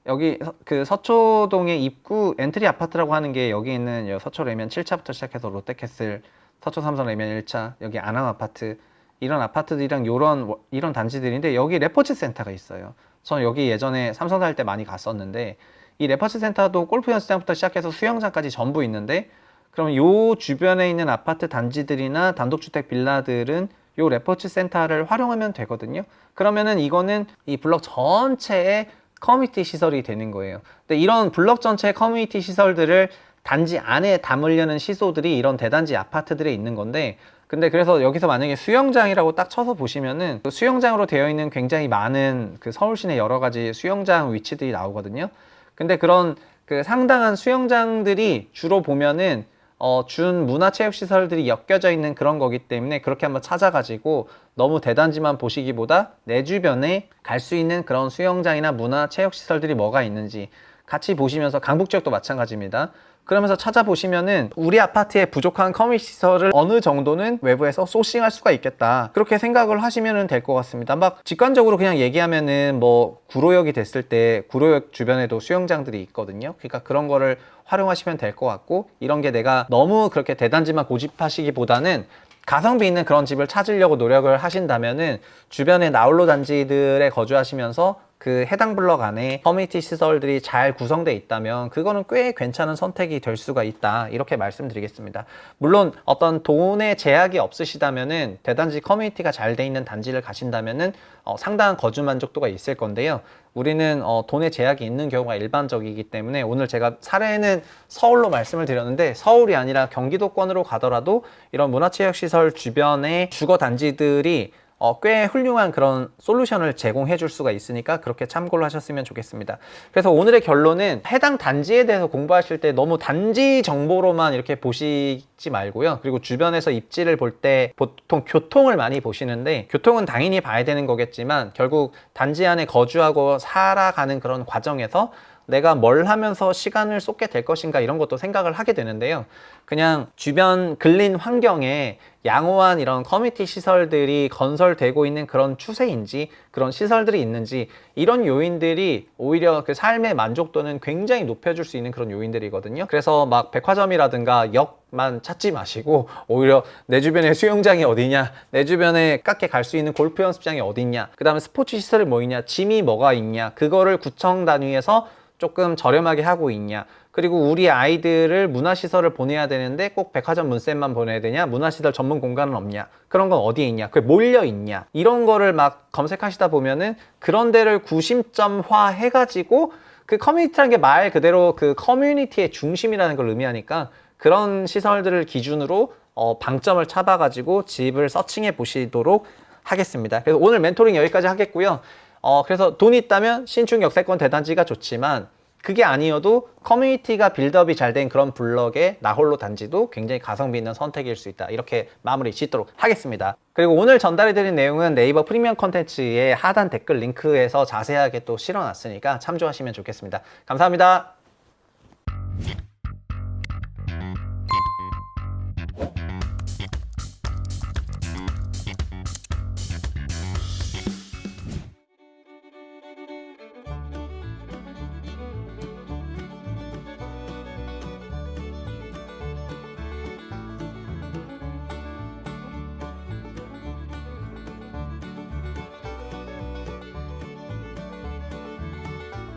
여기 그 서초동의 입구 엔트리 아파트라고 하는 게 여기 있는 서초 레미안 7차부터 시작해서 롯데캐슬, 서초 삼성 레미안 1차, 여기 안암 아파트, 이런 아파트들이랑 이런 단지들인데, 여기 레포츠 센터가 있어요. 저는 여기 예전에 삼성 살 때 많이 갔었는데, 이 레포츠 센터도 골프 연습장부터 시작해서 수영장까지 전부 있는데, 그럼 요 주변에 있는 아파트 단지들이나 단독주택 빌라들은 요 레포츠 센터를 활용하면 되거든요. 그러면은 이거는 이 블럭 전체에 커뮤니티 시설이 되는 거예요. 근데 이런 블럭 전체 커뮤니티 시설들을 단지 안에 담으려는 시소들이 이런 대단지 아파트들에 있는 건데, 근데 그래서 여기서 만약에 수영장이라고 딱 쳐서 보시면은 그 수영장으로 되어 있는 굉장히 많은 그 서울 시내 여러 가지 수영장 위치들이 나오거든요. 근데 그런 그 상당한 수영장들이 주로 보면은 준 문화체육시설들이 엮여져 있는 그런 거기 때문에 그렇게 한번 찾아가지고 너무 대단지만 보시기보다 내 주변에 갈 수 있는 그런 수영장이나 문화체육시설들이 뭐가 있는지 같이 보시면서 강북 지역도 마찬가지입니다. 그러면서 찾아보시면은 우리 아파트에 부족한 커뮤니티 시설을 어느 정도는 외부에서 소싱할 수가 있겠다, 그렇게 생각을 하시면 될 것 같습니다. 막 직관적으로 그냥 얘기하면은 뭐 구로역이 됐을 때 구로역 주변에도 수영장들이 있거든요. 그러니까 그런 거를 활용하시면 될 것 같고, 이런 게 내가 너무 그렇게 대단지만 고집하시기보다는 가성비 있는 그런 집을 찾으려고 노력을 하신다면은 주변의 나홀로 단지들에 거주하시면서 그 해당 블럭 안에 커뮤니티 시설들이 잘 구성되어 있다면 그거는 꽤 괜찮은 선택이 될 수가 있다, 이렇게 말씀드리겠습니다. 물론 어떤 돈의 제약이 없으시다면은 대단지 커뮤니티가 잘 돼 있는 단지를 가신다면은 상당한 거주 만족도가 있을 건데요. 우리는 돈의 제약이 있는 경우가 일반적이기 때문에 오늘 제가 사례는 서울로 말씀을 드렸는데, 서울이 아니라 경기도권으로 가더라도 이런 문화체육시설 주변의 주거 단지들이 꽤 훌륭한 그런 솔루션을 제공해 줄 수가 있으니까 그렇게 참고를 하셨으면 좋겠습니다. 그래서 오늘의 결론은 해당 단지에 대해서 공부하실 때 너무 단지 정보로만 이렇게 보시지 말고요. 그리고 주변에서 입지를 볼 때 보통 교통을 많이 보시는데, 교통은 당연히 봐야 되는 거겠지만 결국 단지 안에 거주하고 살아가는 그런 과정에서 내가 뭘 하면서 시간을 쏟게 될 것인가, 이런 것도 생각을 하게 되는데요. 그냥 주변 근린 환경에 양호한 이런 커뮤니티 시설들이 건설되고 있는 그런 추세인지, 그런 시설들이 있는지, 이런 요인들이 오히려 그 삶의 만족도는 굉장히 높여줄 수 있는 그런 요인들이거든요. 그래서 막 백화점이라든가 역만 찾지 마시고 오히려 내 주변에 수영장이 어디냐, 내 주변에 가깝게 갈 수 있는 골프 연습장이 어디냐, 그 다음에 스포츠 시설이 뭐 있냐, 짐이 뭐가 있냐, 그거를 구청 단위에서 조금 저렴하게 하고 있냐, 그리고 우리 아이들을 문화시설을 보내야 되는데 꼭 백화점 문쌤만 보내야 되냐, 문화시설 전문 공간은 없냐, 그런 건 어디에 있냐, 그게 몰려 있냐, 이런 거를 막 검색하시다 보면은 그런 데를 구심점화 해가지고, 그 커뮤니티라는 게 말 그대로 그 커뮤니티의 중심이라는 걸 의미하니까 그런 시설들을 기준으로 방점을 잡아가지고 집을 서칭해 보시도록 하겠습니다. 그래서 오늘 멘토링 여기까지 하겠고요. 그래서 돈이 있다면 신축 역세권 대단지가 좋지만, 그게 아니어도 커뮤니티가 빌드업이 잘 된 그런 블럭의 나홀로 단지도 굉장히 가성비 있는 선택일 수 있다, 이렇게 마무리 짓도록 하겠습니다. 그리고 오늘 전달해드린 내용은 네이버 프리미엄 컨텐츠의 하단 댓글 링크에서 자세하게 또 실어놨으니까 참조하시면 좋겠습니다. 감사합니다.